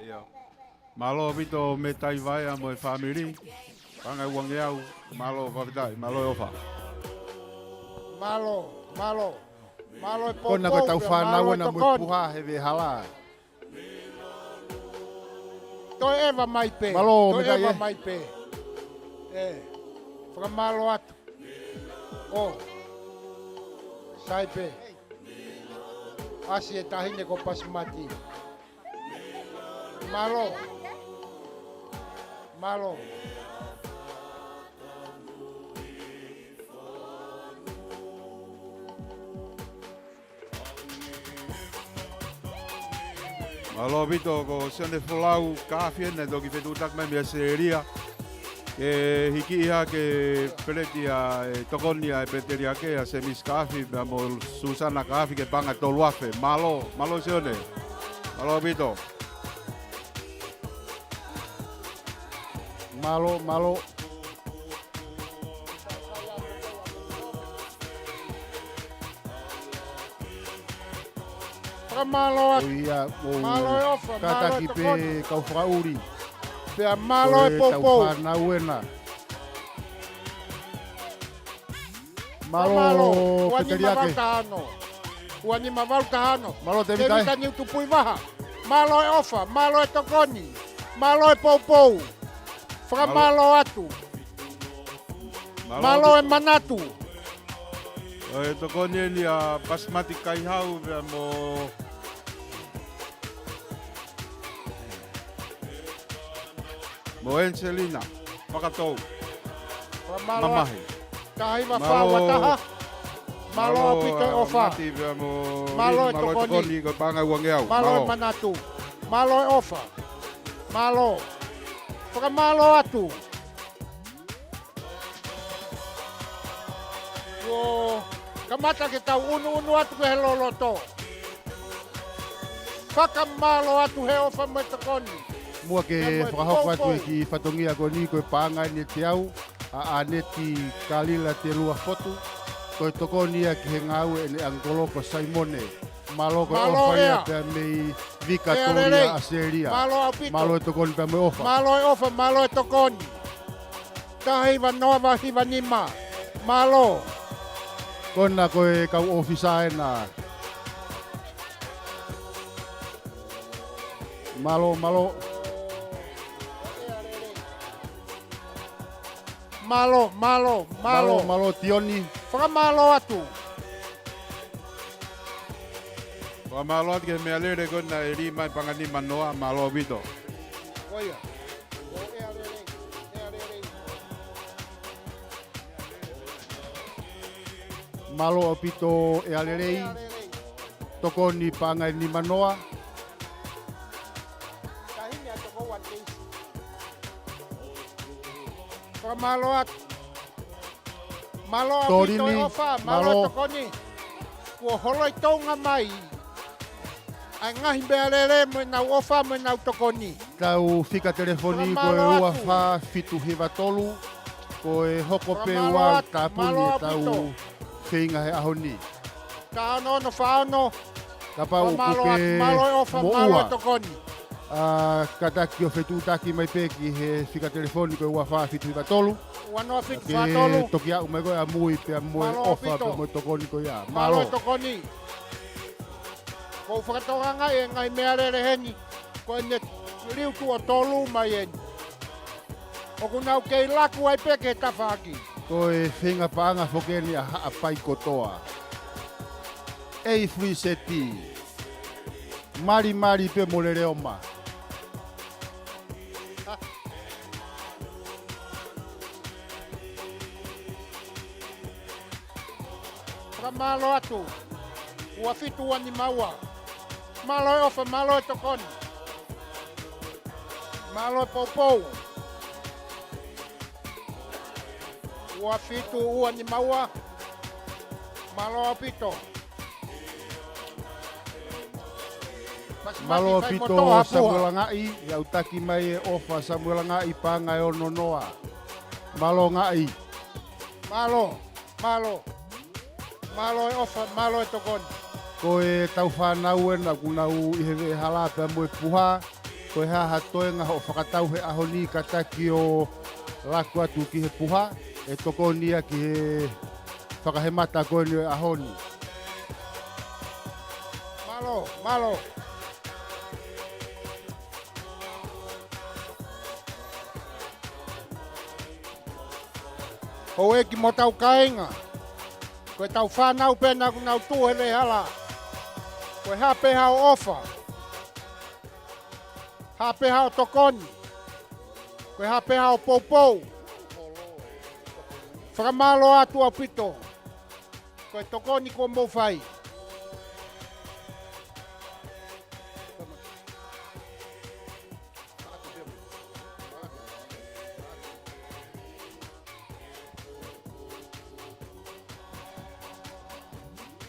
Ia. Malo pito me tai vai a mo e family. Panga uang iau. Malo whapitai. Malo e ofa. Malo, malo. Malo e poupou. Kona ko tau pea whanau malo e na mo tokoni. puha he ve hala. Toi eva mai pe. Malo, Toi me tai eva e. mai pe. Whakamalo atu. O. Sai pe. Asi e tahine ko pasmati. Malo. Malo. Malo pito ko sene fulau kafi ne do ki fetu tak me me seria. E hiki iha ke peletia e tokonia e peteria ke a semis kafi me mo Susana kafi ke panga toluafe. Malo, malo sione. Malo pito. Malo, malo. Whakamalo O atu. ia o Malo e ofa, malo kata e ki pe tokoni. kau whakauri. Pea malo e Tau poupou. whanau ena. Malo, Malo ua ni peteriake. mawaltahano. Ua ni mawaltahano. Malo te Te vitai. vita ni utupui waha. Malo e ofa, malo e tokoni. Malo e poupou. Whakamalo atu. Malo e manatu. E tokoni ni a basmati kai hau me mo mo Encelina. Whakatou. Whakamalo atu. Mamahi. Tahiwa Malo- whawa taha. Malo e pito e ofa. Mati me mo Malo e malo e tokoni. tokoni ko panga uang iau. Malo e manatu. Malo e ofa. Malo. Whakamalo atu. Wo. Kamata ke tau unu atu ke he loloto. Whakamalo atu he ofa me tokoni. Mua ke Ia mo e whakahoko atu poupou. e ki whatongia ko ni koe pāngai ni te au. A aneti kalila te lua fotu. Koe tokoni a ki he ngau e ne angoloko Saimone. Malo koe Malo ofa ea. ia pia mei Vika Ea Toria rerei. Aseria. Malo au pito. Malo e tokoni pia me ofa. Malo e ofa, malo e tokoni. Tahiwa noa hiwa nima. Malo. Kona koe kau ofisa ena. Malo, malo. Malo, malo, Malo, malo. malo tioni. Whakamalo atu. Wa malo at ke me alere ko na eri mai pangani manoa malo pito. Oia. Malo o pito e alerei. Tokoni pāngai ni manoa. Whakamalo atu. Malo au pito e Torini, ofa, malo e malo. tokoni. Kua holoi tonga mai. Ai ngahi mea lele mo nau ofa mo nau tokoni. Tau fika telefoni Ora koe malo ua atu. wha fitu hiva tolu. Koe hoko Ora pe malo ua atu, tāpuni malo e apito. tau whinga he ahoni. Ka ano no whaano. Ka pau Malo kuke atu, malo e ofa, mo malo e ua. tokoni. Kataki o whetūtaki mai peki he fika telefoni koe ua wha fitu hiva tolu. Wanoa fitu Ke whatolu. toki au mai koe a mui pe a moe Malo ofa apito. pe moe tokoni koe ia. Malo e Malo. tokoni. Ko whakatoga ngai e ngai mea rere heni. Ko ne riu tu o tolu mai eni. O kunau kei laku ai peke tawhaki. Koe whinga paanga whokeni a haa pai kotoa. Ei free seti. Mari mari pe molere oma. Ka malo atu. Ua fitu ani maua. Malo e ofa, malo e tokoni. Malo e poupou. Ua fitu ua ni maua. Malo apito. Malo pito Samuel Ngai, ya utaki mai e ofa Samuel Ngai panga e ono noa. Malo Ngai. Malo, malo. Malo e ofa, malo e tokoni. Koe tau whanau e na kunau i hewe hala pe moe puha. Koe haha toe ngā ho whakatau he ahoni kataki o laku atu ki he puha. E tokonia ki he whakahemata koe ni e ahoni. Malo, malo. Ho e ki mo tau kainga. Koe tau whanau pena ku nau tuhere hala. Koe hape hao ofa. Hape hao tokoni. Koe hape hao poupou. Whakamalo atu au pito. Koe tokoni ko mou whai.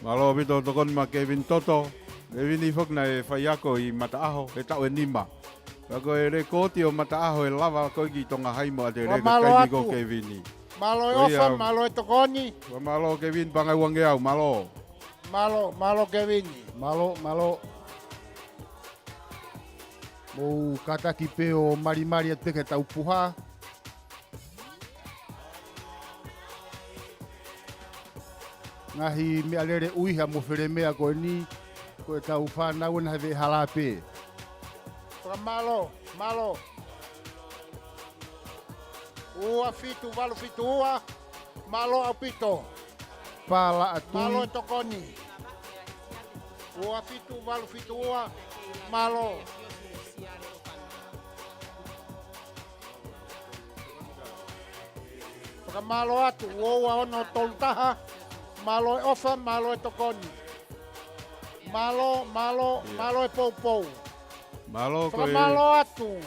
Malo pito tokon ma Kevin Toto. Kevin i fok na e whaiako i Mataaho, e tau e nima. Kako e re kōti o Mataaho e lava koe ki tonga haimo a te Wa re malo kaimi atu. ko Kevin i. Malo e Oi, ofa, au. malo e tokoni. Wa malo Kevin pangai wange au, malo. Malo, malo Kevini. Malo, malo. Mou kataki pe o mari mari at peke tau puha. Ngahi mea lere uiha mo where mea koe ni. Koe tau whanau na hewe hala pe. Malo, malo. Ua fitu, walu fitu ua. Malo au pito. Pala atu. Malo e tokoni. Ua fitu, walu fitu ua. Malo. Malo atu, ua ono toltaha. Malo e ofa, malo e tokoni. Malo, malo, malo e poupou. Malo koe. Malo atu.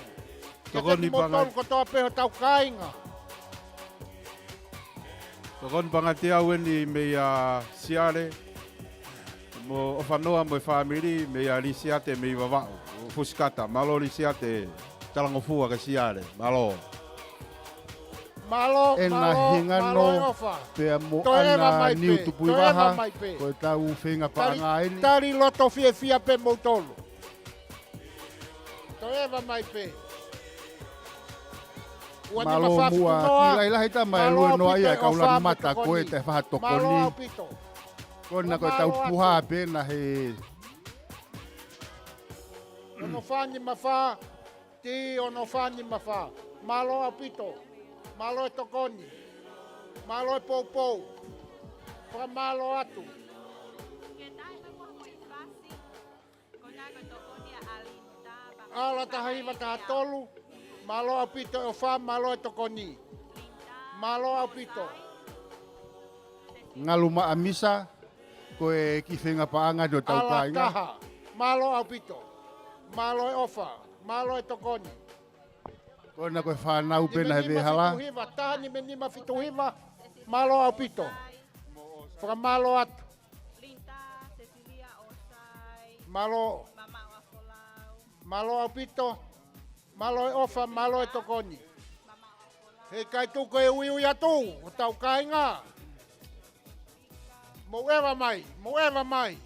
Tokoni Mo pangai. tolu ko toa peho tau kainga. Tokon panga te au ni me a siare. Mo whanoa mo e whamiri me a risiate me i wawao. Fuskata, malo risiate talangofua ka siare. Malo. Malo, E na malo, hinga malo e no. ofa. Pea mo Toe eva ana mai niu pe, tupui toe eva waha. mai pe. Koe tau whenga paanga eni. Tari loto fie fia pe mo tolu. Toe eva mai pe. Ua ni Malo mawhafitu mua noa. ki lai lahi ta mai Malo lue au noa pito ia e kaula ofa ni mata mo koe tokoni. te whaha Malo tokoni. au pito. Kona koe Malo tau atu. puha pe na he. Ono fani mawha. Ti ono fani mawha. Malo au pito. Malo e tokoni. Malo e poupou. Pra malo atu. Ala tahiva taha tolu. Malo au pito e ofa, malo e tokoni. Malo au pito. Ngaluma amisa. Koe ki whenga paanga no tau Ala kainga. taha. Malo au pito. Malo e ofa. Malo e tokoni. Kona koe whanau pe na hewe hala. Fituhiva, taha ni me nima fituhiva. Malo au pito. Fra malo atu. Malo. Malo au pito. Malo e ofa, malo e tokoni. He kai tuko e ui ui atu, o tau kainga. Mo ewa mai, mo ewa mai.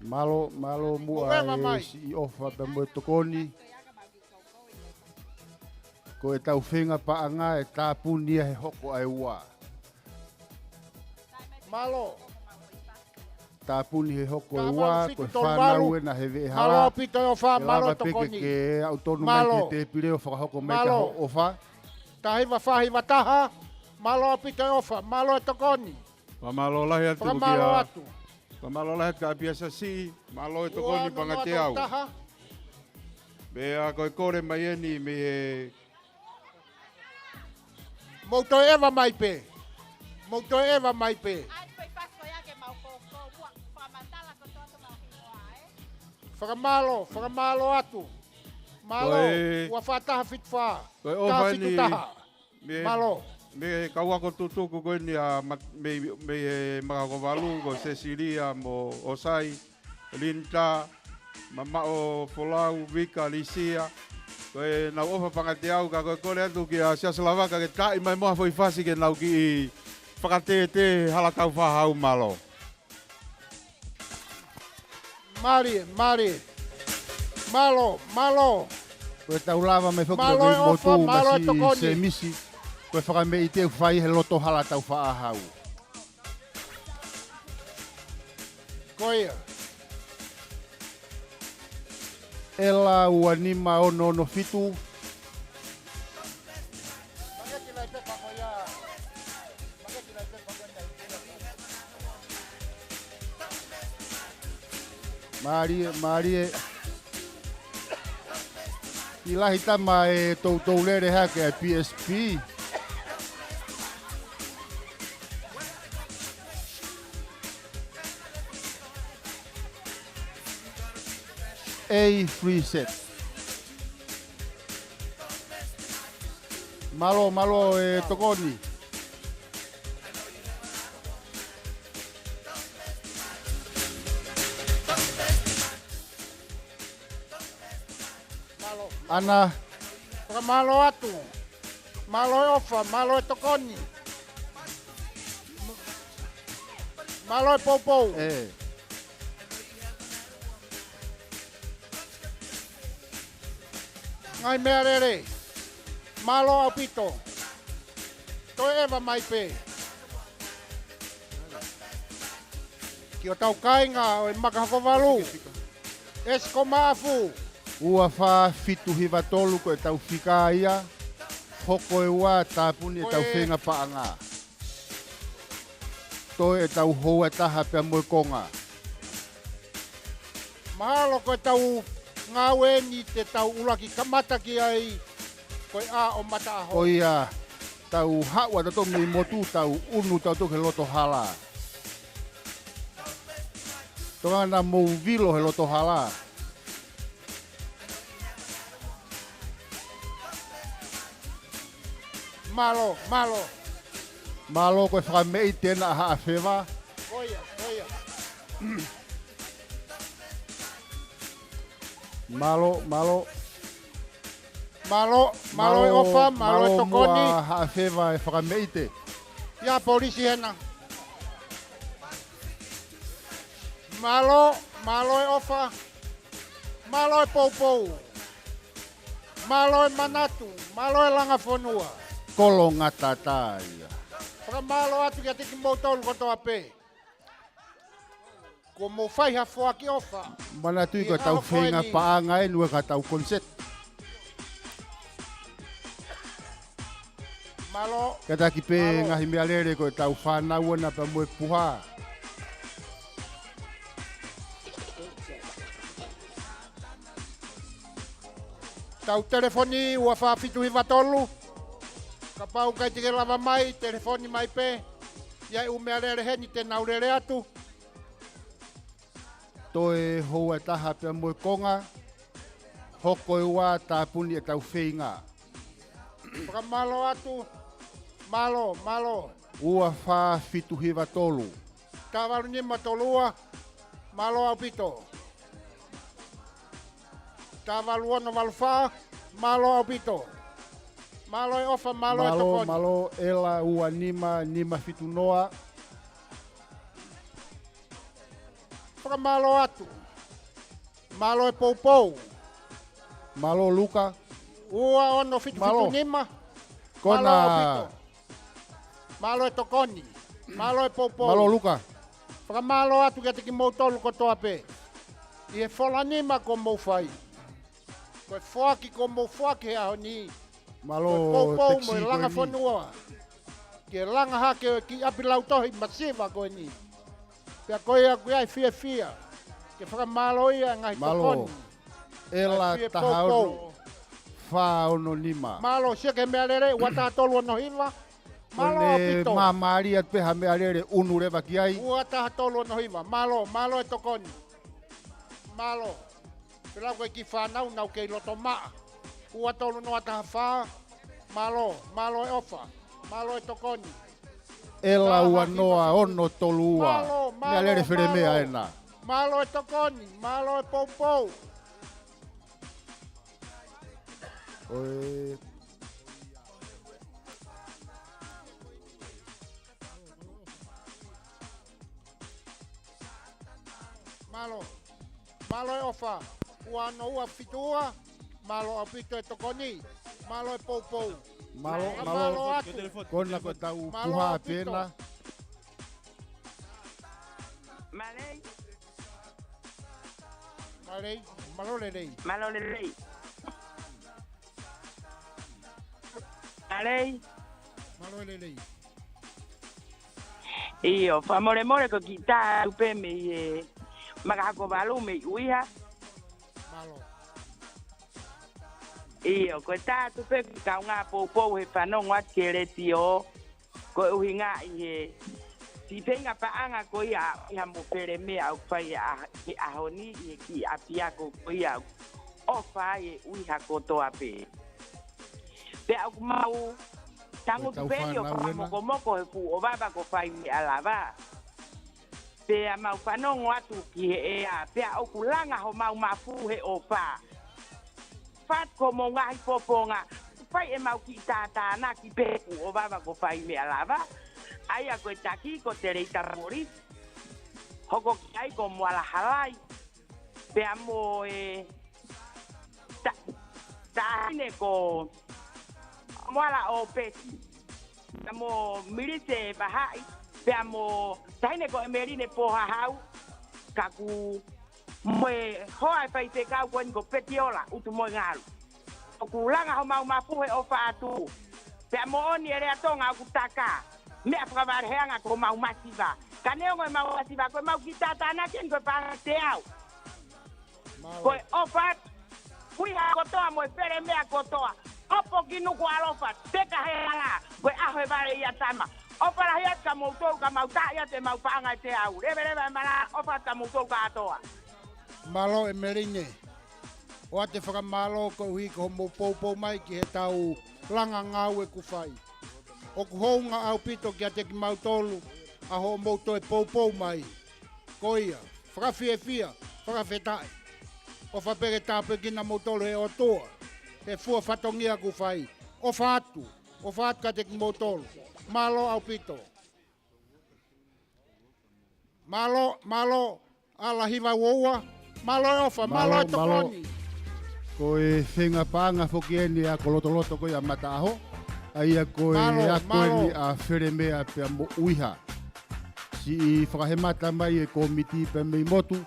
Malo mua e si ofa pe mo e tokoni. Ko e tau whenga paanga e tā punia he hoko ai ua. Malo. Tā puni he hoko ai ua, ko e whanau e na he ve hala. Malo pito e ofa, malo tokoni. Ke autonu mai ke te pireo whakahoko mai ka ofa. Tā hiwa whahiwa taha, malo pito e ofa, malo e tokoni. Pamalo lahi atu kia. Pamalo atu. Pamalo lahi ka biasa si, malo e tokoni panga te au. Bea koe kore mai eni me he Mouto eva mai pe. Mouto eva mai pe. Whakamalo atu. Malo, ua whataha fitwha. Koe ofa ni, malo. Me kauako tutuku koe ni a me makako walu ko Cecilia mo Osai, Linta, Mamao Folau, Vika, Lisia. Koe nau ofa pangate au ka koe kore atu ki a Siasalavaka ke tai mai moa foi fasi ke nau ki i whakate te halakau whahau malo. Mari. Malo. Koe tau lava mai whakura mi motu masi se misi. Koe whakame i te whai he loto hala tau whaahau. Koe. Ela ua nima ono fitu. Marie. Ilahi tama e tau lere hake a PSP. A free set. Malo e tokoni. Ana. Malo atu. Malo e ofa, malo e tokoni. Malo e poupou. Ngai mea rere, malo au pito, toi ewa mai pe. Ki o tau kainga o e makahako walu, esko maafu. Ua wha fitu hiwa tolu ko e tau whika ia, hoko e ua tāpuni e tau whenga paanga. Toi e tau hoa taha pia moe konga. Mahalo ko e tau ngau e ni te tau ulaki kamata ki ai koe a o mata aho. O ia, tau hawa tato mei motu tau unu tau toke loto hala. Tonga na mou vilo he loto hala. Malo. Malo koe whakamei tēnā aha a whewa. Oia. Malo e ofa, malo e tokoni. Malo mua haafewa e whakameite. Ia polisi hena. Malo e ofa. Malo e poupou. Malo e manatu. Malo e langa whanua. Kolo ngata tāia. Whakamalo atu kia tiki moutolu kotoa pe. Ko mo fai ha foa ki ofa. Mana tui ko tau whenga paanga e nua ka tau konset. Malo. Kata ki pe ngahi mea lere ko tau whanau na pa moe puha. Tau telefoni ua whawhitu hiwa tolu. Ka pau kai tike lava mai, telefoni mai pe. Iai umea lere heni te nau lere atu. Toe hoa taha pia moe konga. Hoko e wā tāpuni e tau whenga. Whakamalo atu. Malo. ua wha fitu hiva tolu. Tāwaru ni matolua, malo au pito. Tāwaru ono walwha, malo au pito. Malo e ofa, malo e tokoni. Malo ela ua nima fitu noa. Whaka malo atu. Malo e poupou. Malo luka. Ua ono fitu Malo. nima. Kona. Malo au pito. Malo e tokoni. Malo e poupou. Malo luka. Whaka malo atu kia teki moutolu kotoa pe. I e whola nima ko mou whai. Koe whaki ko mou whaki aho ni. Malo Poupou mo teksi e langa koe ni. whanua. Ke langa hake ki api lautohi masiva koe ni. Pea koe a koe ai fia. Ke whaka malo ia ngai Malo. tokoni. Ela Ai, taha poupou. ono. Wha ono nima. Malo sia ke mea rere, wata tolu ono hiva. Malo a Ole pito. mamari at peha mea rere unu rewa ki ai. Ua taha tolu ono hiva. Malo e tokoni. Malo. Pela koe ki whanau nau kei loto maa. Ua tolu noa taha wha. Malo e ofa. Malo e tokoni. Ela ua noa ono tolu ua. Malo. Mea rere where mea ena. Malo e tokoni. Malo e poupou. Oe. Malo e ofa. Ua no ua fitua. Malo a pito e tokoni. Malo e poupou. Malo atu. Kona koe tau Malo puha a pito. pena. Malo lelei. Malo lelei. Io, fa more ko kita upe me magako balu me uiha. Malo. Io, ko ta tupe ka nga po he fano ngat kere tio. Ko uhinga i si penga pa anga ko ia mo pere me au fai a honi i ki apia ko ia o fai uiha ko to ape. Pe au mau tangu Tau penio whanau ko moko he fu o baba ko fai mi alava. Pe a mau whanongo atu ki he ea. Pe a oku langa ho mau mafu he o wha. Fat ko mo ngahi poponga. Fai e mau ki tātāna ki peku o baba ko fai mi alava. Ai a koe taki ko te reita moris. Hoko ki ai ko moala halai. Pe a mo e... Tahine ko... Moala o peti. Mo mirise bahai. Pea mo tahine ko emerine poha hau. Kaku moe hoa e whai te kau koen ko petiola utu moe ngalu. O kulanga ho mau mapuhe o whaatu. Pea mo oni ere atonga o kutaka. Mea whakawareheanga ko mau masiva. Ka neo ngoe mau masiva koe mau ki tātāna ken koe pāra te au. Koe o whaat. Puiha kotoa moe pere mea kotoa. Opo ki nuku alofa. Teka he ala. Koe aho e vare ia tama. Opa la hiat ka moutou ka mau taia te mau paanga te au. Rebe mala opa ka moutou ka atoa. Malo e merine. O ate whakamalo ko hui ko mo poupou mai ki he tau langa ngau e kuwhai. O ku hounga au pito ki ate ki mautolu a ho moutou e poupou mai. Ko ia, whakawhia, whakawhetai. O whapere tāpe kina mautolu he o toa. He fua whatongia kuwhai. O whatu ka te ki mautolu. Malo au pito. Malo ala hiva woua. Malo e ofa, malo e tokoni. Koe whenga pānga whoki eni a kolotoloto koe a mata aho. Aia koe a koe ni a where mea pia mo uiha. Si i whakahemata mai e komiti pe mei motu.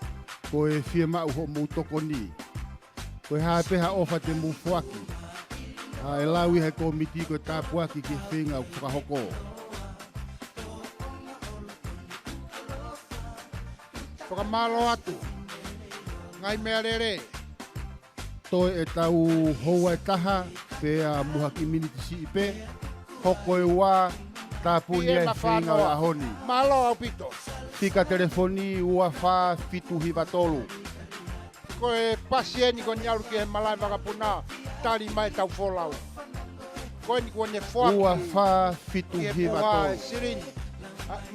Koe whia mau ho mou tokoni. Koe hapeha ofa te mou whaki. A e lau iha komiti koe tāpuaki ki whenga u whakahoko. Whakamalo atu. Ngai mea rere. Toi e tau hoa e taha pe a muha community si ipe. Hoko e wā tāpuni e whenga o ahoni. Malo au pito. Fika telefoni ua wha fitu hiva tolu. Koe pasieni ko niauru ki he malai wakapuna. Tari mai tau wholau. Koe ni kua ne fuaki. Ua wha fitu Ke hiwa puha tau. e sirini.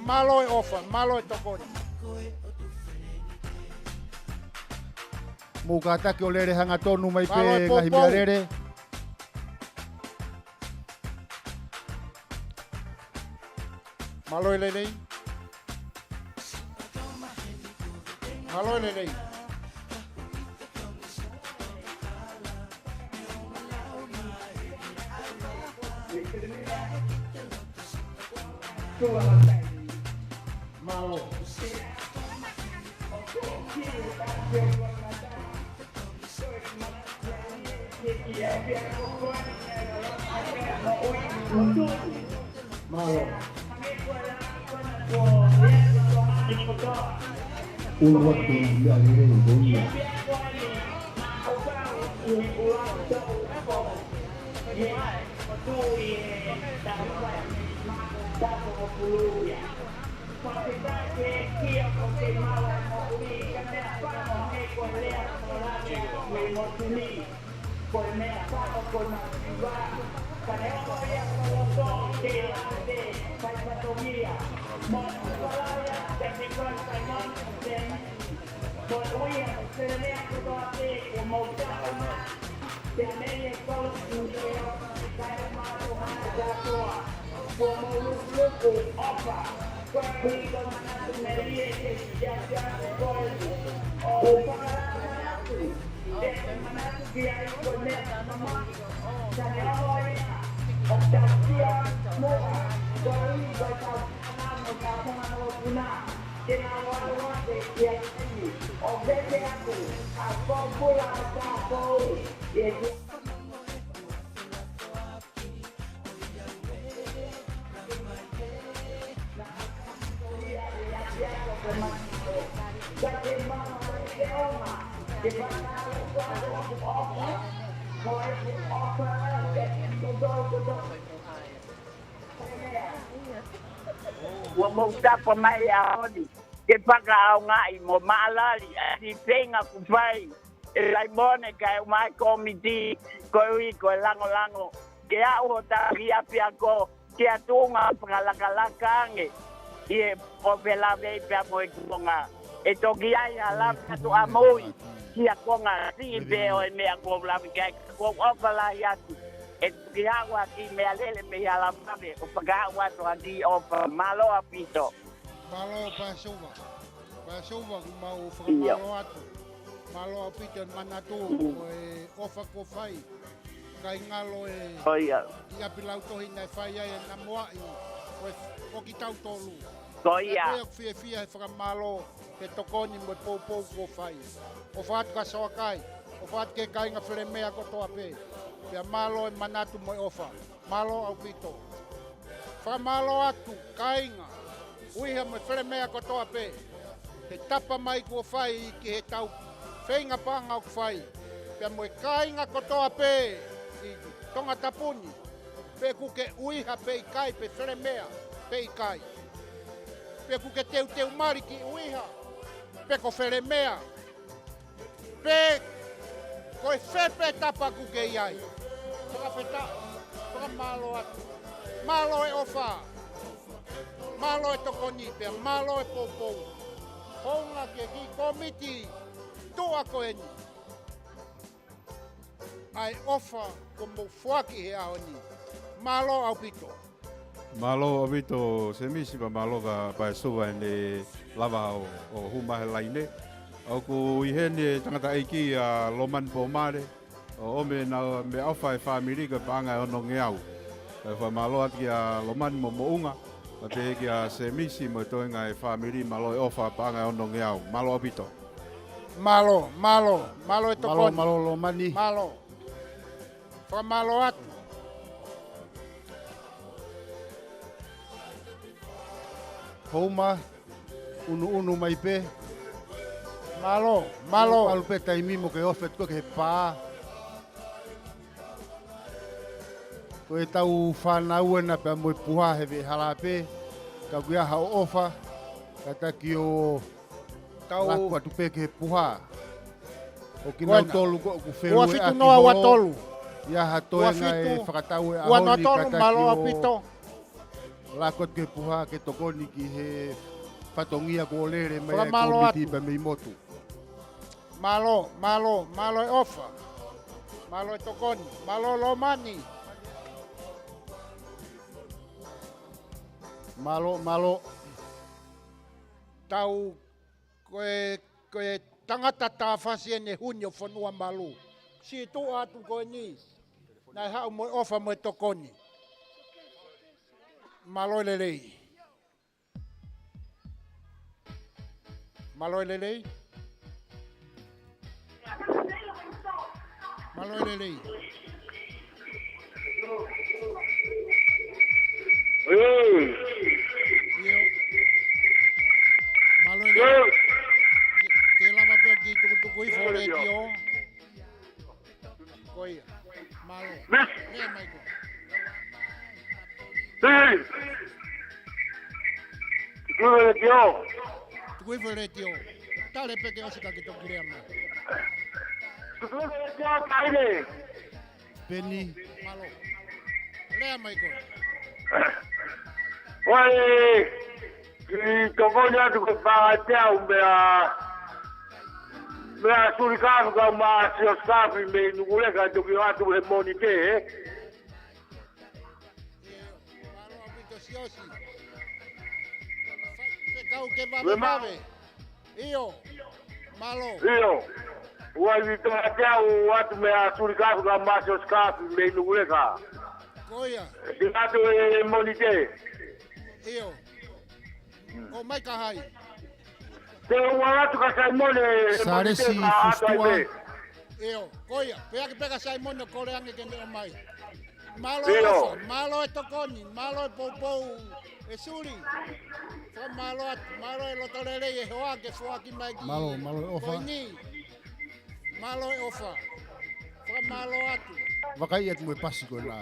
Malo e ofa, malo e tokoni. Mou ka take o lere hanga tonu mai Malo e pe pou ngahi pou. mea rere. Malo e lelei. Malo e lelei. Malo. Malo. Un waktu dia ini dunia. Ua mau tapa mai a honi. Ke paka au ngai mo maalari di tenga ku fai. E lai mone kai mai komiti ko i ko lango lango. Ke au ho ta ria pia ko ke atunga pangalakalaka nge. Ie o vela vei pia mo ikunga. E toki ai ala tu amoi. Kia konga si pe o me ko la kai ko opala yatu. E ki agua ki me alele me ala mame o paga agua to andi o malo apito. Malo pasuva. Pasuva mau fra malo atu. Malo apito manatu e ofa ko fai. Kai ngalo e. Oh iya. Ia pilau to hina fai ai na moa i. O ki tau tolu. Oh iya. Ko fie fie fra malo ke tokoni mo pou ko fai. O fat ka so kai. O fat ke kai nga fremea ko to ape. Pia malo e manatu mo ofa. Malo au pito. Fra malo atu, kainga. Uiha mo fremea ko toa pe. He tapa mai ko fai ki he tau. Whenga panga o fai. Pia mo e kainga ko toa pe. I tonga tapuni. Pe kuke uiha pe i kai pe fremea. Pe i kai. Pe kuke teu mari ki uiha. Pe ko fremea. Pe ko e fepe tapa kuke iai. Toka peta, toka malo atu. Malo e ofa. Malo e tokoni pe, malo e poupou. Honga ke ki komiti. Tua ko eni. Ai ofa como fuaki he aoni. Malo au pito. Malo avito se misi pa malo ka pa suwa ne lava o huma he laine. Au ku ihene tangata iki a loman po mare. O me na me ofa e family ka panga ono ngeau. E fa malo at kia loman mo mounga. Ma pe kia se misi mo toinga e family malo e ofa panga ono ngeau. Malo avito. Malo e tokoni. Malo lo mani. Malo. Fra malo atu. Homa unu mai pe. Malo. Alu pe taimi mo ke ofet ko ke pa. Ko e tau whanau na pe mo puha hewe halape. Ka kuia hao ofa. Kata ki o Tau. laku atu pe ke puha. O ki Koena. nau tolu ko ku Ua whenue fitu noa wa tolu. Ia hatoe ngai whakatau e Ua ahoni notolo malo kataki apito. o lakot ke puha ke tokoni ki he whatongia ko lere mai Wha e malo komiti atu. pa mei motu. Malo e ofa. Malo e tokoni, malo lomani. Malo. Tau koe tangata tā whasi ene hunio whanua malu. Si tu atu koe ni. Nai hau moe ofa moe tokoni. Malo lelei. Malo lelei. Malo lelei. Io. Malo lelei. Te lava pe ki tuku i fore tio. Koia. Malo. Ne mai ko. Tuku i fore tio. Tale pe ke osika ki toki rea mai. Penny, Malo. Rea mai ko. Tokoni atu ke whāteau mea surikafu ka maasio safi me nukuleka tuki atu he moni te Malo apito siosi. Se kau ke vave. Io. Malo. Iyo, ua i whāteau atu mea surikafu ka maasio safi me nukuleka Koia. tuki atu he moni te Io. O mai ka hai. te ua atu ka saimone Saresi fustua. Io. Koia. Pea ke pega Simon ko le ange ke me o mai. Malo Io. ofa. Malo e tokoni. Malo e poupou. E suri. Fa malo atu. Malo e lotolele e hoa ke fua ki mai ki. Malo e ofa. Koini. Malo e ofa. Fa malo atu. wakai atu moe pasi koe la.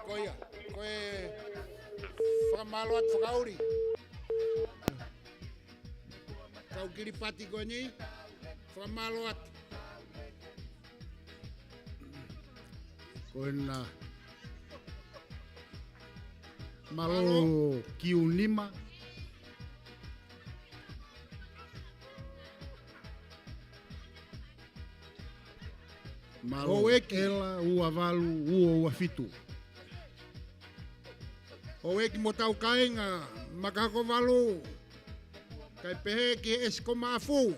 Koia. Koe. Fa malo atu whakauri. Kau kiripati koe ni. Fa malo atu. Koe na malo kiunima. Malo ela ua valu ua fitu. O eki mo tau kainga, makako valu. Kai pehe ki esko maafu.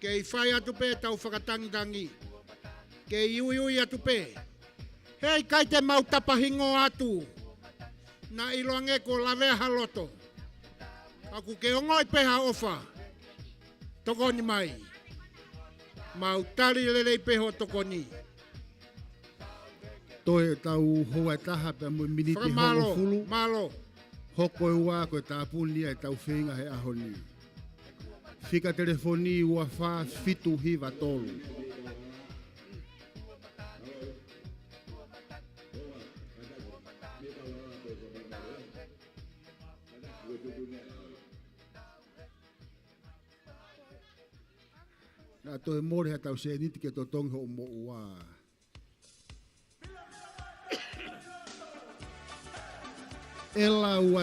Kei whai atu pe tau whakatangitangi. Kei iui atu pe. Hei kai te mau tapahingo atu. Na iloange ko lavea haloto. Aku ke ongoi peha ofa. Tokoni mai. Mau tari lelei peho tokoni. Toe tau hoa taha pe mo miniti hongo Whakamalo, fulu. malo. Hoko e ua koe tāpuni e tau whenga he ahoni. Fika telefoni ua wha fitu hiva tolu. Nā toe more ha tau se niti ke to tongi ho mo ua. Ela ua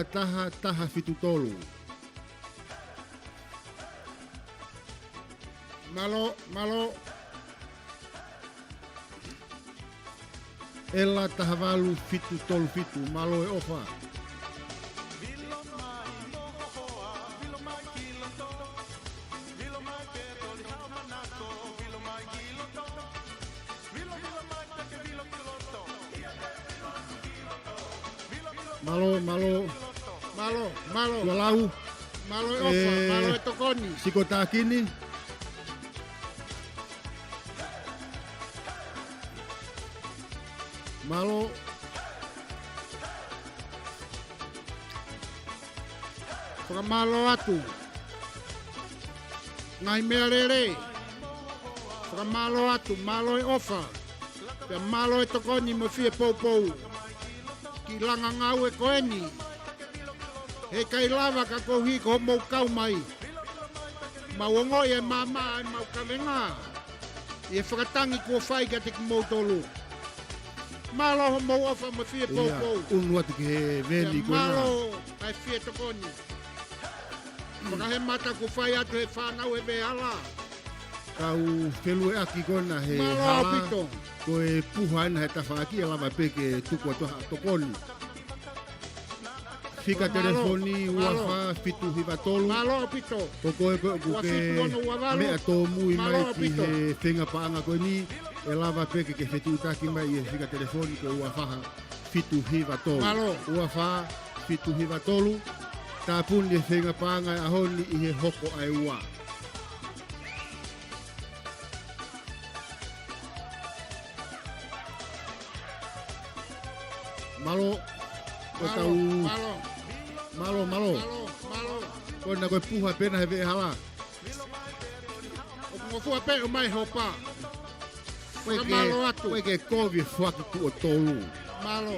taha fitu tolu. Malo, malo. Ela taha valu fitu tolu fitu, malo e ofa. Malo, malo, Malo, malo. walau, Malo e ofa, malo e tokoni. siko tākini. Malo, Whakamalo atu. Ngai mea rere. Whakamalo atu, malo e ofa. Pea malo e tokoni mo fie poupou. Ki langa ngau e koeni. He kai lava ka kouhi ko mou kau mai. Mau ongoi e mama e mau kawenga. E whakatangi kua whai ka te ki mautolu. Malo mo ofa mo fie popo. Unu atu ki he veli ko na. Malo ai fie tokoni. Whakahe mata ku whai atu he whanau e me ala. Kau whelu e aki kona he Malo hala. apito. Ko e puha ana he tawhaki e lava peke tuku atoha tokoni. Fika telefoni uafa fitu hiva tolu. Malo apito. Koko e ko Ua ke fitu ono ua walo. mea tō mui mai Malo ki apito. he whenga paanga koe ni. E lava peke ke whetu taki mai e fika telefoni ko uafaha fitu hiva tolu. Malo. Uafa fitu hiva tolu. Tā puni e whenga paanga e ahoni i he hoko ai ua. Malo. Ko tau Malo. malo. Malo. Ko na koe puha pena he ve hala. O mo fua pe o mai hopa. Koe Malo atu. Koe ke kovi whaki tu o tolu. Malo.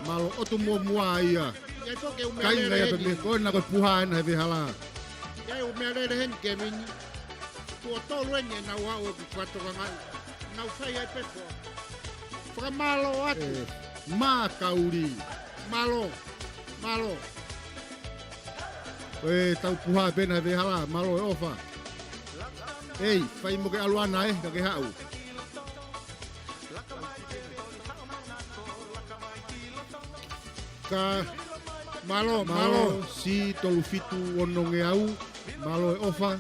Malo otu mua ia. Ia toke o Kai ngai ape me ko na koe puha ana he ve hala. Ia o mea rere hen ke mini. Tua tolu ene na ua o ki kwatoka ngai. Nau whai ai pefo. Whaka malo atu. Mā kauri. Malo. Malo. Koe tau puha pena he ve hala. Malo e ofa. Ei, whai mo ke aluana ka ke hau. Ka malo. Malo si tolu fitu ono nge au. Malo e ofa.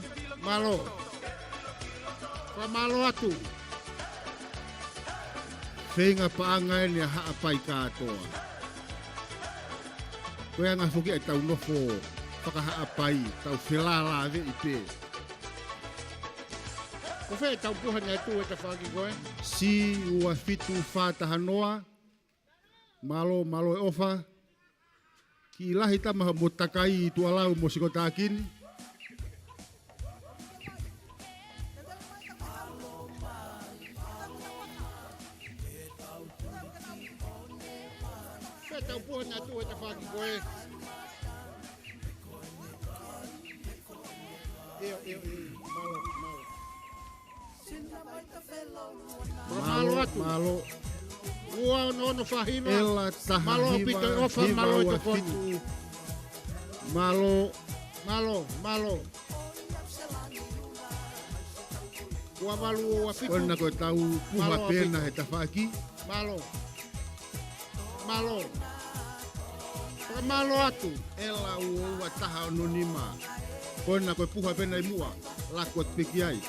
Malo. Whaka malo atu. Whenga paanga e ni a haa pai katoa. Koe anga whuki e tau nofo whaka haa pai, tau whelala ave i pē. Ko whai tau puha nei tu e ta whaki koe. Si ua fitu whātaha noa, malo e ofa. Ki lahi tamaha mo takai i tua lau mo siko tākin. Whai tau puha nei tu e ta whaki koe. Malo atu. Malo, Ua ono whahiva. ela taha Malo hiva, apito e ofa, hiva malo e ua tokoni. fitu. Malo, Malo. Ua walu ua fitu. kona koe tau puha Malo pena apito. he tawhaki. Malo. Whaka malo atu. Ela ua taha anonima. Kona koe puha pena i mua, lako at piki ai.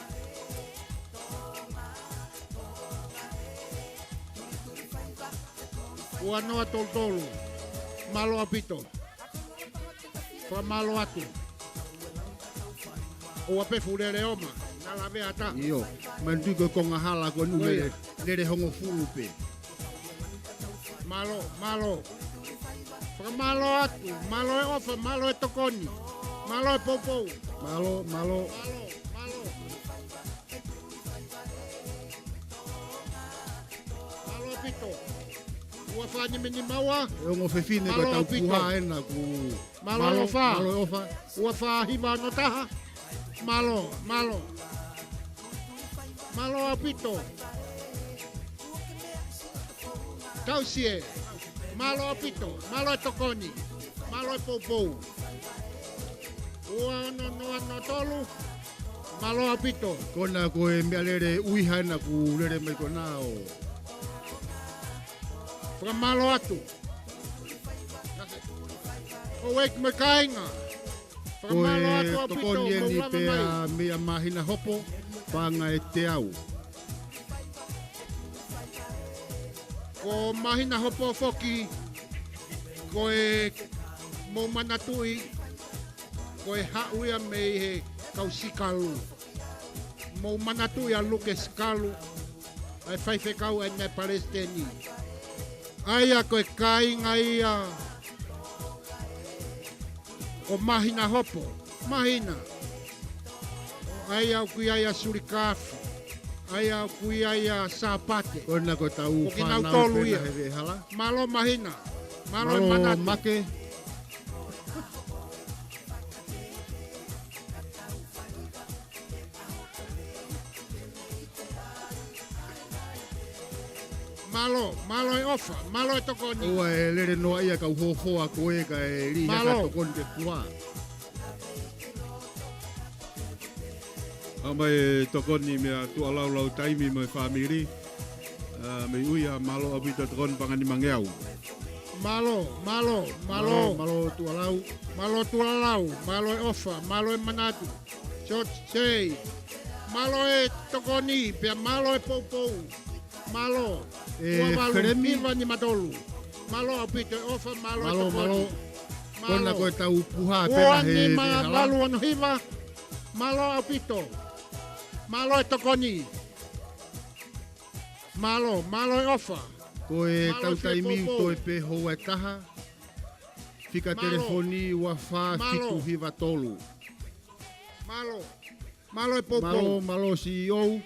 Ua noa toltolu. Malo apito. Whaka malo atu. Ua pefu lere oma. Nala vea ta. Iyo, mandu koe konga hala koe nu Oia. lere hongo fulu pe. Malo. Whaka malo atu. Malo e ofa, malo e tokoni. Malo e poupou. Malo. Malo. Malo apito. Ua whani mini maua. E ongo fefine koe Malo tau apito. puha ena ku... Malo e ofa. Malo e ofa. Ua whahiva no taha. Malo. Malo apito. Tausie. Malo apito. Malo e tokoni. Malo e poupou. Ua no tolu. Malo apito. Kona koe mea lere uiha ena ku lere mai kona o... Whaka malo atu. O wek me kainga. Whaka malo atu Koe apito. tokoni eni Maulama pea mai. mea mahina hopo, panga e te au. Ko mahina hopo foki. Koe mo manatui. Koe hauia me he kausikalu. Mo manatui a Lucas Kalu. Ai whaife kau e ne Palestini. Aia koe kainga ia. O mahina hopo. Mahina. Ai au kui ai a surikafu. Ai au kui ai a sapate. Kona koe tau Ko ki nau whanau tolu pena ia. he vehala. Malo mahina. Malo e Malo manatu. make. Malo e ofa, malo e tokoni. Ua e lere noa ia kau hofoa koe ka e ri haka tokoni te kua. Mai e tokoni mea tua lau taimi mai whamiri. Me uia malo abita tokoni pangani mangeau. Malo tua lau. Malo e ofa, malo e manatu. Short say. Malo e tokoni, pia malo e poupou. Malo. Feremi. Viva ni matolu. Malo apito e ofa, malo e tokoni. Kona koe tau puha pena he hala. Malo anu hiva. Malo apito. Malo e tokoni. Malo e ofa. Koe tau taimi toi pe hoa taha. Fika telefoni wa fa fitu hiva tolu. Malo e popo. Malo CEO.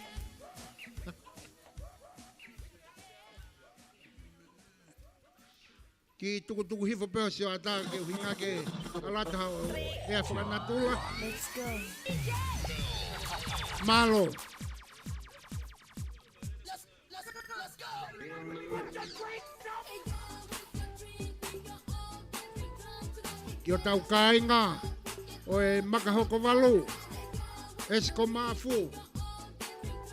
Ki tuku hiva peo si o ata ke uhinga ke alata hao e a whakanatula. Let's go. Malo. Ki o tau kāinga o e makahoko walu. Esko mafu.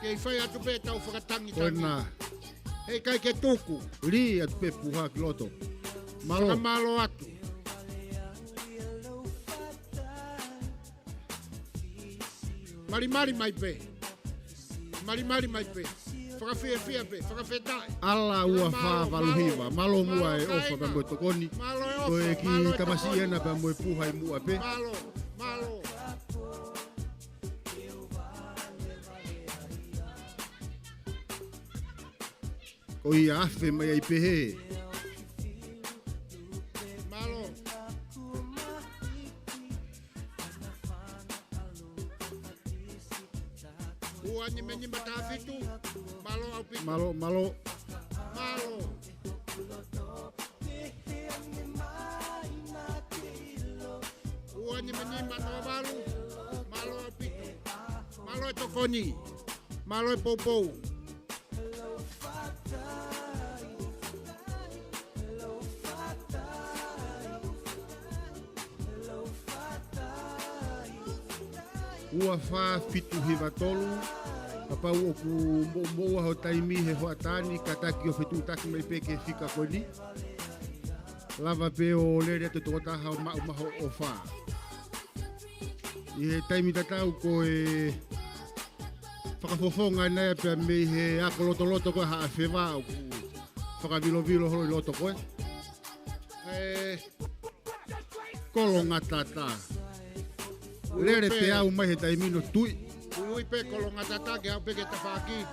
Kei whai atu pe tau whakatangi tangi. Koena. Hei kai ke tuku. Ri atu pe puha ki loto. Malo. Malo atu. Mari mai pe. Mari mai pe. Whakawhia pe. Whakawhetai. Ala ua wha waluhiwa. Malo mua e ofa pa moe tokoni. Malo e ofa. Koe ki tamasi ena pa moe puha i mua pe. Malo. Ko i afe mai ai pehe. Malo. Ua ni meni matafitu. Malo au pitu. Malo. Ua ni meni matawalu. Malo au pitu. Malo e tokoni. Malo e poupou. Ua wha fitu hiva tolu. Papa ua ku moa ho taimi he hoa tani. Kataki o fitu taki mai peke fika koni. Lava pe o lere te tokota hao maho o wha. I he taimi tatau ko e whakafofonga nea pia mei he ako loto koe haa whewa o ku whakavilo hoi loto koe. Kolonga tata. Lere pe au mai he taimino tui. Ui pe kolonga tata ke au peke tawhaki.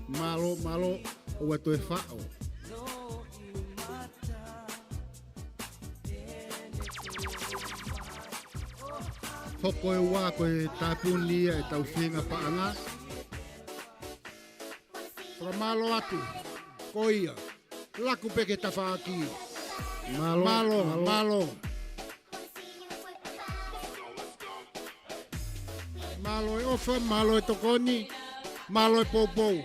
Malo o ato e whao. Hoko e wā koe tāpuni e tau whenga paanga. Malo atu. Koia. Laku peke tawhaki. Malo. Malo e ofa, malo e tokoni, malo e poupou.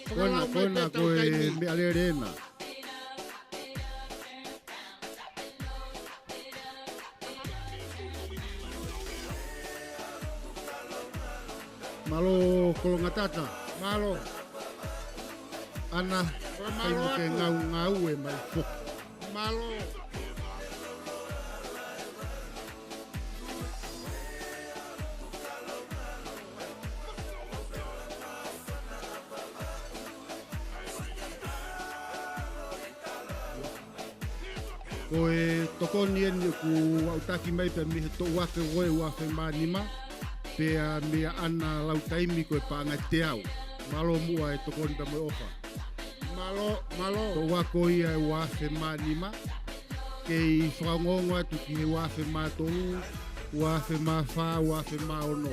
Kona koe me alerena. Malo kolonga tata. Malo. Ana. Malo ke ngau e mai fok. Malo. Koe tokoni eni ku autaki mai pe mihe to wake goe wafe manima. Pea mea ana lau taimi koe paanga te au. Malo mua e tokoni pa moe ofa. Malo. To wako ia e wafe manima. Kei whakangongo atu ki he wafe matolu, wafe mawha, wafe maono.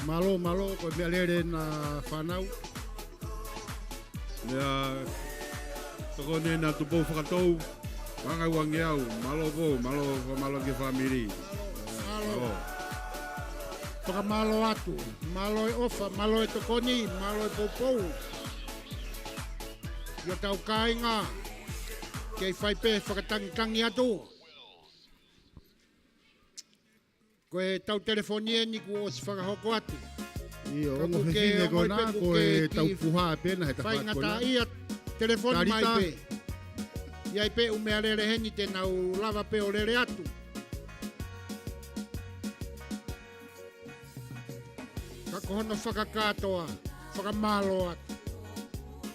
Malo ko mea lere na whanau. Nea, toko ne na tupo whakatou, wanga wangi au, malo po, malo ki whamiri. Malo. Whakamalo atu, malo e ofa, malo e tokoni, malo e poupou. Yo tau kāinga, kei whaipe whakatangitangi atu. Koe tau telefonie ni ku o si whakahoko atu. Iyo, ongo whiwhine ko nā, ko e tau puha pēna he Whai tawhāt ngata ko nā. ia telefoni mai Tarita. pe. Iai pe umea rere heni te nau lava pe o rere atu. Kako hono whakakātoa, whakamalo atu.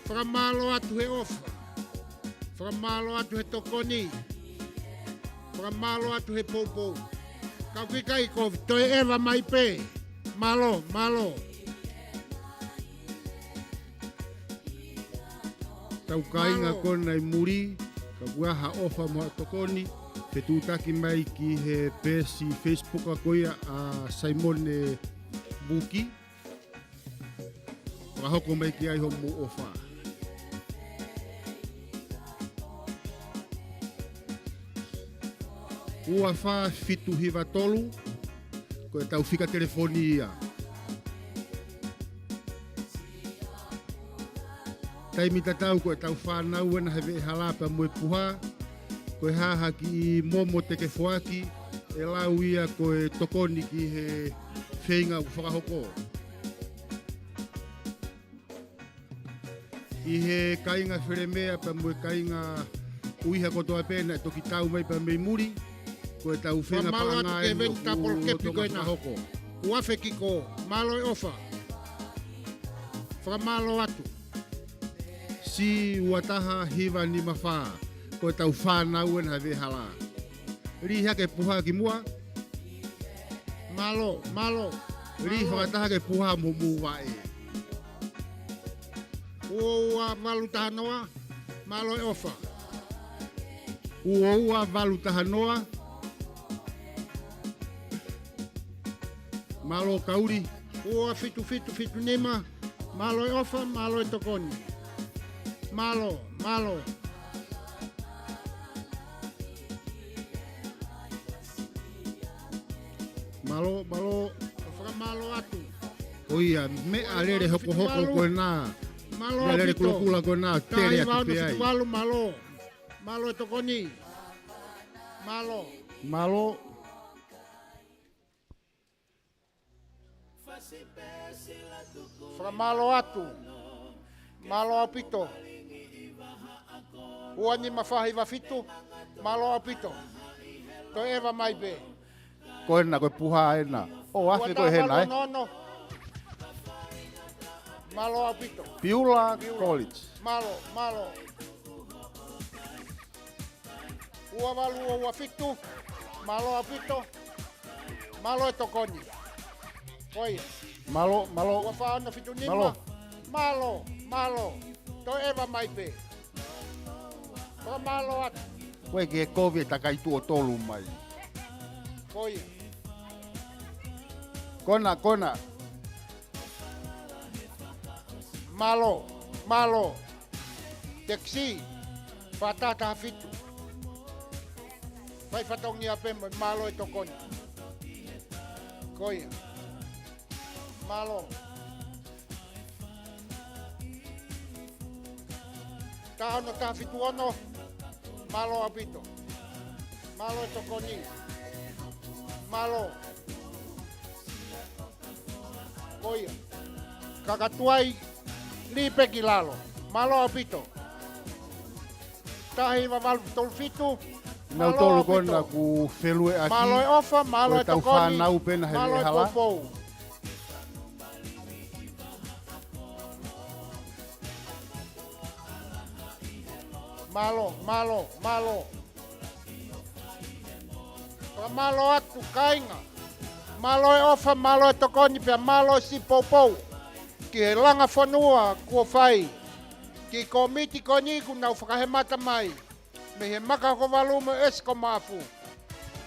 Whakamalo atu he ofa. Whakamalo atu he tokoni. Whakamalo atu he poupou. Kau kikai ko toi ewa mai pe. Malo. Tau kainga Malo. kona i muri, ka kuaha ofa moa tokoni, te tūtaki mai ki he pēsi Facebook a koia a Simone Buki. Pakahoko mai ki ai ho mu ofa. Ua wha fitu hiva tolu, ko e tau whika telefoni ia. Taimi tatau ko e tau whanau ena hewe e halapa mo e puha, ko e haha ki i momo te ke fuaki, e lau ia ko e tokoni ki he whenga u whakahoko. I he kainga wheremea pa mo e kainga uiha kotoa pēna e toki tau mai pa mei muri, ko e tau whenga Malo atu paanga ke e veni tapol kepi koe nā. whakahoko. Uafe ki ko, malo e ofa. Whakamalo atu. Si uataha hiva ni mawha, ko e tau whanau ena hewe hala. Riha ke puha ki mua, Malo. ri whakataha ke puha mo mu wae. Ua malu tahanoa, malo e ofa. Ua valu taha noa, malo kauri, Ua fitu nima, malo e ofa, malo e tokoni. Malo. malo, Whakamalo atu. oia, me alere hoko koe nā. Malo Me alere apito. kula koe nā, tere Tahi atu wano pe ai. fitu walu malo. Malo e tokoni. Malo. Malo, Whakamalo atu. Malo apito. Ua ni mawhahi wa fitu. Malo apito. To ewa mai be. koe nā koe puha ena. O afe koe hena, Nono. Malo apito. Piula College. Malo. Ua walu ua fitu. Malo apito. Malo e tokoni. Koia. Malo, Ua whaana fitu nima. Malo. To ewa mai pe. To malo atu. koe ke kovi e takai tuo tolu mai. Koia. Kona, Malo. Teksi. Fatata fitu. Vai fatongi ape mo malo e tokoni. Koia. Malo. Tahano ta fitu ono. Malo apito. Malo e tokoni. Malo. Koia. Kakatuai lipe kilalo. Malo apito. Tahi wawalu tolfitu. nau tolu kona ku whelue aki. Malo e ofa, malo Koe e tau tokoni. whanau pena he Malo e hala. popou. Malo. Malo atu kainga. Malo e ofa, malo e tokoni pia malo e si popou. Ki he langa whanua kua whai. Ki komiti koni ku nau whakahemata mai. Me he maka ko walume esko mafu.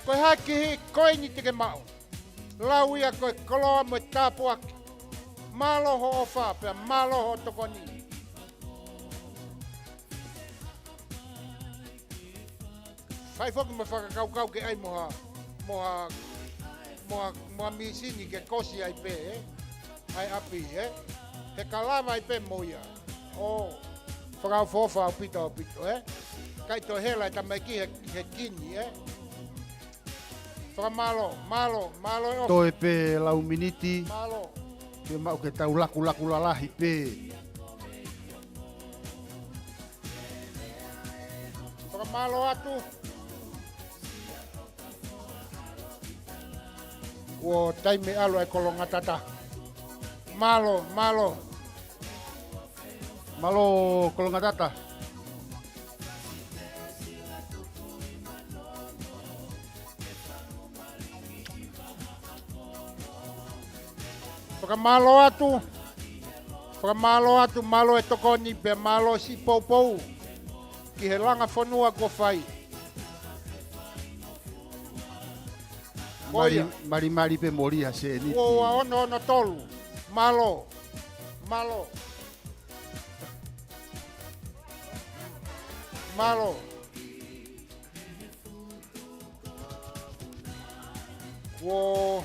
Koe haki hi koe ni teke mao. Lau ia koe koloa mo tāpuaki. Malo ho ofa pia malo ho tokoni. Fai foki mo whakakau ke ai moha misini ke kosi ai pe, ai api, he kalama ai pe moia. O, whakau fofa au pito, Kai to hela ta mai ki he kini, Whakamalo, malo e ofa. Toi pe lau miniti. Malo. Ke mau ke tau laku lalahi pe. Whakamalo atu. Wo taime alo e kolonga tata. Malo. Malo kolonga tata. Whakamalo atu, malo e tokoni pe malo si poupou. Ki he langa whanua ko whai. Mari pe mori ha se ni. Ua ono tolu. Malo. Wo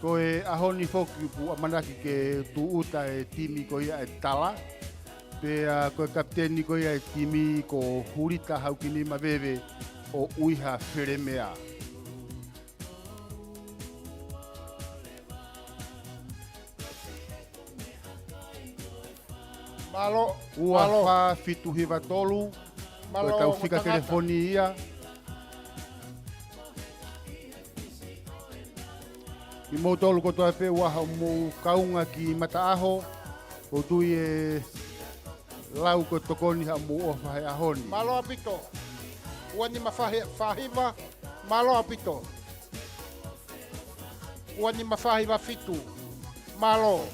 Koe ahoni foki pu amanaki ke tuuta e timi ko ia e tala. Pe koe kapteni ko ia e timi ko hurita haukini mabebe o uiha wheremea. malo. Ua wha fitu hiwa tolu. Koe tau whika telefoni ia. I mou tolu kotoa pe waha mou kaunga ki Mataaho. O tui e lau ko tokoni ha mou ofa he ahoni. Malo apito. Ua ni mafahiva, malo apito. Ua ni mafahiva fitu. Malo.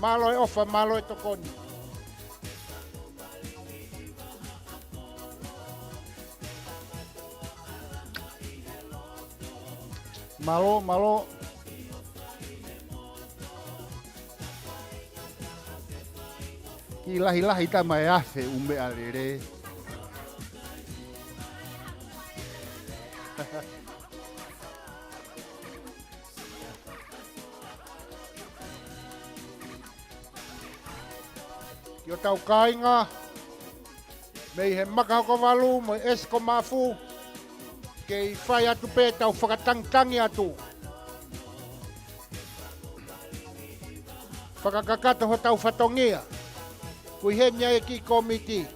Malo e ofa, malo e tokoni. Malo. Ki lahi tama e afe ume alere. Ki o tau kāinga. Mei he makahoko walu, mo esko mafu. Kei whai atu pē tau whakatangtangi atu. Whakakakata ho tau whatongia. Kui henya e ki komiti.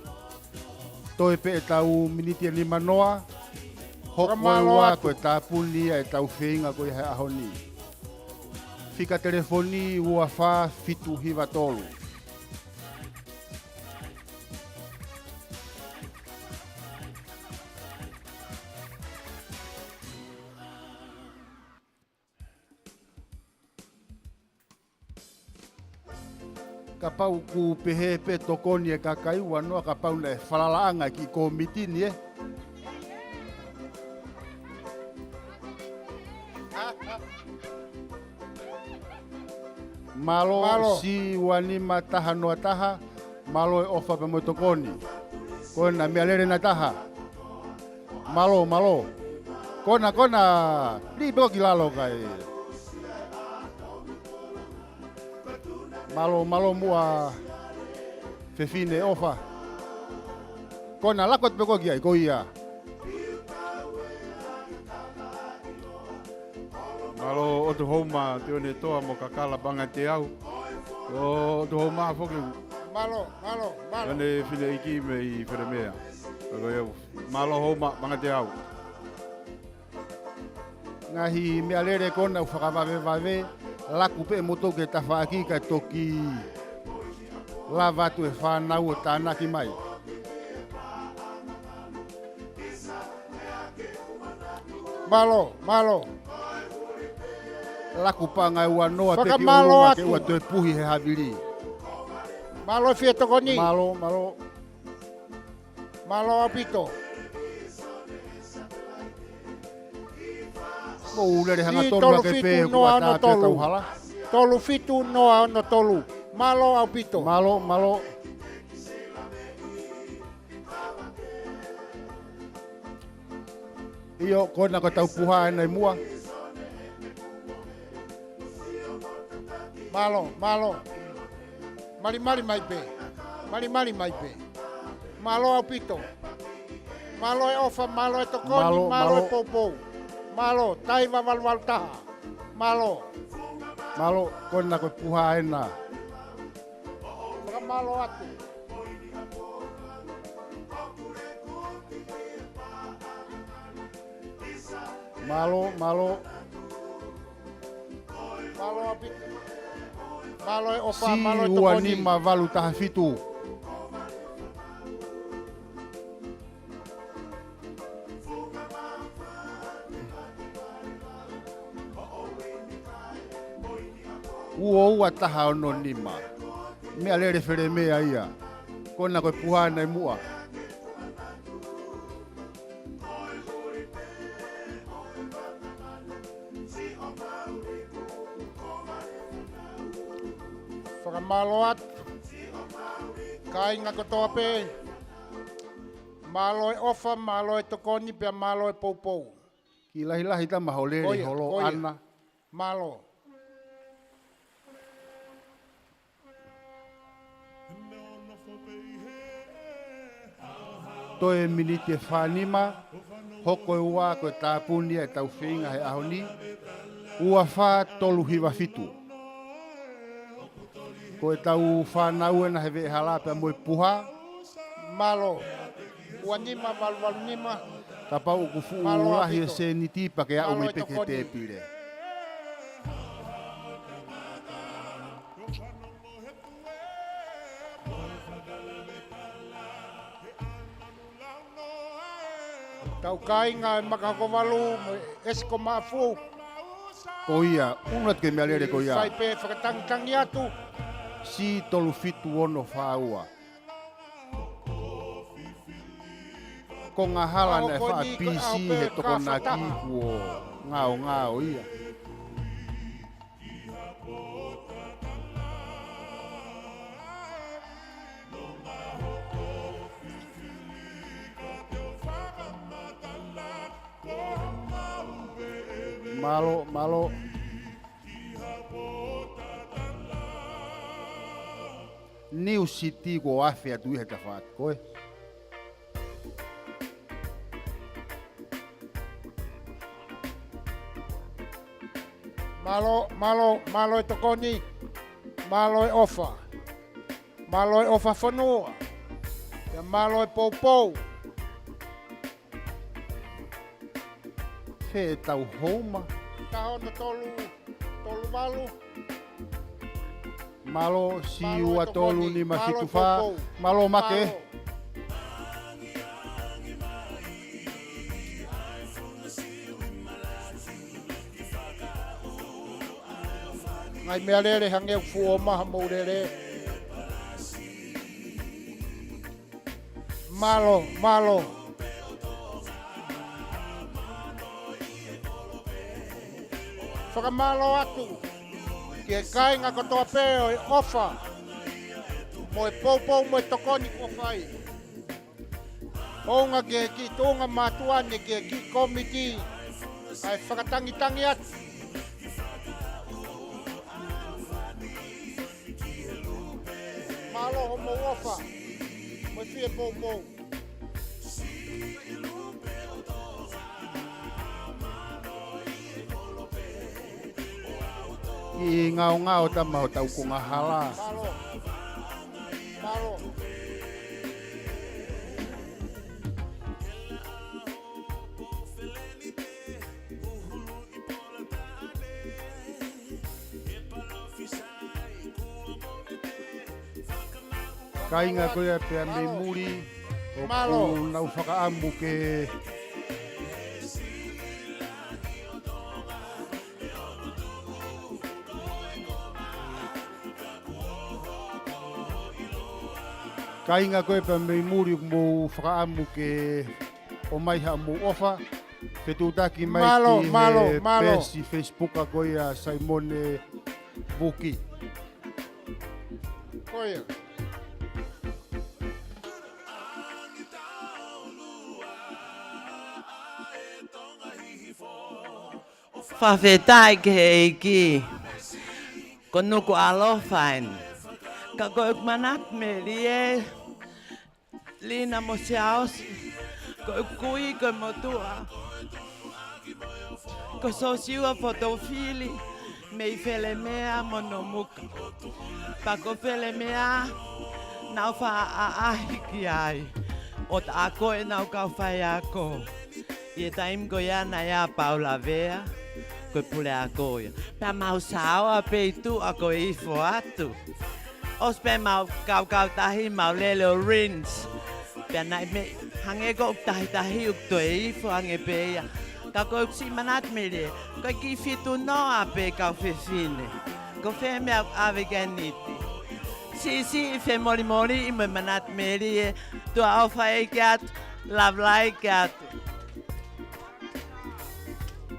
Toi pe e tau miniti ni manoa. Hokoa koe tāpuni e tau whenga koe he ahoni. Whika telefoni ua wha fitu hiwa tolu. Ka pau ku pehe pe tokoni e kakai wanoa ka pau na e whalalaanga ki komiti ni e. Malo si wani mataha noa taha, malo e ofa pe mo tokoni. Kona mea lere na taha. Malo. Kona. Li beko ki lalo kai. Malo mua fefine ofa. Kona lakot peko ki ai koia. Malo o tu homa te one toa mo kakala banga te au. O tu homa foki. Malo. Ane fine iki me I wheremea. Ako eu. Malo homa banga te au. Ngahi mea lere kona u whakawawewave. Laku pe moto ke tawhaki ka toki lavatu e whanau o tānaki mai. Malo. Laku panga ua noa te ki Whakamalo uruma ke atu. ua toe puhi he haviri. Malo e fia tokoni. Malo. Malo apito. Mo ule hanga Ni tolu tolu ke fitu pe noa ku ono ata tolu. tau hala. Tolu fitu noa ono tolu. Malo au pito. Malo. Iyo kona ko tau puha nei mua. Malo. Mali mai pe. Mali mai pe. Malo au pito. Malo e ofa, malo e tokoni, malo e popo. Malo, taiva valval taha. Malo. Malo kona ko puha ena. Saka malo atu. Malo. Malo au pito. Malo e ofa, malo e Si ua tokoni. nima valu taha fitu. Ua taha ono nima. Mea lere fere mea ia. Kona koe puha nei mua. Whakamalo atu. Kainga kotoa pe. Malo e ofa, malo e tokoni, pia malo e poupou. Ki lahi tama ho lere holo ana. Malo. Toe miniti e whanima. Hoko e ua koe tāpuni e tau whinga he ahoni. Ua wha tolu hiwa fitu. Koe tau whanau ena he vee halape moe puha. Malo. Ua nima, valu nima. Ka pau ku fu Malo lahi e apito. se ni tipa ke au Malo me e peke tokoni. te pire. Tau kainga e makakovalu, esko maafu. Ko ia, unat ke mea lere ko ia. Sai pe whakatangitangi atu. Si tolu fitu ono whaua. Ko ngā hala Ao ne ko wha ni, PC ao pe he toko ka nā whataha. kiku o ngao ia. Malo. New City ko afe atu he ta whaat koe. Malo e tokoni. Malo e ofa. Malo e ofa whanua. Pia malo e poupou. He tau houma. Ta ono tolu valu. Malo si Malo ua e tolu tokoni, ni malo e mafitu wha. poupou. Malo make. Malo. Ngai mea lere hange fu o maha mou lere. Malo. Whakamalo atu. Ki e kainga kotoa peo e ofa. Mo e poupou mo e tokoni ko whai. Onga ke ki tonga matuane ke ki komiti. Ai whakatangitangi atu. Malo ho mo ofa. Mo e fie poupou. I ngao tama ho tau ko ngā hala. Malo. Kainga koe pia me muri. Malo. O nau whakaamu ke Kainga koe pa me muri mo whakaamu ke o mai ha mo ofa. Fetutaki mai Malo, ki malo, he malo. pesi Facebook a koia Simone Buki. Koia. Whawhetai ke he ki. Ko nuku alofain. Ka koe manat me lie. Lina mo se aosi. Koe kui koe motua. Ko so siua fotofili. Mei fele mea mono muka. Pa ko fele mea. Nau wha a ahi ki ai. O ta a koe nau kau whai a ko. Ie taim ko iana ia Paula Vea. Koe pule a koia. Pea mau saoa pe tu a koe ifo atu. Os pe mau kau tahi mau lele o rins. Pea nai me hange ko tahi uk to e ifo hange pe ia. Ka koe si manat me le. Koe ki fitu noa pe kau fefine. Ko fe mea ave ganiti. Si fe mori i me manat me le. Tua ofa e ke atu. Lavlai ke atu.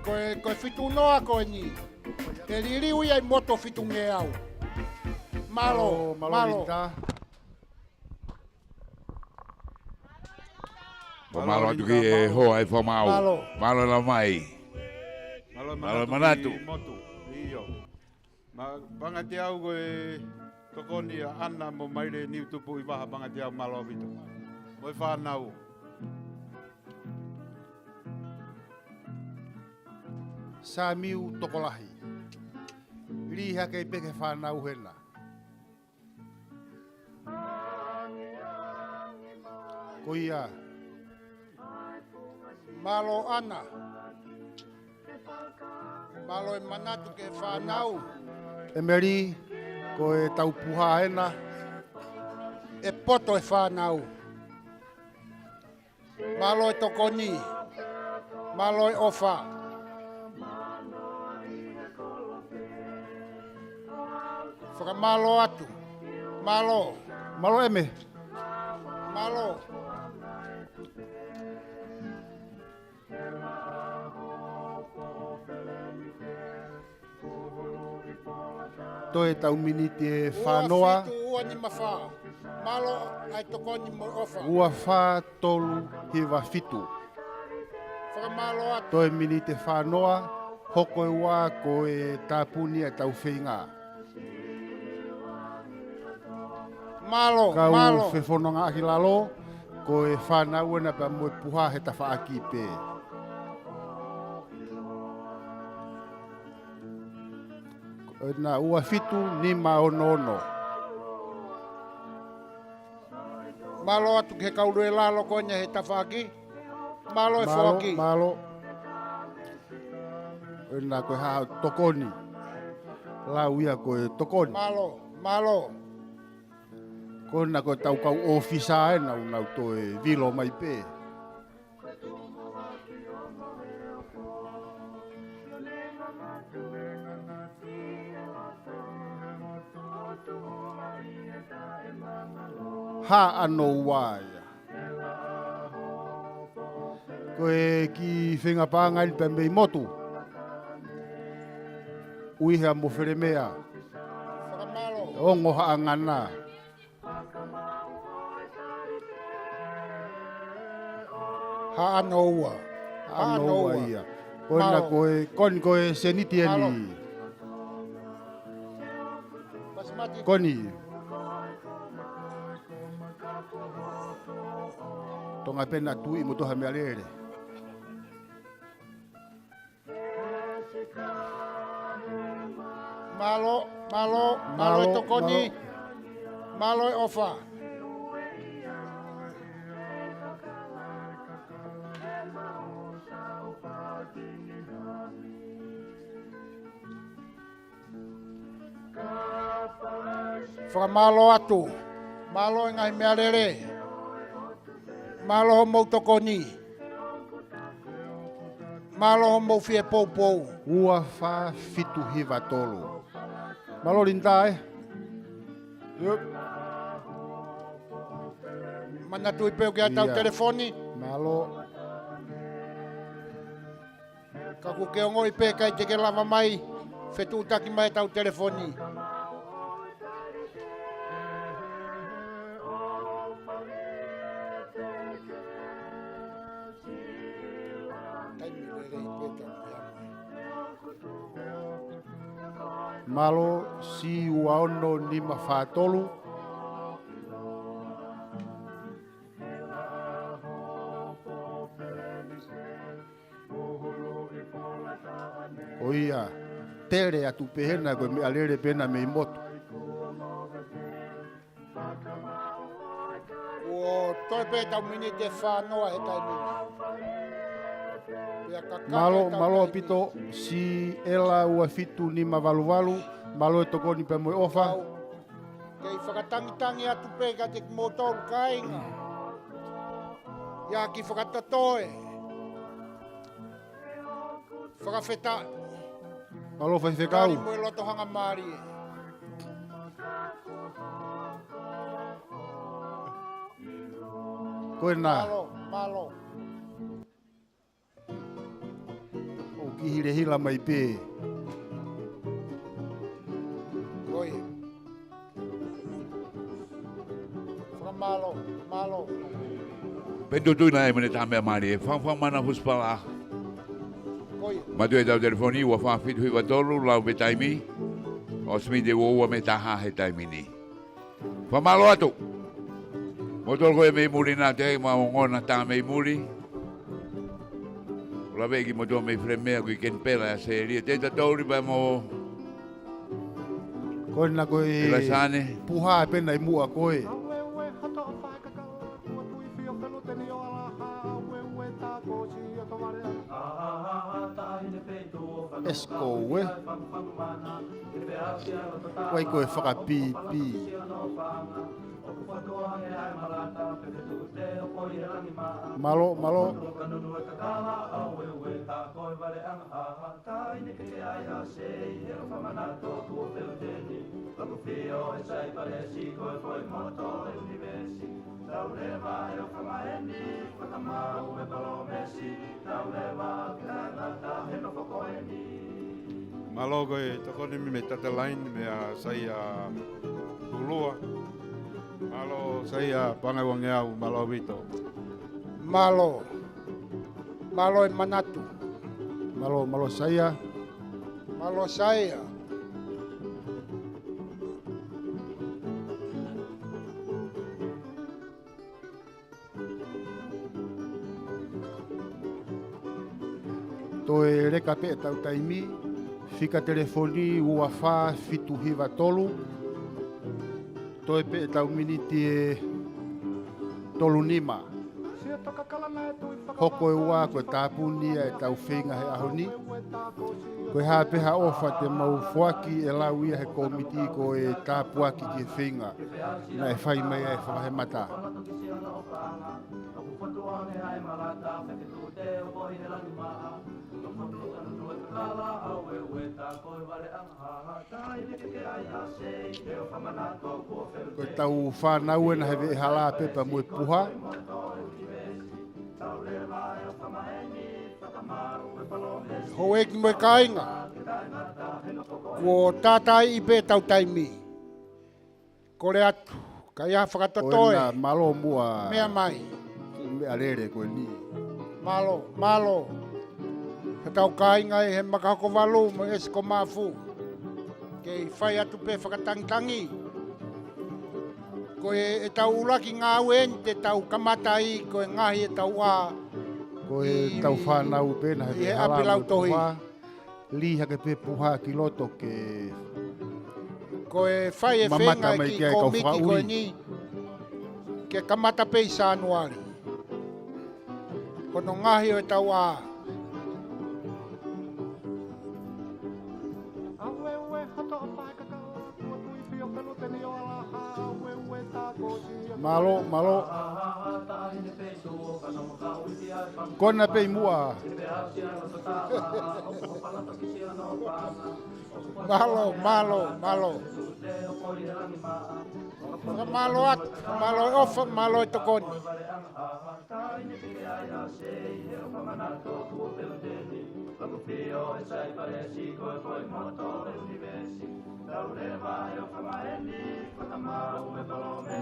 Koe fitu noa koe ni. Te riri ui ai moto fitu nge au. Malo, malo. Malo atu ki e hoa e whamau. Malo la mai. Malo manatu. Motu, iyo. Ma banga te au koe tokoni a ana mo maire ni tupu I waha banga te au malo vitu. Moi whanau. Sa miu tokolahi. Riha kei peke whanau hena. Koia. Malo ana. Malo e manatu ke whanau. Emeri, ko e tau puha hena. E poto e whanau. Malo e tokoni. Malo e ofa. Whakamalo atu. Malo. Malo eme. Malo. Toi tau miniti e whanoa. Ua fitu ua ni mawha. Malo ai tokoni mo ofa. Ua wha tolu hiwa fitu. Whakamalo atu. Toi miniti e whanoa. Hoko e wā ko e tāpuni e tau whinga. Malo, Kau malo. whewhononga aki lalo. Ko e whanau ena pa moe puha he ta whaaki pē. Na ua fitu ni maono ono. Malo atu ke kaulu e lalo konya he tawhaki. Malo e whaki. Malo. Na koe haha tokoni. Lau ia koe tokoni. Malo, malo. Kona koe tau kau ofisa e nau toe vilo mai pē. Ha ano waia. Koe ki whinga pānga ni pēmei motu. Uiha mo wheremea. Whakamalo. Ongo haangana. Ha ano ua. Ha ano ua. ia. Kona koe, koe seniti eni. Basmati. Koni. Tonga pena tui mo toha mea lere. Malo, malo, malo e tokoni. Malo e ofa. Whakamalo atu. Malo e ngai mea rere. Malo ho mou tokoni. Malo ho mou fie pou. Ua wha fitu hiva tolu. Malo rinta Yup. Mana tui peo ki atau Ia. telefoni. Malo. Kaku ke ngoi pe kai te ke lava mai, fetu taki mai tau telefoni. Malo si uaono ni mawhatolu. O ia, tere atu pehena koe me alere pena me imoto. O toi pe tau mini te whanoa he tai mini. Malo pito si ela ua fitu ni mawalu-walu, malo e tokoni pe moe ofa. Kei whakatangitangi atu pe ka te motoru kainga. Ia ki whakatatoe. Whakawheta. Malo whaiwhekau. Kari moe loto hanga maari e. Koe nā. Malo. O ki hire hila mai pē. Koe. Malo. Pendo tu na e mene tamea mari e whawha mana huspala. Koe. Matu e tau telefoni ua whawhitu hui watolu lau me taimi. O smide ua me taha he taimi ni. Whamalo atu. Motol koe mei muri nā te ma ngona tā mei muri. Ula veki motol mei fremea kui ken pela ya se ria. Te tauri pa mo... Koe na koe... Elasane. Puha e pena i mua koe. Esko we. Wai koe whakapi. Malo. Malo koe tokoni me tata line me a sai a hulua. Malo sai a pangawange au malo vito. Malo e manatu. Malo saya. Malo saya. Toe reka pe tau taimi. Fika telefoni ua wha fitu hiva tolu. Toe pe tau miniti e tolu nima. Hoko e ua koe tāpuni e tau whinga he ahoni. Koe hāpeha ofa te mau fuaki e lau ia he komiti ko e tāpuaki ki e whinga. Na e whai mai e whakahe mata. Koe tau whanau e na hewe e hala pepa mo e puha. Ho eki moe kainga. Ko tātai i pē tau taimi. Kore atu. Ka ia whakatatoe. Oina malo mua. Mea mai. Mea rere koe ni. Malo. Ka tau kainga e he makako walu mo esko mafu. Kei whai atu pē whakatangitangi. Ko e tau ulaki ngā uen te tau kamatai ko e ngahi e tau a. Ko e tau whanau pēna he apilau tohi. Li hake pē puha ki loto ke... Ko e whai e whenga ki komiti ko e ni. Ke kamata pē i sānuari. Kono ngahi o e tau a. Malo. Kona pei mua. Malo. Malo at, malo off, malo e tokoni.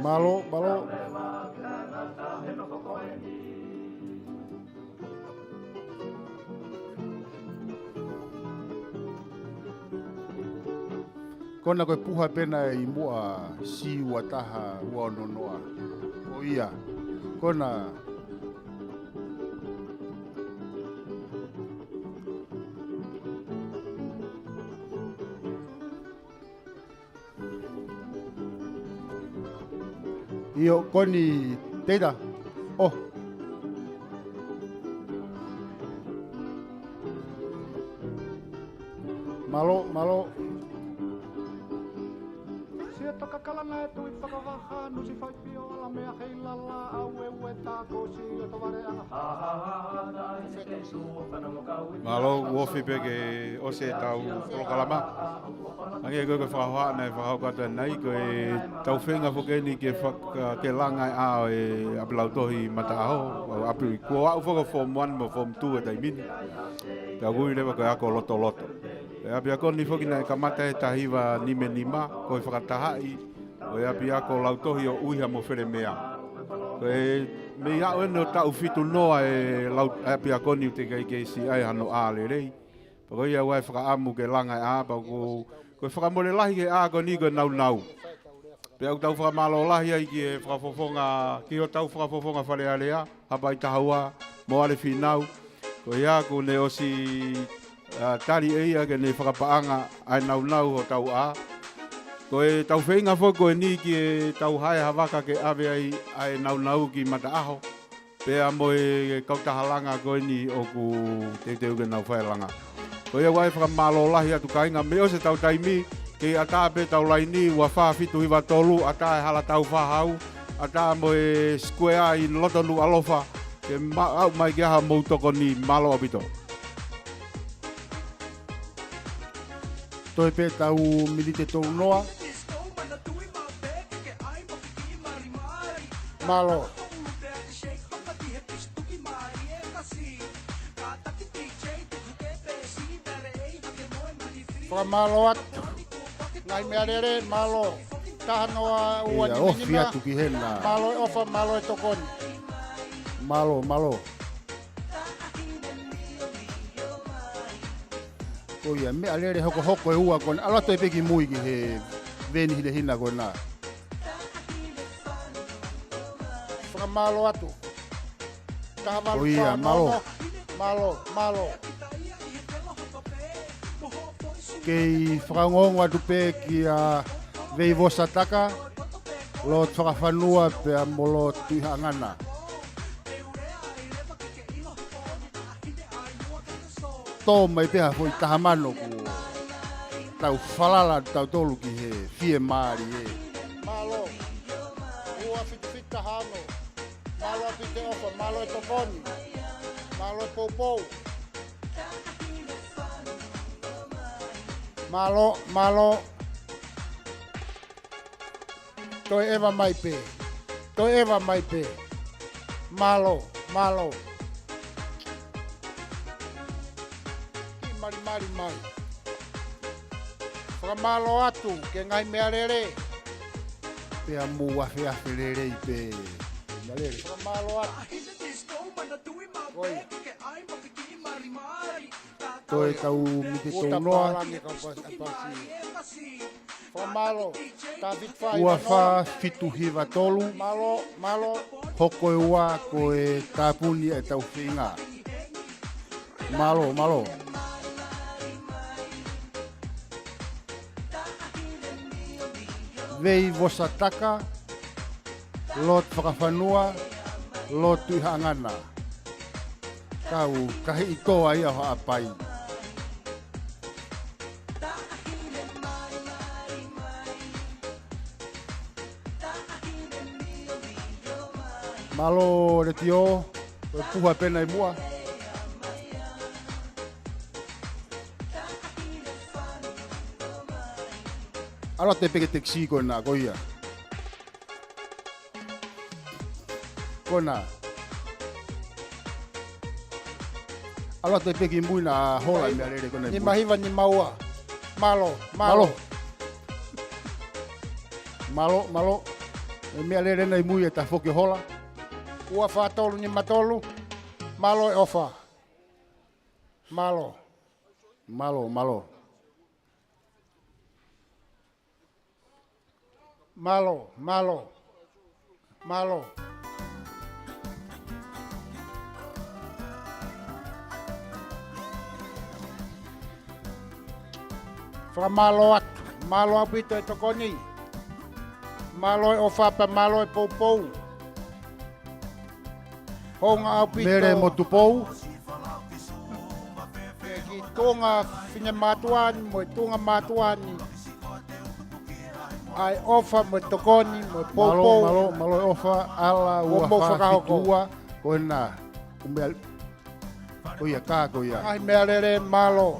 Malo, malo. Kona koe puha pena I mua si ua taha ua ononoa. O ia, kona Io koni teita. Oh. Malo, malo. Sieltä kakalana e tui whakavaha nusi whaipio ala mea heilala au e ue tāko sieltä vareanga. Malo wofi peke ose tau Polokalama. Ange koe koe whakahoa nei whakaukata nei koe tau whenga whakeni ke langai a e apelautohi mata aho. Api kua au whaka form 1 mo form 2 e taimini. Ka wui lewa koe ako loto loto. E api ako ni whoki nei kamata e tahiwa nime nima koe whakatahai. O e api ako lautohi o uiha mo where mea. Koe me ia eno tau fitu noa e api ako ni te kai keisi ai hano a le rei. Pako ia wai whakaamu ke langai a pako koe whakamole lahi ke a ko ni koe nau nau. Pe au tau whakamalo lahi ai ki e whakafofonga, ki o tau whakafofonga whare alea, hapa I tahaua, mo ale whinau. Koe ia ko ne osi tari eia ke ne whakapaanga ai nau nau o tau a. Koe tau whainga whoko e ni ki e tau hae hawaka ke ave ai nau nau ki mata aho. Pea mo e kautahalanga koe ni o ku te uke nau whaelanga. Koe ia wai whakamalo lahi atu kainga me o se tau taimi ke ata pe tau laini ua wha fitu hiwa tolu ata e hala tau whahau ata mo e square I lotonu alofa ke au mai ke aha moutoko ni malo abito. Toi pe tau milite tau noa. Malo. Malo atu. Ngai mea rere, malo. Tahanoa ua ni minima. Ia ofi atu ki hena. Malo e ofa, malo e tokoni. Malo, malo. O ia, mea rere hoko hoko e ua kona. Alato e peki mui ki he veni hile hina kona. Whaka malo atu. O ia, malo. Malo, malo. Kei whakangongo atu pe ki a vei vosa taka lo whakawhanua pe a molo tuihangana. Tō mai peha fo I tahamano ku tau whalala tau tolu ki he fie maari he. Malo, ua fitu fita hano, malo apite ofa, malo e tokoni, malo e poupou. Malo, malo. Toi eva mai pe. Toi eva mai pe. Malo, malo. Ki mari mari mai. Whaka malo atu, ke ngai mea rere. Pea mu afe afe rere I pe. Whaka malo atu. Oi. Toi tau mite tau noa. Malo, ua wha fitu hiwa tolu. Malo, malo. Hoko e ua ko e tāpuni e tau whinga. Malo, malo. Vei vosa taka. Lot whakawhanua. Lot tuihangana. Kau kahi itoa ia hoa apai. Malo re tio, puha pena I mua. Ala te peke teksi kona koia. Kona. Alo te peki mui na hola me alere kona. Ni mahiva ni maua. Malo. E me alere na mui e ta foki hola. Ua whatolu ni matolu. Malo e ofa. Malo. Fra malo atu. Malo apito e tokoni. Malo e ofa pa malo e pou. Honga apito. Mere mo tupou. Ki tunga fine matuani mo tunga matuani. Ai ofa mo tokoni mo pou. Malo e ofa ala ua whakitua koena. Koia kā koia. Ai mealere malo.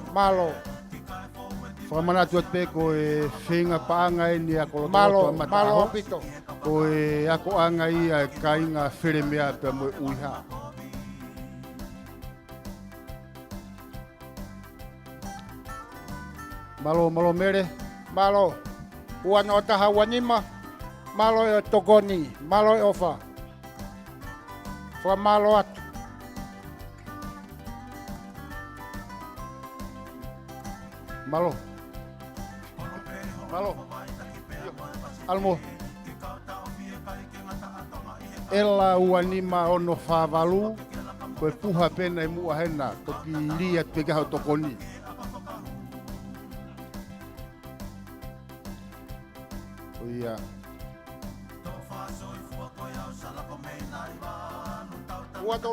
Whamanatu at pe ko e whinga paanga e ni a kolotoa Malo apito. Ko e ako anga i a kainga where mea pe mo uiha. Malo mere. Malo. Ua no taha wanima. Malo e tokoni. Malo e ofa. Fra malo atu. Malo. Almo. Ela ua nima ono whāwalu. Koe puha pena i mua hena. Toki lia te kaho tokoni. Oia.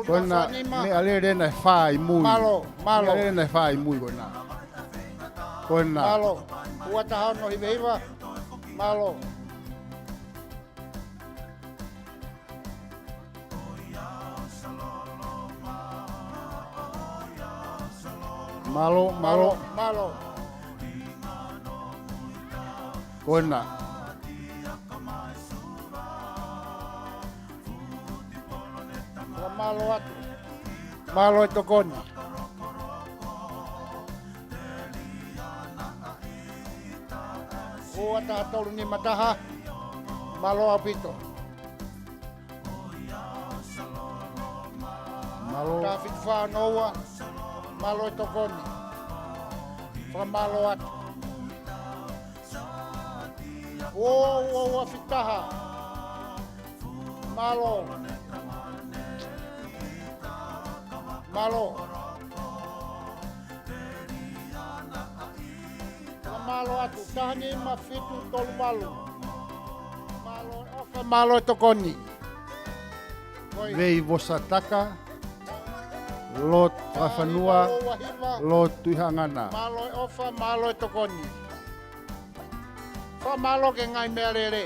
Koena me alere na whai mui. Malo. Me alere na whai mui koena. Koena. Malo. Ua taha no hiva. Malo. Koena. Malo atu. Malo e tokoni. Ua taha tolu ni mataha. Malo apito. Taha fitwha noua. Malo e tokoni. Fra malo atu. Ua fitaha. Malo. Malo atu. Taha ni mafitu tolu malu. Malo ofa malo e tokoni. Vei vosa taka. Lot whawhanua. Lot tuihangana. Malo e ofa malo e tokoni. Fra malo ke ngai mea rere.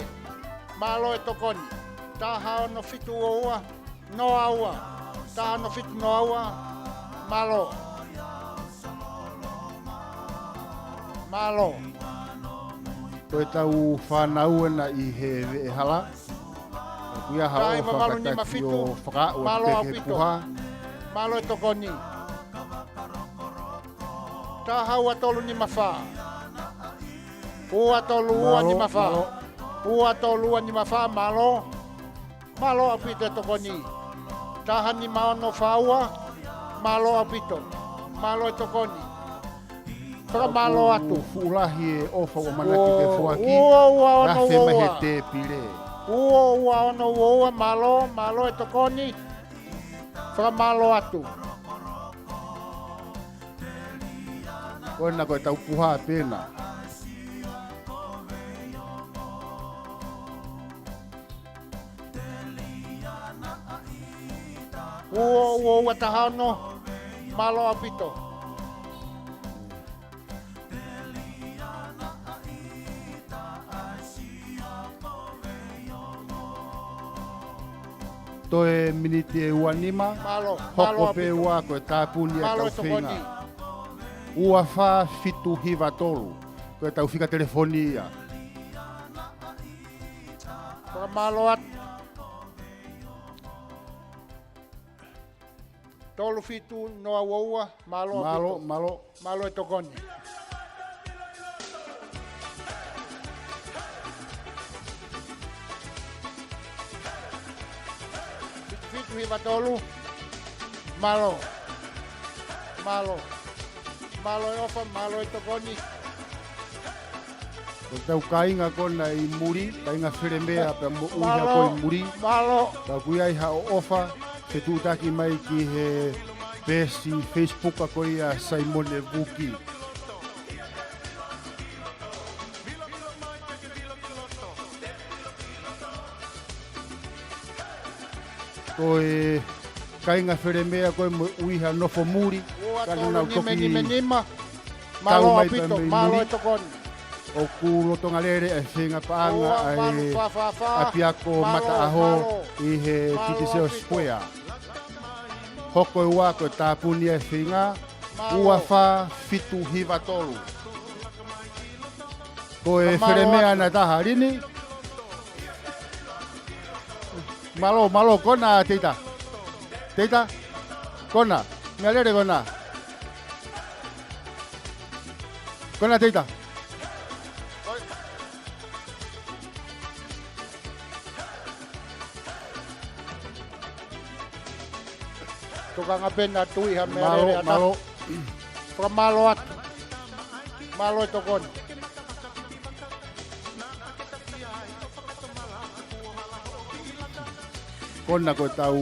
Malo e tokoni. Taha ono fitu oua. No aua. Taha no fitu no aua. Malo. Koe tau whanau na i he e hala. Kuia hao whakataki o whakau a peke puha. Malo e tokoni. Taha ua tolu ni mawha. Ua tolu ua ni mawha. Ua tolu ua ni mawha malo. Malo apito e tokoni. Taha ni maono whaua. Malo apito. Malo e tokoni. Fra malo atu. Fuulahi e ofa o manaki te fuaki. Ua ono Rafe mahe woa. te pire. Ua ono woa malo e tokoni. Fra malo atu. Koena koe tau puha pena. Ua tahano. Malo apito. Toe miniti e uanima. Malo Hoko pe ua koe tāpuni e tau whinga. Ua wha fitu hiva tolu. Koe tau whika telefonia. Malo atu. Tolu fitu noa waua, malo Malo, apito. malo. Malo e tokoni. Fitu hiva tolu. Malo. Malo. Malo e ofa, malo e tokoni. O tau kainga kona i muri, kainga whiremea pe uiha Malo. ko i muri. Malo. Ka kuia i hao ofa, te tūtaki mai ki he pesi Facebook a koi a Simone Vuki. Ko e kainga whiremea koe mo uiha nofo muri. Ua Kana tolu nau nime toki nime nima. tau Malo mai apito, pa mai malo muri. e tokoni. O ku lotonga lere e whenga paanga Ua, ai malu, fa, fa, fa. apiako Malo, mata aho malo. i he Malo Titiseo apito. Square. Hoko i wā koe tāpuni e whinga, Malo. ua whā fitu hiva tolu. Ko e Ka malo wheremea atu. na taha rini. Malo, malo, kona teita. Teita, kona, ngā lere kona. Kona teita. Tukanga pena tui ha mea Malo, rere ata. malo. Pra malo atu. Malo e tokoni. Kona koe tau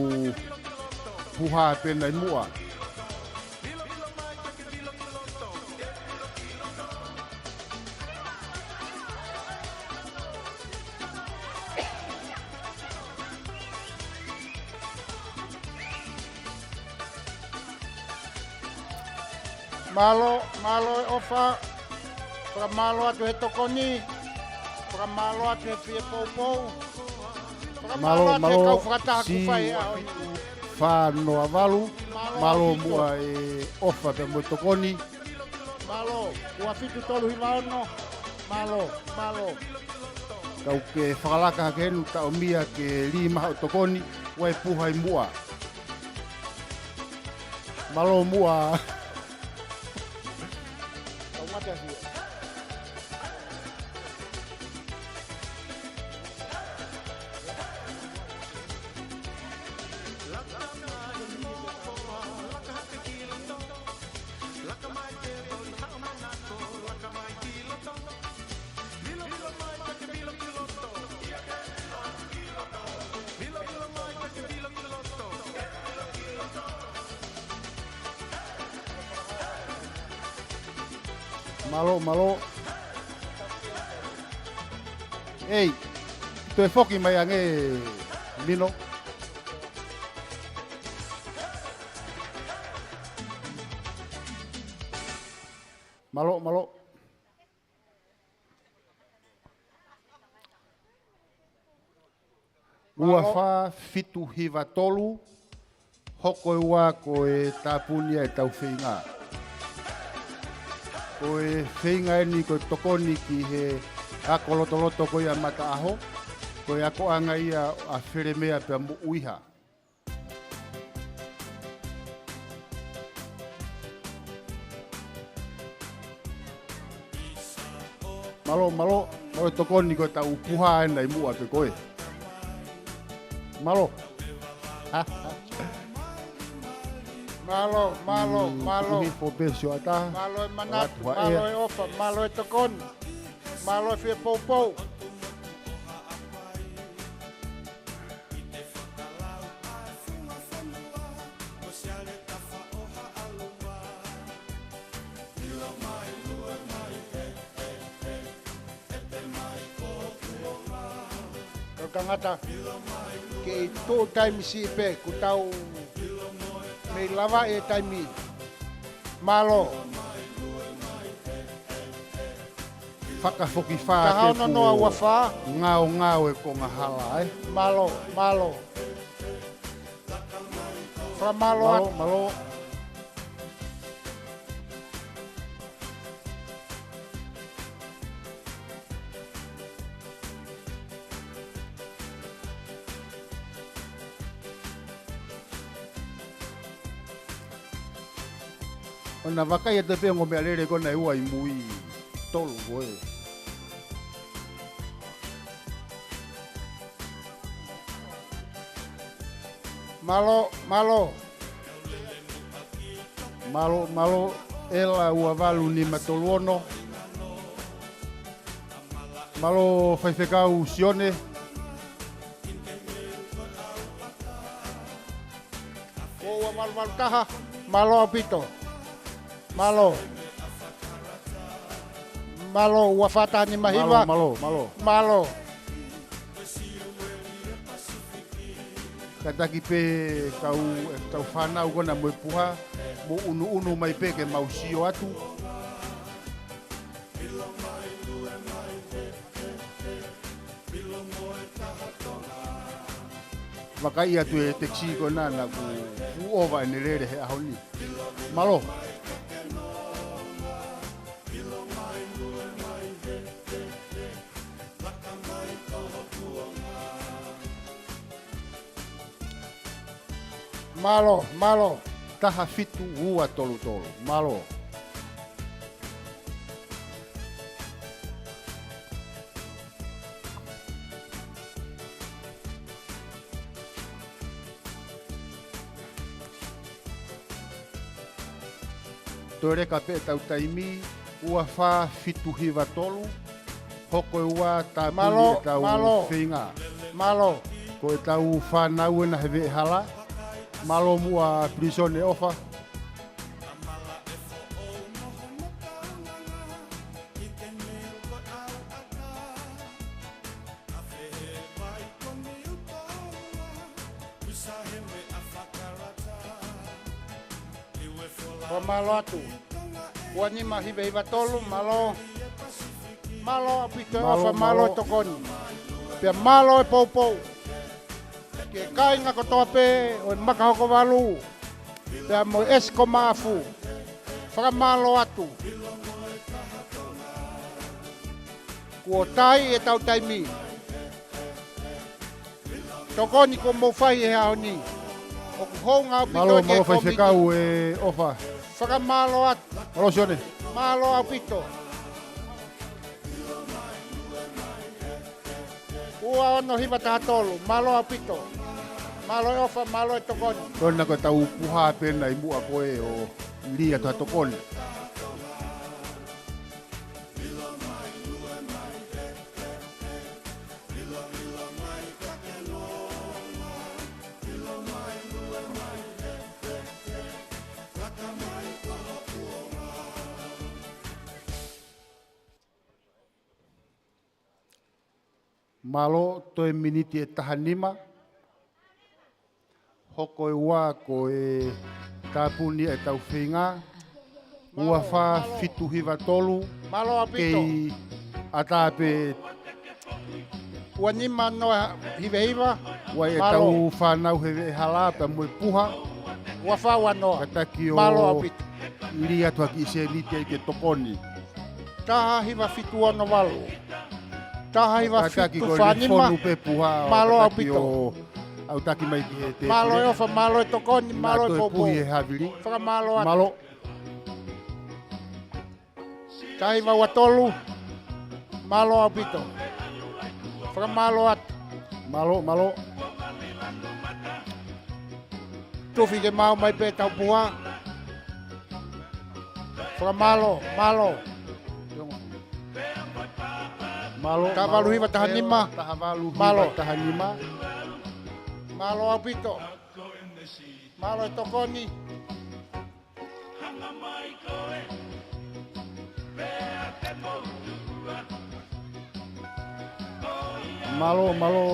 puha pena i mua. Malo, malo e ofa. Pra malo atu he tokoni. Pra malo atu he fie pou pou. Pra malo Malo, atu he kau malo, whakataha si kuwhai a oi. whā noa walu. Malo apito. mua e ofa pe mo tokoni. Malo, ua fitu tolu hiva ono. Malo, malo. Kau ke whakalaka ke henu tau mia ke lima hau tokoni. Wai puha i mua. Malo mua. Tau mate a hia. Malo, malo. Ei, tu e foki mai ange Mino. Malo, malo. Ua whā fitu hiva tolu, hoko e wā ko e tāpunia e tau whinga. Ko e whinga e ni ko tokoni ki he ako lotoloto ko ia mata aho, ko e ako anga ia a wheremea pia mu uiha. Malo, malo, malo tokoni ko ta upuha e nei mua pe koe. Malo. Malo, malo, malo. Uhi po besio ata. Malo e manatu, Wa malo ea. e ofa, malo e tokoni. Malo e fie pou pou. Kau tangata, ke i tō taimi si pe, ku tau me lava e taimi. Malo, Whakafoki whā ka te haona noa ua whā. ngao ngao e ko ngā hala e. Malo, malo. Fra malo Malo, atu. malo. Ona wakai te pe ngome alere kona ua I mui tolu koe. Malo, malo. Malo, malo, ela ua walu ni matolu ono. Malo whaifekau sione. Ua malo malo taha, malo apito. Malo. Malo ua fatani mahiva. Malo, malo. Malo. Kataki pe kau whanau kona moe puha, mo unu mai pe ke mausio atu. Wakai atu e teksi kona na ku ova e nerere he ahoni. Malo. Malo, malo. Taha fitu ua tolu tolu. Malo. Tore ka pe tau taimi ua wha fitu hiva tolu. Hoko ua ta Malo, tau malo. whinga. Malo. Ko e tau whanau e na hewe hala. Malo mua prisione ofa. Ko malo atu. Ua ni mahiva tolu, malo. Malo apito ofa, malo tokoni. Pia malo e pou pou. Ke kainga ko toa pe o makahoko walu. Pea mo esko maafu. Whaka malo atu. Kua tai e tau taimi. Tokoni ko mo whai e haoni. O ku honga o pito Malo, e ke malo fai komiti. whekau e ofa. Whaka malo atu. Malo sione. Malo au pito. Ua ono hiva taha tolu. Malo au pito. Malo e ofa, malo e tokoni. Tona ko tau puha pena I mua koe o lia toha tokone. Malo toe miniti e tahanima. Hoko e ua ko e tāpuni e tau whinga. Ua wha fitu hiva tolu. Malo au pito. Kei atape Ua nima noa hiva hiva. ua e Malo. tau whanau hewe hala pa moe puha. Ua whaua noa. Kataki o Malo au pito. lia toa ki se nite ke tokoni. Taha hiva fitu ono walu. Taha hiva Kataki fitu ko le whanima. fonu pe puha. Malo au kataki pito. o au taki mai ki he te. Malo e ofa, malo e tokoni, malo e popo. puhi e havili. Whaka malo atu. Malo. Taha hiva ua tolu. Malo au pito. Whaka malo atu. Malo, malo. Tufi ke mau mai pe tau puha. Whaka malo, malo. Malo. Taha walu hiva taha nima. Taha walu hiva Malo. taha nima. Malo au pito. Malo e tokoni. Malo, malo.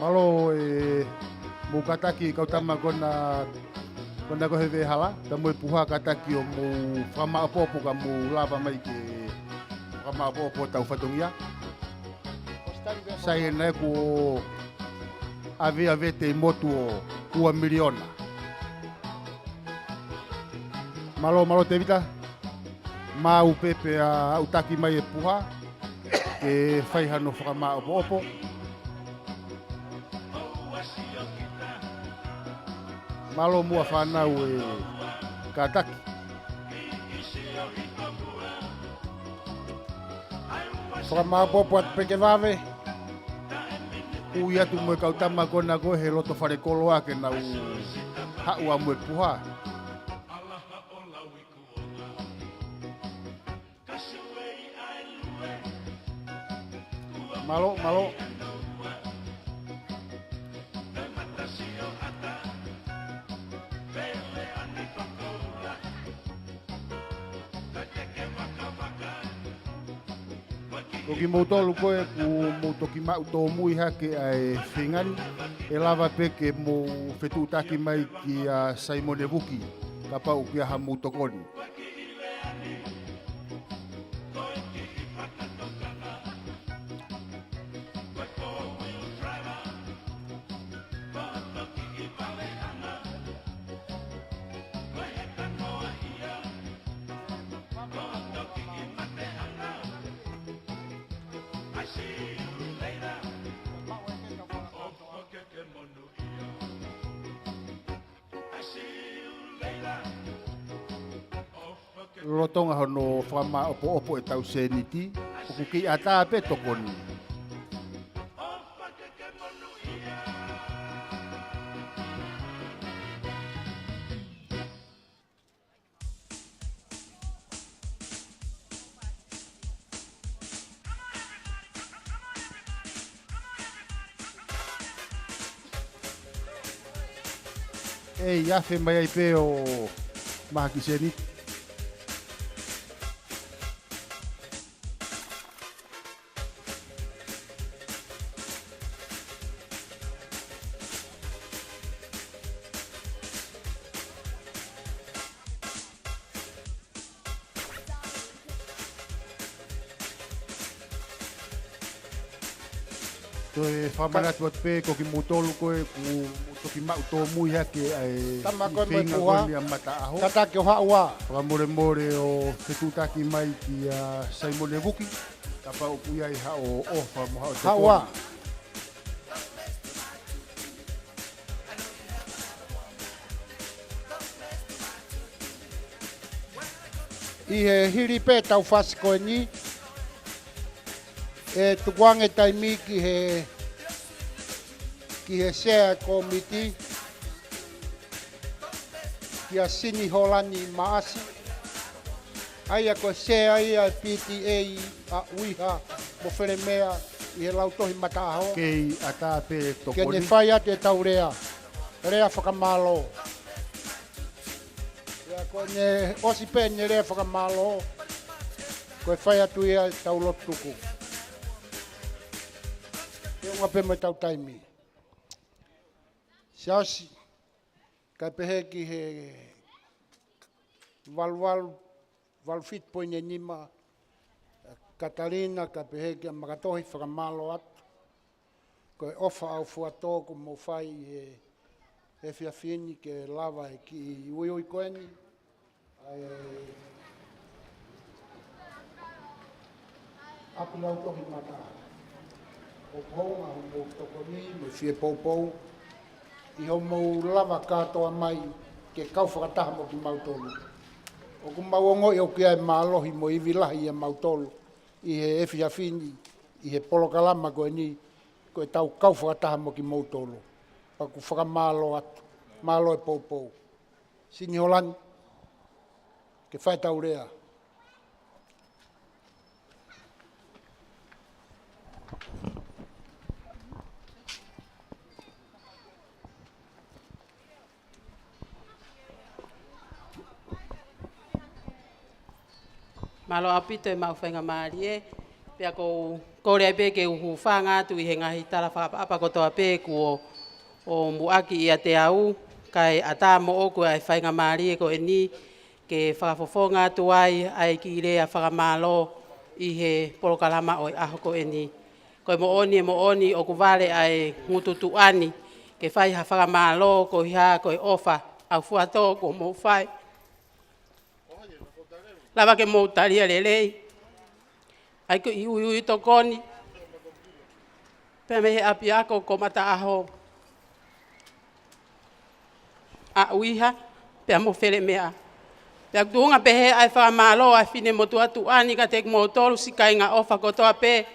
Malo e mukataki kau tama kona ko hewe hala ta mo puha kataki o mo fama apopo ka mo lava mai ke fama apopo tau fatongia sai na ko ave te motu o 1 miliona Malo te vita. Mau pepe a utaki mai e puha. Ke whai hano whakama opo. Malo mua whanau e kataki. Whakamā popo atu peke wawe. Ui atu moe kautama kona koe he loto whare kolo ake na u hau a moe puha. Malo. Toki moutolu koe ku moutoki mau tō mui hake ai whingani. E lava peke mo whetutaki mai ki a Simone Vuki. Ka pau ki aha moutokoni. Lotonga hono whama opo e tau seniti. Oku ki ata pe tokoni. Ei, afe mai ai pe o mahaki seniti. Toe whamanatu atu pe ko ki mutolu koe ku toki mau tō mui hake ai Tama koe mai whenga puha. koni a mata aho. Tatake o haua. Whamore o whetutaki mai ki a Simone Vuki. Ka pau pui ai hao ofa mo hao te Haua. koni. I he hiri pe tau whasiko e ni. E tukuange taimi ki he share committee. Ki a Sini Holani Maasi. Aia ko share ia PTA a uiha mo where mea i he lautohi mata aho. Kei ata pe Ke ne tokoni. whai ate tau rea. Rea whakamalo. Ia ko ne osi pe ne rea whakamalo. Ko e whai atu ia tau lotuku. E unga pe mai tau taimi. Siasi. Kai pehe ki he valfit poine nima. Katarina ka pehe ki a makatohi whakamalo atu. Ko e ofa au fuatō ko mo whai e whiawhini ke lava e ki ui koeni. Apu lau tohi mata. O pounga ho mo tokoni, mo whie poupou. I ho mo lava katoa mai ke kau whakataha mo ki mautolu. O ku mauongo i o kia e maalohi mo i vilahi e mautolu. I he e whiawhini, i he polokalama koe ni. Ko e tau kau whakataha mo ki mautolu. Pa ku whakamalo atu. Malo e poupou. Sini Holani. Ke whai tau rea. Malo apito e mau whainga maari e. Pea ko kore ai pe ke uhu whanga atu i he ngahi tala whakapa kotoa pe ku o muaki i a te au. Kai ata mo oku ai whainga maari e ko e ni ke whakafofonga atu ai ai ki rea whakamalo i he polokalama o i aho ko e ni. Ko e mo oni o ku vale ai ngututu ani ke whai ha whakamalo ko i ha ko i ofa au fuato ko mo whai. lava ke mo taria lelei. Ai ko iui to koni. Pe me he api ako ko mata aho. A uiha, pe mo fele mea. Pe akduunga pe he ai wha malo ai fine motu atu ani ka tek mo tolu si kai nga ofa kotoa pe.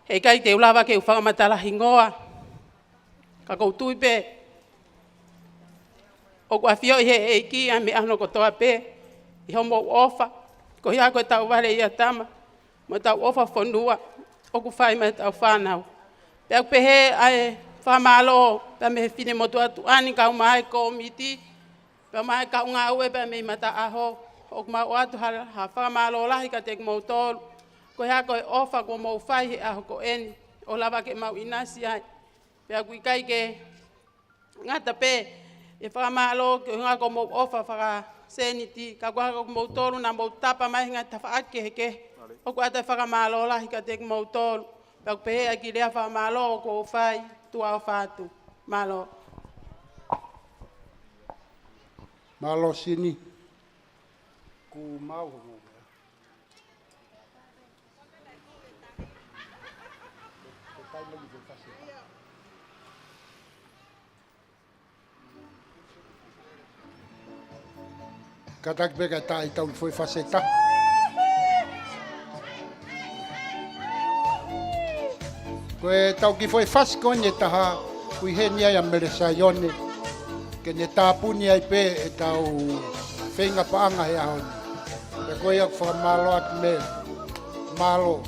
Hei kai te ulawa ke uwhanga matala hingoa. Ka koutui pe. O kua fio i he eiki a me ano kotoa pe. I homo ofa. Ko hia koe tau wale ia tama. Mo tau ofa fonua. O ku whai mai tau whanau. Pe aku pe he ai whamalo. Pe me he fine motu atu ani ka umai ko miti. Pe mai ka unga ue pe me mata aho. O kuma o atu ha whamalo lahi ka tek mo tolu. Ko hea koe ofa ko mau whai he aho ko eni. O lava ke mau inasi ai. Pe aku ikai ke ngata pe. E whamalo ke hunga ko mau ofa whaka seniti. Ka kua ko mau tolu na mau tapa mai hinga ta whaake heke. O kua ata whamalo lahi ka tek mau tolu. Pe aku pe hea ki lea whamalo ko whai tua o whatu. Malo. Malo sini. Ku mau ho. Katak bega tai tau foi faceta. Koe tau ki foi fas konye taha kui he nia ya meresa yone. Ke ne tapuni ai pe e tau whenga paanga he ahoni. Pe koe ak whamalo at me malo.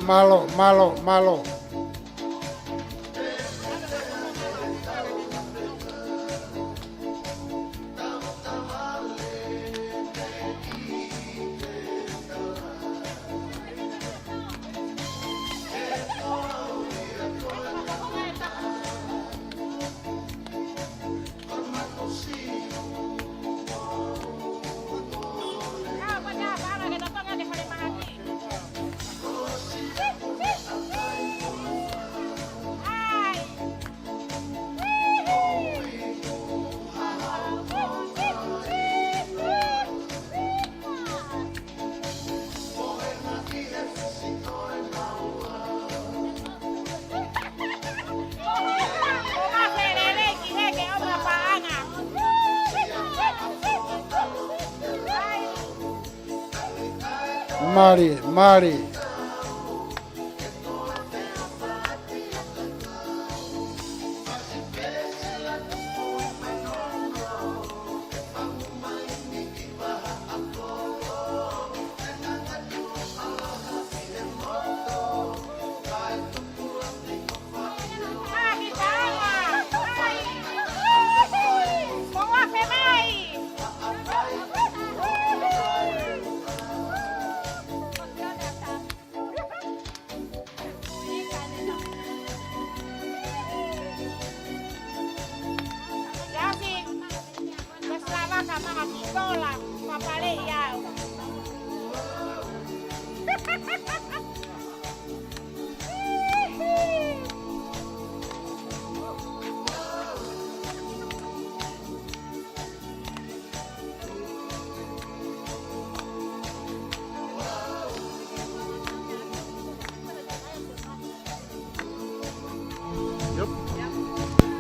Malo, malo, malo. Mari, mari.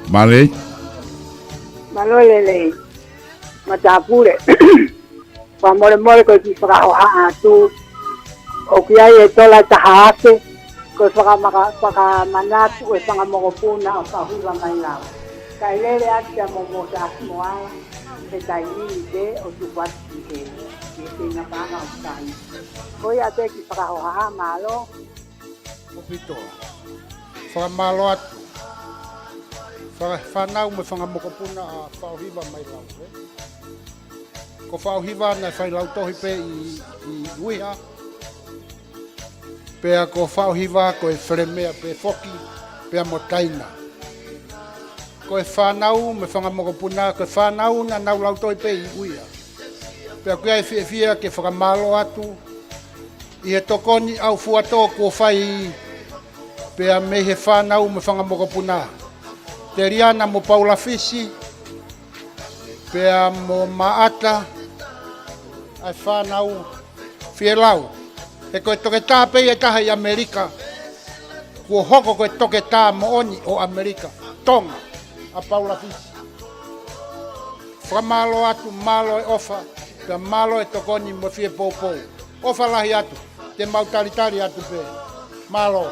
Male. Malo lele. Matapure. Pamore more ko si frao a tu. O kia e tola tahase. Ko saka manatu e sanga mogopuna o kahula mai la. Kai lele atia momo sa moala. E tai ni de o tu kwati ke. Ke na banga o tai. Ko ia te ki frao a malo. Opito. whakamalo atu. Whanau me whangamokopuna a whauhiwa mai lau. Ko whauhiwa na whai lau tohi pe i uiha. Pea ko whauhiwa ko e wheremea pe foki pea mo taina. Ko e whanau me whangamokopuna ko e whanau na nau lau tohi pe i uiha. Pea kuia e whia ke whakamalo atu. I he tokoni au fuato ko whai pea me he whanau me whangamokopuna. Te riana mo Paula Fisi, pea mo Maata, ai whanau whielau. E koe toke tā pei e taha i Amerika, kua hoko koe toke tā mo oni o Amerika, Tonga, a Paula Fisi. Whamalo atu, malo e ofa, pea malo e tokoni mo whie poupou. Ofa lahi atu, te mautaritari atu pe, malo.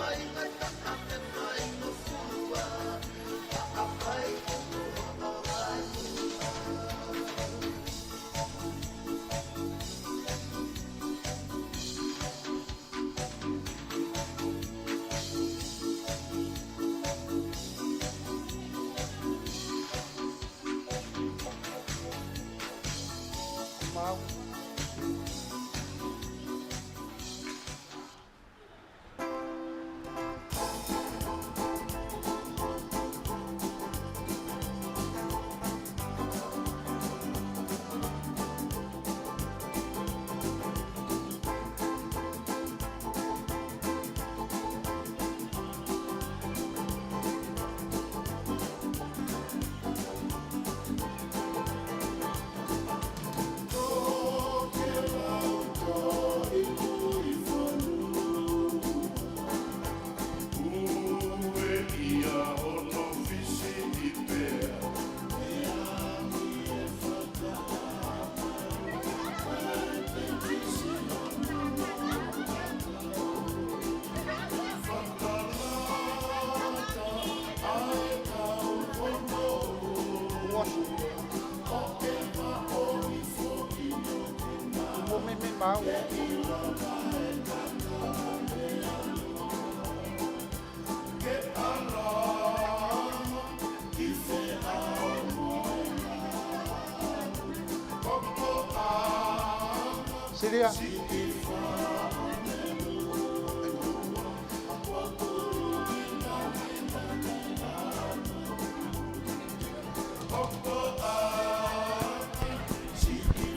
Siria.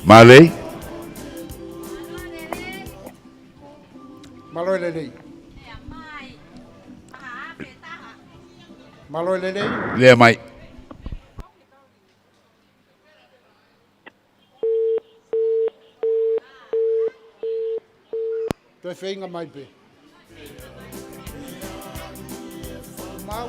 Malay. Maloi lelei. Maloi lelei. Lea mai. Toi whainga mai pe. Mau.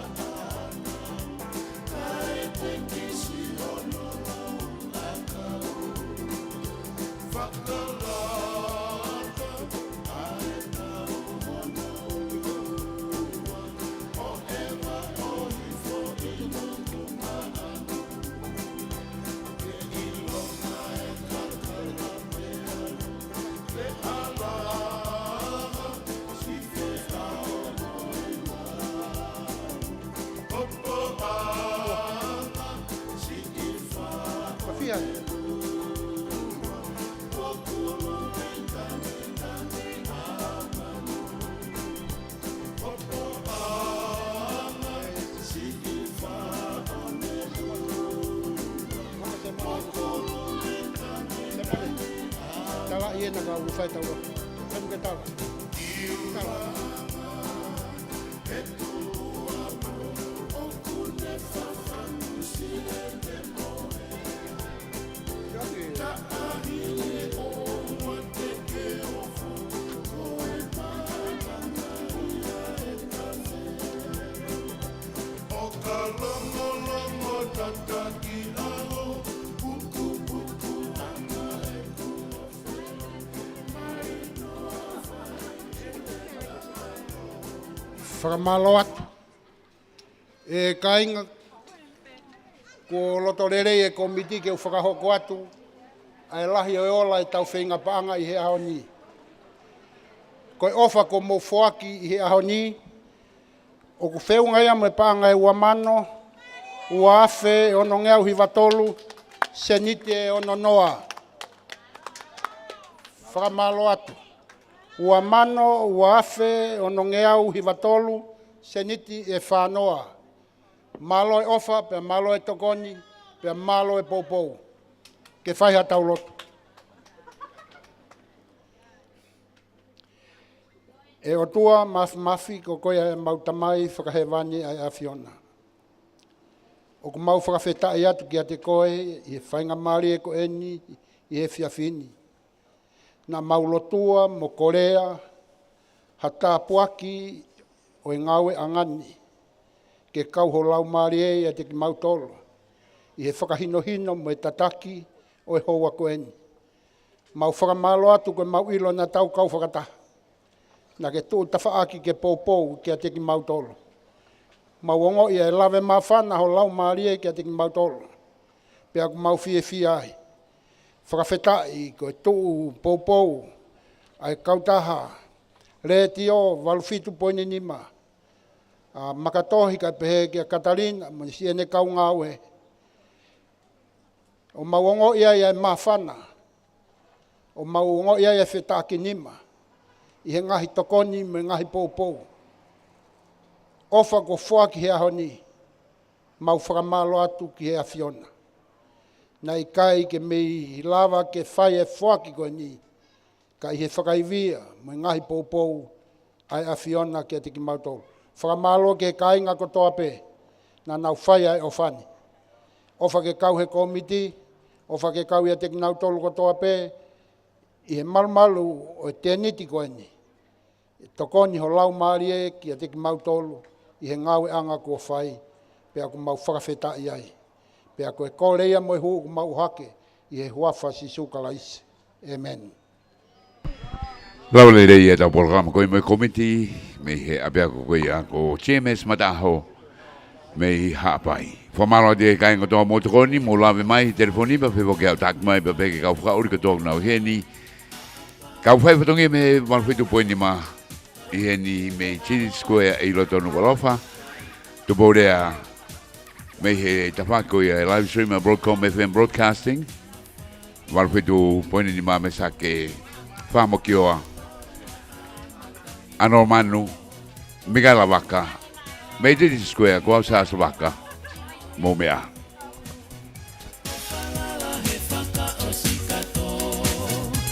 Tala ia na kau fai tau. Kan ke tala. Tala. Whakamalo atu. E kainga ko loto rere e komiti ke whakahoko atu ai lahi o ola e tau whenga paanga i he aho ni. Ko e ofa ko mo whoaki i he aho ni O ku feu ngai ame panga e ua mano, ua afe ono ngeau hivatolu, senite ono noa. Whakamalo atu. Ua mano, ua afe ono ngeau hivatolu, seniti e whanoa. Malo e ofa, pe malo e tokoni, pe malo e poupou. Ke whaiha tau lotu. E o tua mafi ko koia e mautamai whakahewani ai a Fiona. O ku mau whakawhetai atu ki a te koe, i e whainga mari e ko eni, i e whiawhini. Na maulotua mo Korea, hata puaki o e ngawe angani, ke kauho lau mari e te ki mautolo, i he whakahino mo e tataki o e hoa ko eni. Mau whakamalo atu ko mau ilo na tau kau whakataha. Na ke tū tawhaaki ke pōpou kia te ki mautolo. Mauongo ia e lawe mawhana ho lau maarie kia te ki mautolo. Pea ku mau fie ai. Whakawhetai ko e tū pōpou ai kautaha. Reti o walufitu poine nima. Makatohi ka pehe kia Katarina mo si ene kau ngawe. O mauongo ia e mawhana. O mauongo ia e whetaki nima. I he ngahi tokoni me ngahi pōpou. Ofa ko fua ki hea honi, mau whakamalo atu ki hea Fiona. Na i kai ke mei lava ke whai e fua ki koe ni, ka i he whakaivia me ngahi pōpou ai a Fiona ki a tiki mautolo. Whakamalo ke kai ngā kotoa pē, na nau whai ai o whani. Ofa ke kau he komiti, ofa ke kau i a tiki mautolo kotoa pē, i he malumalu o e teniti koe ni. Tokoni ho lau maarie ki a teki mautolu, i he ngawe anga kua whai, pea ku mau whakawhetai ai. Pea koe kōreia mo e huu ku mau hake, i he huafa si sukala isi. Amen. Lau le rei e tau programa koe mo komiti, me he apea ko koe a ko James Mataho, me hi hapai. Whamaro de kai ngotoa motokoni, mo lawe mai, telefoni, pa whiwo ke au tak mai, pa peke kau whakauri katoa nau heni. Kau whai whatongi me malwhitu poini ma, i heni me Chili Square e ilo tonu kalofa. Tupo rea me he tawhako i a live stream a Broadcom FM Broadcasting. Malwhitu poini ni ma me sake whamokioa. Ano manu, Migala waka, me Chili Square, kua sa waka, mo mea.